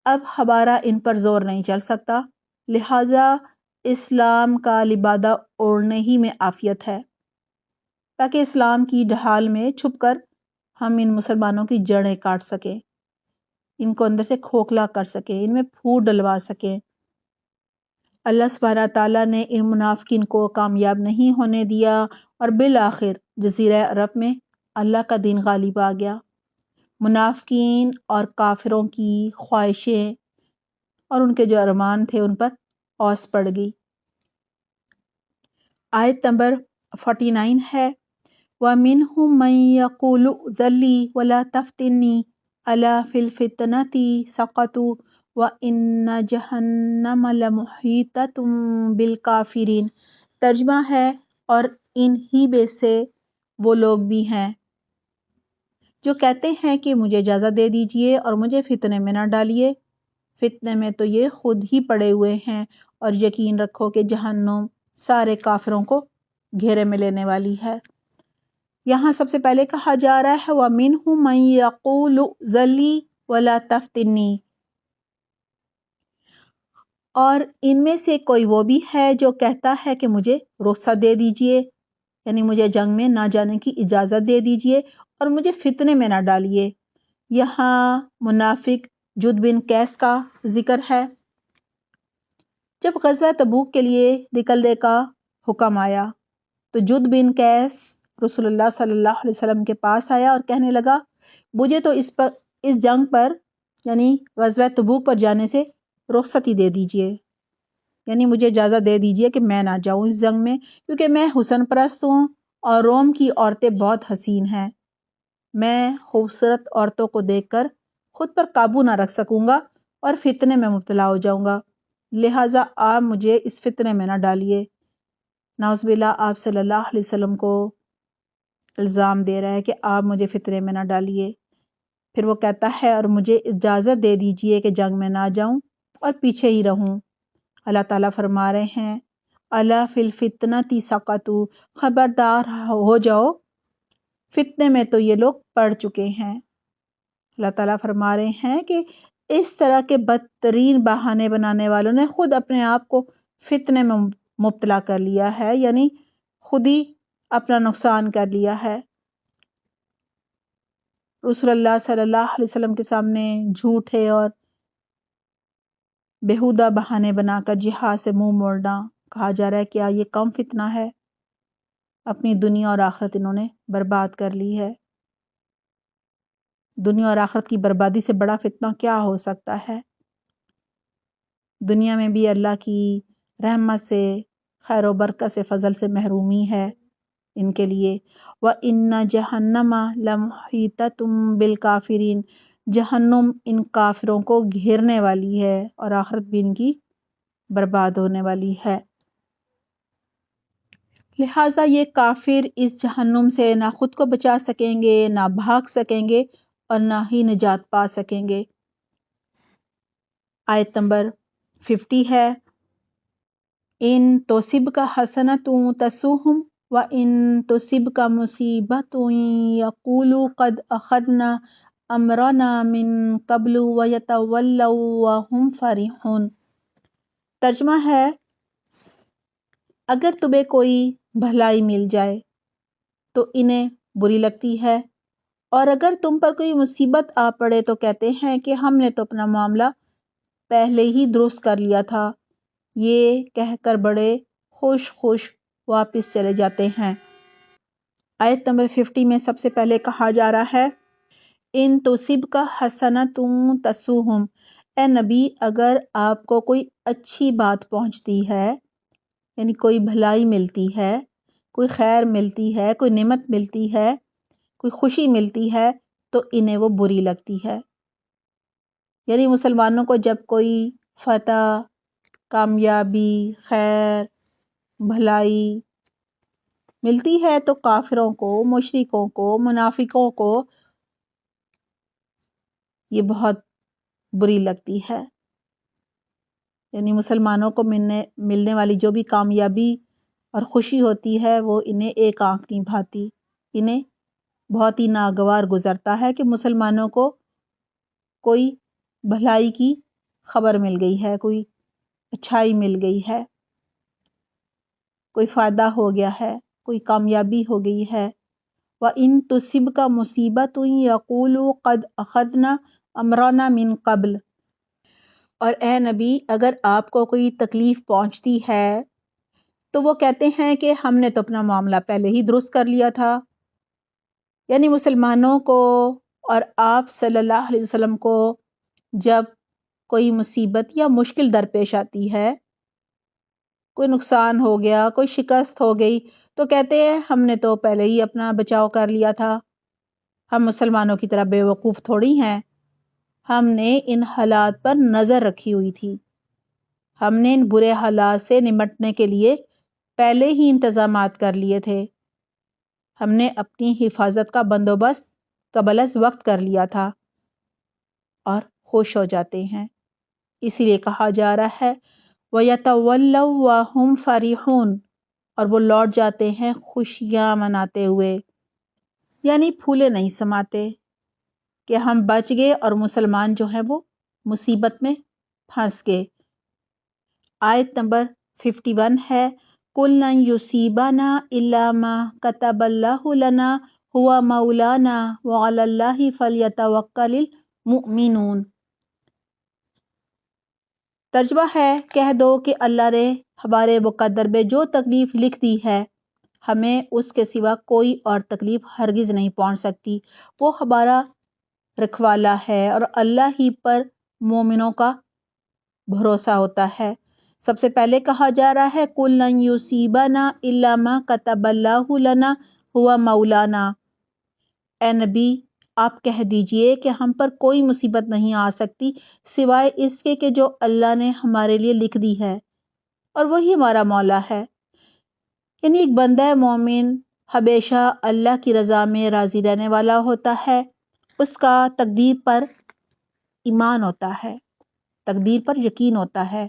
اب ہمارا ان پر زور نہیں چل سکتا، لہٰذا اسلام کا لبادہ اوڑھنے ہی میں عافیت ہے، تاکہ اسلام کی ڈھال میں چھپ کر ہم ان مسلمانوں کی جڑیں کاٹ سکیں، ان کو اندر سے کھوکھلا کر سکیں، ان میں پھوٹ ڈلوا سکیں۔ اللہ سبحانہ تعالیٰ نے ان منافقین کو کامیاب نہیں ہونے دیا اور بالآخر جزیرہ عرب میں اللہ کا دین غالب آ گیا۔ منافقین اور کافروں کی خواہشیں اور ان کے جو ارمان تھے ان پر اوس پڑ گئی۔ آیت نمبر 49 ہے وَمِنْهُمْ مَنْ يَقُولُ ائْذَن لِّي وَلَا تَفْتِنِّي أَلَا فِي الْفِتْنَةِ سَقَطُوا وَإِنَّ جَهَنَّمَ لَمُحِيطَةٌ بِالْكَافِرِينَ۔ ترجمہ ہے اور انہی میں سے وہ لوگ بھی ہیں جو کہتے ہیں کہ مجھے اجازت دے دیجئے اور مجھے فتنے میں نہ ڈالیے، فتنے میں تو یہ خود ہی پڑے ہوئے ہیں اور یقین رکھو کہ جہنم سارے کافروں کو گھیرے میں لینے والی ہے۔ یہاں سب سے پہلے کہا جا رہا ہے وَمِنْهُمْ مَنْ يَقُولُ ائْذَن لِّي وَلَا تَفْتِنِّي، اور ان میں سے کوئی وہ بھی ہے جو کہتا ہے کہ مجھے رخصت دے دیجئے، یعنی مجھے جنگ میں نہ جانے کی اجازت دے دیجئے اور مجھے فتنے میں نہ ڈالیے۔ یہاں منافق جد بن قیس کا ذکر ہے۔ جب غزوہ تبوک کے لیے نکلنے کا حکم آیا تو جد بن قیس رسول اللہ صلی اللہ علیہ وسلم کے پاس آیا اور کہنے لگا مجھے تو اس جنگ پر یعنی غزوہ تبوک پر جانے سے رخصتی دے دیجئے، یعنی مجھے اجازت دے دیجئے کہ میں نہ جاؤں اس جنگ میں، کیونکہ میں حسن پرست ہوں اور روم کی عورتیں بہت حسین ہیں، میں خوبصورت عورتوں کو دیکھ کر خود پر قابو نہ رکھ سکوں گا اور فتنے میں مبتلا ہو جاؤں گا، لہٰذا آپ مجھے اس فتنے میں نہ ڈالیے۔ نعوذ باللہ آپ صلی اللہ علیہ وسلم کو الزام دے رہا ہے کہ آپ مجھے فتنے میں نہ ڈالیے۔ پھر وہ کہتا ہے اور مجھے اجازت دے دیجئے کہ جنگ میں نہ جاؤں اور پیچھے ہی رہوں۔ اللہ تعالیٰ فرما رہے ہیں الا فی الفتنۃ سقطوا، خبردار ہو جاؤ، فتنے میں تو یہ لوگ پڑ چکے ہیں۔ اللہ تعالیٰ فرما رہے ہیں کہ اس طرح کے بدترین بہانے بنانے والوں نے خود اپنے آپ کو فتنے میں مبتلا کر لیا ہے، یعنی خود ہی اپنا نقصان کر لیا ہے۔ رسول اللہ صلی اللہ علیہ وسلم کے سامنے جھوٹے اور بیہودہ بہانے بنا کر جہاد سے منہ موڑنا، کہا جا رہا ہے کیا یہ کم فتنہ ہے؟ اپنی دنیا اور آخرت انہوں نے برباد کر لی ہے۔ دنیا اور آخرت کی بربادی سے بڑا فتنہ کیا ہو سکتا ہے؟ دنیا میں بھی اللہ کی رحمت سے، خیر و برکت سے، فضل سے محرومی ہے ان کے لیے۔ وَإِنَّ جَهَنَّمَ لَمُحِيطَةٌ بِالْكَافِرِينَ، جہنم ان کافروں کو گھیرنے والی ہے اور آخرت بھی ان کی برباد ہونے والی ہے۔ لہٰذا یہ کافر اس جہنم سے نہ خود کو بچا سکیں گے، نہ بھاگ سکیں گے اور نہ ہی نجات پا سکیں گے۔ آیت نمبر 50 ہے ان تصبک حسنۃ تسؤہم وان تصبک مصیبۃ یقولوا قد اخذنا امرنا من قبل ویتولوا وهم فرحون۔ ترجمہ ہے اگر تمہیں کوئی بھلائی مل جائے تو انہیں بری لگتی ہے، اور اگر تم پر کوئی مصیبت آ پڑے تو کہتے ہیں کہ ہم نے تو اپنا معاملہ پہلے ہی درست کر لیا تھا، یہ کہہ کر بڑے خوش خوش واپس چلے جاتے ہیں۔ آیت نمبر 50 میں سب سے پہلے کہا جا رہا ہے ان تصبک حسنۃ تسؤہم، اے نبی اگر آپ کو کوئی اچھی بات پہنچتی ہے، یعنی کوئی بھلائی ملتی ہے، کوئی خیر ملتی ہے، کوئی نعمت ملتی ہے، کوئی خوشی ملتی ہے تو انہیں وہ بری لگتی ہے۔ یعنی مسلمانوں کو جب کوئی فتح، کامیابی، خیر، بھلائی ملتی ہے تو کافروں کو، مشرکوں کو، منافقوں کو یہ بہت بری لگتی ہے۔ یعنی مسلمانوں کو ملنے والی جو بھی کامیابی اور خوشی ہوتی ہے وہ انہیں ایک آنکھ نہیں بھاتی، انہیں بہت ہی ناگوار گزرتا ہے کہ مسلمانوں کو کوئی بھلائی کی خبر مل گئی ہے، کوئی اچھائی مل گئی ہے، کوئی فائدہ ہو گیا ہے، کوئی کامیابی ہو گئی ہے۔ وَإِن تُصِبْكَ مُصِيبَةٌ يَقُولُوا قَدْ أَخَذْنَا أَمْرَنَا مِن قَبْلُ، اور اے نبی اگر آپ کو کوئی تکلیف پہنچتی ہے تو وہ کہتے ہیں کہ ہم نے تو اپنا معاملہ پہلے ہی درست کر لیا تھا۔ یعنی مسلمانوں کو اور آپ صلی اللہ علیہ وسلم کو جب کوئی مصیبت یا مشکل درپیش آتی ہے، کوئی نقصان ہو گیا، کوئی شکست ہو گئی، تو کہتے ہیں ہم نے تو پہلے ہی اپنا بچاؤ کر لیا تھا، ہم مسلمانوں کی طرح بے وقوف تھوڑی ہیں، ہم نے ان حالات پر نظر رکھی ہوئی تھی، ہم نے ان برے حالات سے نمٹنے کے لیے پہلے ہی انتظامات کر لیے تھے، ہم نے اپنی حفاظت کا بندوبست قبل از وقت کر لیا تھا، اور خوش ہو جاتے ہیں۔ اسی لیے کہا جا رہا ہے وَيَتَوَلَّوْا وَهُمْ فَرِحُونَ، اور وہ لوٹ جاتے ہیں خوشیاں مناتے ہوئے، یعنی پھولے نہیں سماتے کہ ہم بچ گئے اور مسلمان جو ہیں وہ مصیبت میں پھنس گئے۔ آیت نمبر 51 ہے قُلْ لَنْ يُصِيبَنَا إِلَّا مَا كَتَبَ اللَّهُ لَنَا هُوَ مَوْلَانَا وَعَلَى اللَّهِ فَلْيَتَوَكَّلِ الْمُؤْمِنُونَ۔ ترجمہ ہے کہہ دو کہ اللہ نے ہمارے مقدر میں جو تکلیف لکھ دی ہے، ہمیں اس کے سوا کوئی اور تکلیف ہرگز نہیں پہنچ سکتی، وہ ہمارا رکھوالا ہے، اور اللہ ہی پر مومنوں کا بھروسہ ہوتا ہے۔ سب سے پہلے کہا جا رہا ہے قُلْ لَنْ يُصِيبَنَا إِلَّا مَا كَتَبَ اللَّهُ لَنَا هُوَ مَوْلَانَا، اے نبی آپ کہہ دیجئے کہ ہم پر کوئی مصیبت نہیں آ سکتی سوائے اس کے کہ جو اللہ نے ہمارے لیے لکھ دی ہے، اور وہی ہمارا مولا ہے۔ یعنی ایک بندہ مومن ہمیشہ اللہ کی رضا میں راضی رہنے والا ہوتا ہے، اس کا تقدیر پر ایمان ہوتا ہے، تقدیر پر یقین ہوتا ہے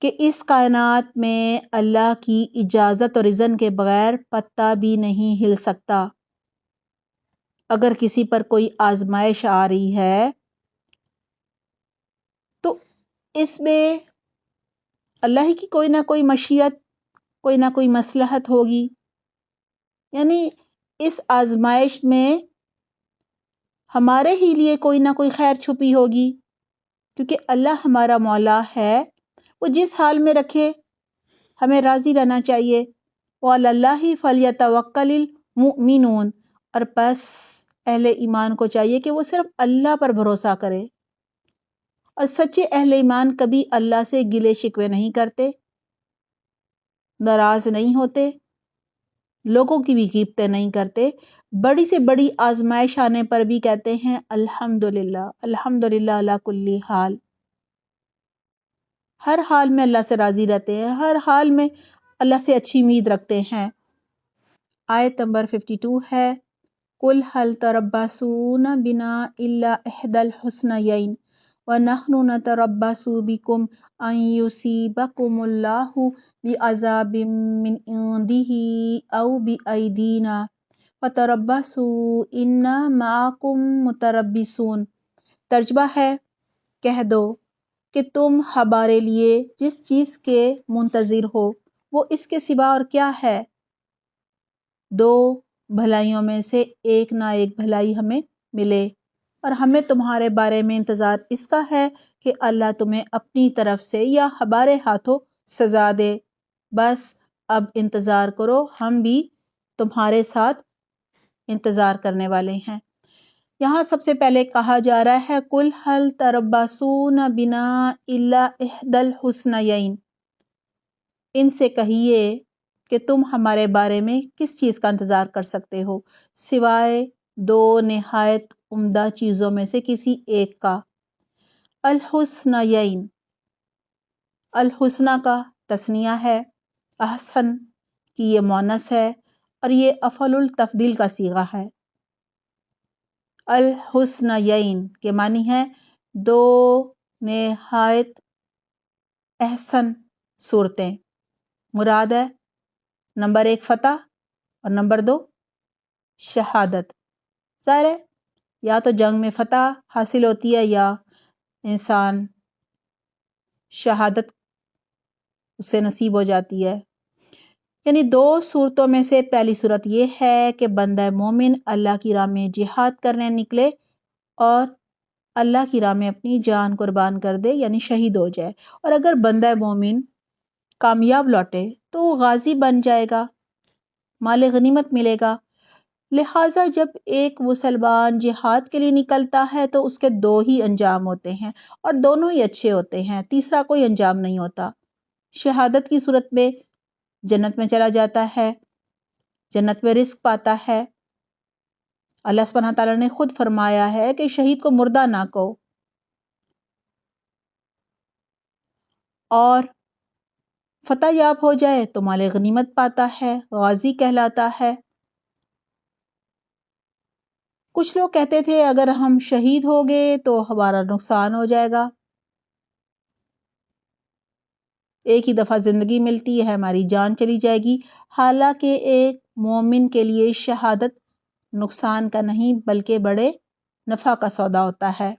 کہ اس کائنات میں اللہ کی اجازت اور اذن کے بغیر پتا بھی نہیں ہل سکتا۔ اگر کسی پر کوئی آزمائش آ رہی ہے تو اس میں اللہ کی کوئی نہ کوئی مشیت، کوئی نہ کوئی مصلحت ہوگی، یعنی اس آزمائش میں ہمارے ہی لیے کوئی نہ کوئی خیر چھپی ہوگی، کیونکہ اللہ ہمارا مولا ہے، وہ جس حال میں رکھے ہمیں راضی رہنا چاہیے۔ وَعَلَى اللَّهِ فَلْيَتَوَكَّلِ الْمُؤْمِنُونَ، اور بس اہل ایمان کو چاہیے کہ وہ صرف اللہ پر بھروسہ کرے، اور سچے اہل ایمان کبھی اللہ سے گلے شکوے نہیں کرتے، ناراض نہیں ہوتے، لوگوں کی بھی غیبتیں نہیں کرتے، بڑی سے بڑی آزمائش آنے پر بھی کہتے ہیں الحمدللہ الحمدللہ علی کل حال، ہر حال میں اللہ سے راضی رہتے ہیں، ہر حال میں اللہ سے اچھی امید رکھتے ہیں۔ آیت نمبر 52 ہے قُلْ هَلْ تَرَبَّصُونَ بِنَا إِلَّا إِحْدَى الْحُسْنَيَيْنِ وَنَحْنُ نَتَرَبَّصُ بِكُمْ أَنْ يُصِيبَكُمُ اللَّهُ بِعَذَابٍ مِّنْ عِندِهِ أَوْ بِأَيْدِينَا فَتَرَبَّصُوا إِنَّا مَعَكُمْ مُتَرَبِّصُونَ۔ ترجمہ ہے کہہ دو کہ تم ہمارے لیے جس چیز کے منتظر ہو وہ اس کے سوا اور کیا ہے، دو بھلائیوں میں سے ایک نہ ایک بھلائی ہمیں ملے، اور ہمیں تمہارے بارے میں انتظار اس کا ہے کہ اللہ تمہیں اپنی طرف سے یا ہمارے ہاتھوں سزا دے، بس اب انتظار کرو، ہم بھی تمہارے ساتھ انتظار کرنے والے ہیں۔ یہاں سب سے پہلے کہا جا رہا ہے قُلْ هَلْ تَرَبَّصُونَ بِنَا إِلَّا إِحْدَى الْحُسْنَيَيْنِ، ان سے کہیے کہ تم ہمارے بارے میں کس چیز کا انتظار کر سکتے ہو سوائے دو نہایت عمدہ چیزوں میں سے کسی ایک کا۔ الحسنیین، الحسنہ کا تثنیہ ہے، احسن کی یہ مؤنث ہے اور یہ افعل التفضیل کا صیغہ ہے۔ الحسنیین کے معنی ہے دو نہایت احسن صورتیں۔ مراد ہے نمبر 1 فتح اور نمبر 2 شہادت۔ ظاہر ہے یا تو جنگ میں فتح حاصل ہوتی ہے یا انسان شہادت اسے نصیب ہو جاتی ہے۔ یعنی دو صورتوں میں سے پہلی صورت یہ ہے کہ بندہ مومن اللہ کی راہ میں جہاد کرنے نکلے اور اللہ کی راہ میں اپنی جان قربان کر دے یعنی شہید ہو جائے، اور اگر بندہ مومن کامیاب لوٹے تو وہ غازی بن جائے گا، مال غنیمت ملے گا۔ لہٰذا جب ایک مسلمان جہاد کے لیے نکلتا ہے تو اس کے دو ہی انجام ہوتے ہیں اور دونوں ہی اچھے ہوتے ہیں، تیسرا کوئی انجام نہیں ہوتا۔ شہادت کی صورت میں جنت میں چلا جاتا ہے، جنت میں رزق پاتا ہے۔ اللہ سبحانہ تعالیٰ نے خود فرمایا ہے کہ شہید کو مردہ نہ کہو، اور فتح یاب ہو جائے تو مال غنیمت پاتا ہے، غازی کہلاتا ہے۔ کچھ لوگ کہتے تھے اگر ہم شہید ہو گئے تو ہمارا نقصان ہو جائے گا، ایک ہی دفعہ زندگی ملتی ہے، ہماری جان چلی جائے گی۔ حالانکہ ایک مومن کے لیے شہادت نقصان کا نہیں بلکہ بڑے نفع کا سودا ہوتا ہے۔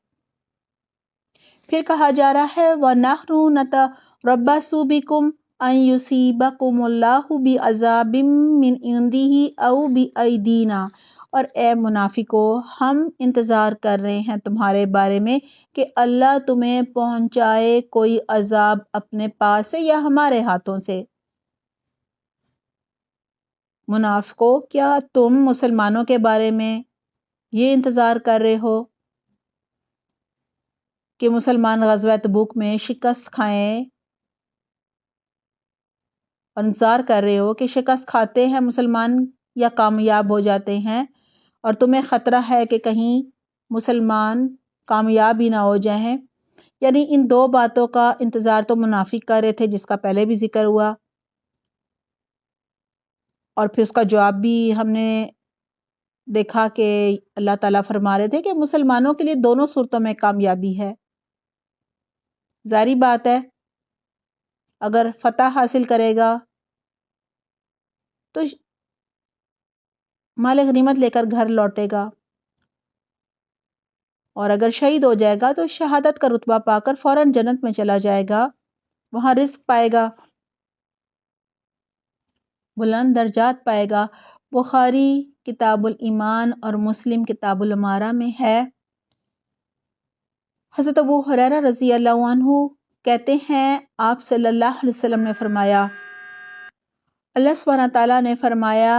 پھر کہا جا رہا ہے وَنَحْنُ نَتَرَبَّصُ بِكُمْ أَن يُصِيبَكُمُ اللَّهُ بِعَذَابٍ مِّنْ عِندِهِ أَوْ بِأَيْدِينَا، اور اے منافقو ہم انتظار کر رہے ہیں تمہارے بارے میں کہ اللہ تمہیں پہنچائے کوئی عذاب اپنے پاس سے یا ہمارے ہاتھوں سے۔ منافقو کیا تم مسلمانوں کے بارے میں یہ انتظار کر رہے ہو کہ مسلمان غزوہ تبوک میں شکست کھائیں، اور انتظار کر رہے ہو کہ شکست کھاتے ہیں مسلمان یا کامیاب ہو جاتے ہیں، اور تمہیں خطرہ ہے کہ کہیں مسلمان کامیاب ہی نہ ہو جائیں؟ یعنی ان دو باتوں کا انتظار تو منافق کر رہے تھے جس کا پہلے بھی ذکر ہوا، اور پھر اس کا جواب بھی ہم نے دیکھا کہ اللہ تعالیٰ فرما رہے تھے کہ مسلمانوں کے لیے دونوں صورتوں میں کامیابی ہے۔ ظاہری بات ہے اگر فتح حاصل کرے گا تو مال غنیمت لے کر گھر لوٹے گا، اور اگر شہید ہو جائے گا تو شہادت کا رتبہ پا کر فوراً جنت میں چلا جائے گا، وہاں رزق پائے گا، بلند درجات پائے گا۔ بخاری کتاب الایمان اور مسلم کتاب الامارہ میں ہے، حضرت ابو ہریرہ رضی اللہ عنہ کہتے ہیں آپ صلی اللہ علیہ وسلم نے فرمایا، اللہ سبحانہ تعالیٰ نے فرمایا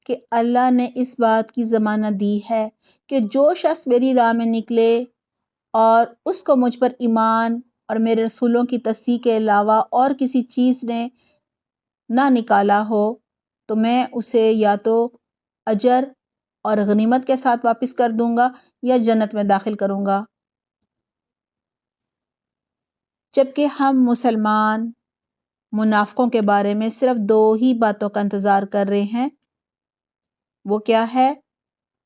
کہ اللہ نے اس بات کی ضمانت دی ہے کہ جو شخص میری راہ میں نکلے اور اس کو مجھ پر ایمان اور میرے رسولوں کی تصدیق کے علاوہ اور کسی چیز نے نہ نکالا ہو تو میں اسے یا تو اجر اور غنیمت کے ساتھ واپس کر دوں گا یا جنت میں داخل کروں گا۔ جبکہ ہم مسلمان منافقوں کے بارے میں صرف دو ہی باتوں کا انتظار کر رہے ہیں، وہ کیا ہے؟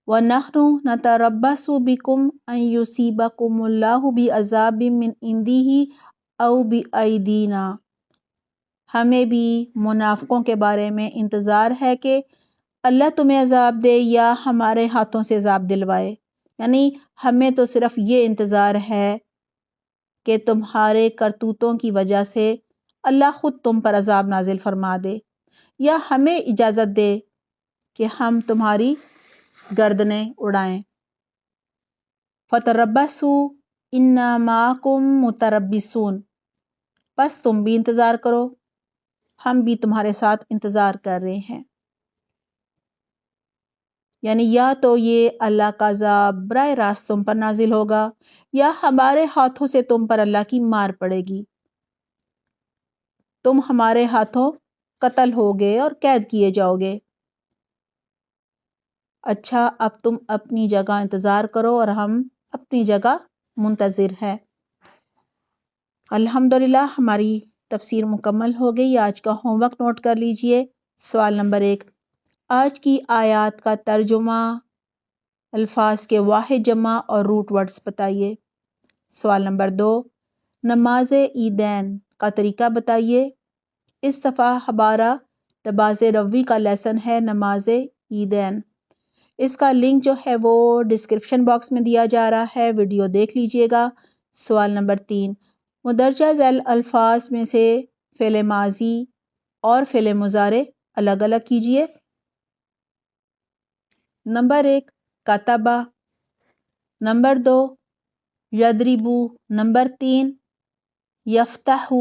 وَنَحْنُ نَتَرَبَّصُ بِكُمْ أَن يُصِيبَكُمُ اللَّهُ بِعَذَابٍ مِّنْ عِندِهِ أَوْ بِأَيْدِينَا۔ ہمیں بھی منافقوں کے بارے میں انتظار ہے کہ اللہ تمہیں عذاب دے یا ہمارے ہاتھوں سے عذاب دلوائے، یعنی ہمیں تو صرف یہ انتظار ہے کہ تمہارے کرتوتوں کی وجہ سے اللہ خود تم پر عذاب نازل فرما دے، یا ہمیں اجازت دے کہ ہم تمہاری گردنیں اڑائیں۔ فَتَرَبَّصُوا إِنَّا مَعَكُم مُتَرَبِّصُونَ، بس تم بھی انتظار کرو، ہم بھی تمہارے ساتھ انتظار کر رہے ہیں۔ یعنی یا تو یہ اللہ کا عذاب براہ راست تم پر نازل ہوگا یا ہمارے ہاتھوں سے تم پر اللہ کی مار پڑے گی، تم ہمارے ہاتھوں قتل ہوگے اور قید کیے جاؤ گے۔ اچھا اب تم اپنی جگہ انتظار کرو اور ہم اپنی جگہ منتظر ہیں۔ الحمدللہ ہماری تفسیر مکمل ہو گئی۔ آج کا ہوم ورک نوٹ کر لیجئے۔ سوال نمبر 1، آج کی آیات کا ترجمہ، الفاظ کے واحد جمع اور روٹ ورڈز بتائیے۔ سوال نمبر 2، نماز عیدین کا طریقہ بتائیے۔ اس صفحہ ہمارا نماز روی کا لیسن ہے، نماز عیدین۔ اس کا لنک جو ہے وہ ڈسکرپشن باکس میں دیا جا رہا ہے، ویڈیو دیکھ لیجئے گا۔ سوال نمبر 3، مندرجہ ذیل الفاظ میں سے فعل ماضی اور فعل مضارع الگ الگ کیجئے۔ نمبر 1، کتبہ۔ نمبر 2، یضربو۔ نمبر 3، یفتح۔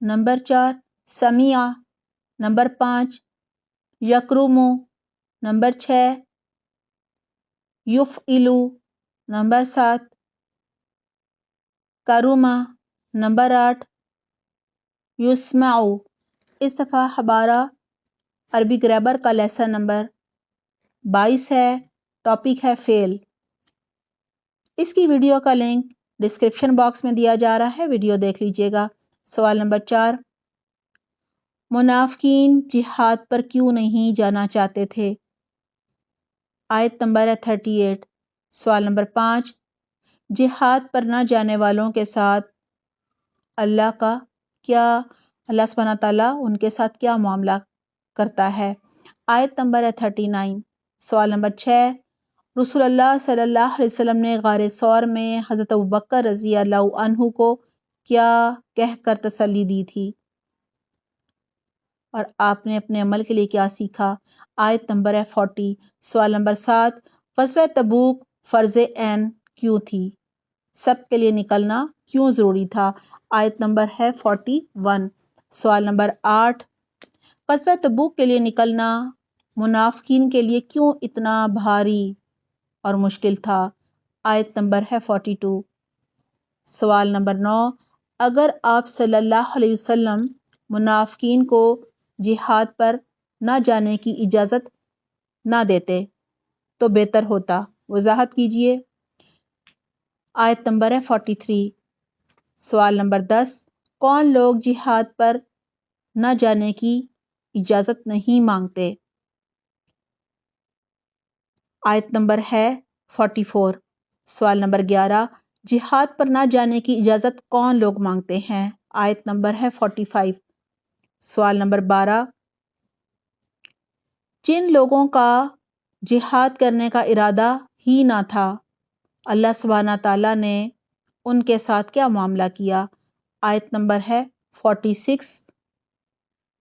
نمبر 4، سمع۔ نمبر 5، یکرم۔ نمبر 6، یفعل۔ نمبر 7، کرم۔ نمبر 8، یسمع۔ اس دفعہ ہمارا عربی گرامر کا لیسن نمبر 22 ہے، ٹاپک ہے فعل۔ اس کی ویڈیو کا لنک ڈسکرپشن باکس میں دیا جا رہا ہے، ویڈیو دیکھ لیجئے گا۔ سوال نمبر 4، منافقین جہاد پر کیوں نہیں جانا چاہتے تھے؟ آیت نمبر ہے 38۔ سوال نمبر 5، جہاد پر نہ جانے والوں کے ساتھ اللہ سبحانہ تعالیٰ ان کے ساتھ کیا معاملہ کرتا ہے؟ آیت نمبر ہے 39۔ سوال نمبر 6، رسول اللہ صلی اللہ علیہ وسلم نے غار ثور میں حضرت ابوبکر رضی اللہ عنہ کو کیا کہہ کر تسلی دی تھی اور آپ نے اپنے عمل کے لیے کیا سیکھا؟ آیت نمبر ہے 40۔ سوال نمبر 7، غزوہ تبوک فرض عین کیوں تھی؟ سب کے لیے نکلنا کیوں ضروری تھا؟ آیت نمبر ہے 41۔ سوال نمبر 8، غزوہ تبوک کے لیے نکلنا منافقین کے لیے کیوں اتنا بھاری اور مشکل تھا؟ آیت نمبر ہے 42۔ سوال نمبر 9، اگر آپ صلی اللہ علیہ وسلم منافقین کو جہاد پر نہ جانے کی اجازت نہ دیتے تو بہتر ہوتا، وضاحت کیجئے۔ آیت نمبر ہے 43۔ سوال نمبر 10، کون لوگ جہاد پر نہ جانے کی اجازت نہیں مانگتے؟ آیت نمبر ہے 44۔ سوال نمبر 11، جہاد پر نہ جانے کی اجازت کون لوگ مانگتے ہیں؟ آیت نمبر ہے 45۔ سوال نمبر 12، جن لوگوں کا جہاد کرنے کا ارادہ ہی نہ تھا، اللہ سبحانہ تعالیٰ نے ان کے ساتھ کیا معاملہ کیا؟ آیت نمبر ہے 46۔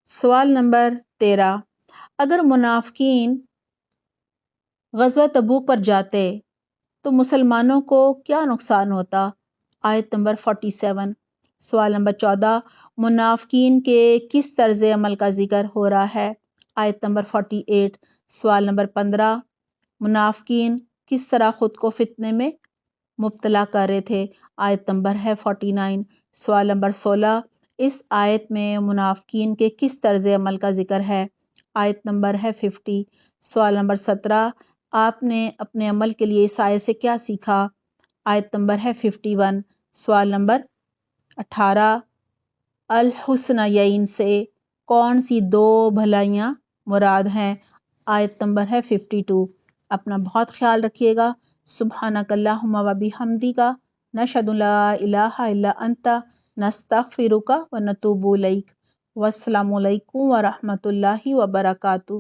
سوال نمبر 13، اگر منافقین غزوہ تبوک پر جاتے تو مسلمانوں کو کیا نقصان ہوتا؟ آیت نمبر 47۔ سوال نمبر 14، منافقین کے کس طرز عمل کا ذکر ہو رہا ہے؟ آیت نمبر 48۔ سوال نمبر 15، منافقین کس طرح خود کو فتنے میں مبتلا کر رہے تھے؟ آیت نمبر ہے 49۔ سوال نمبر 16، اس آیت میں منافقین کے کس طرز عمل کا ذکر ہے؟ آیت نمبر ہے 50۔ سوال نمبر 17، آپ نے اپنے عمل کے لیے اس آیت سے کیا سیکھا؟ آیت نمبر ہے 51۔ سوال نمبر 18، الحسنیین سے کون سی 2 بھلائیاں مراد ہیں؟ آیت نمبر ہے 52۔ اپنا بہت خیال رکھیے گا۔ سبحانک اللہم و بحمدک، نشہد ان لا الہ الا انت، نستغفرک و نتوب الیک۔ والسلام علیکم ورحمۃ اللہ وبرکاتہ۔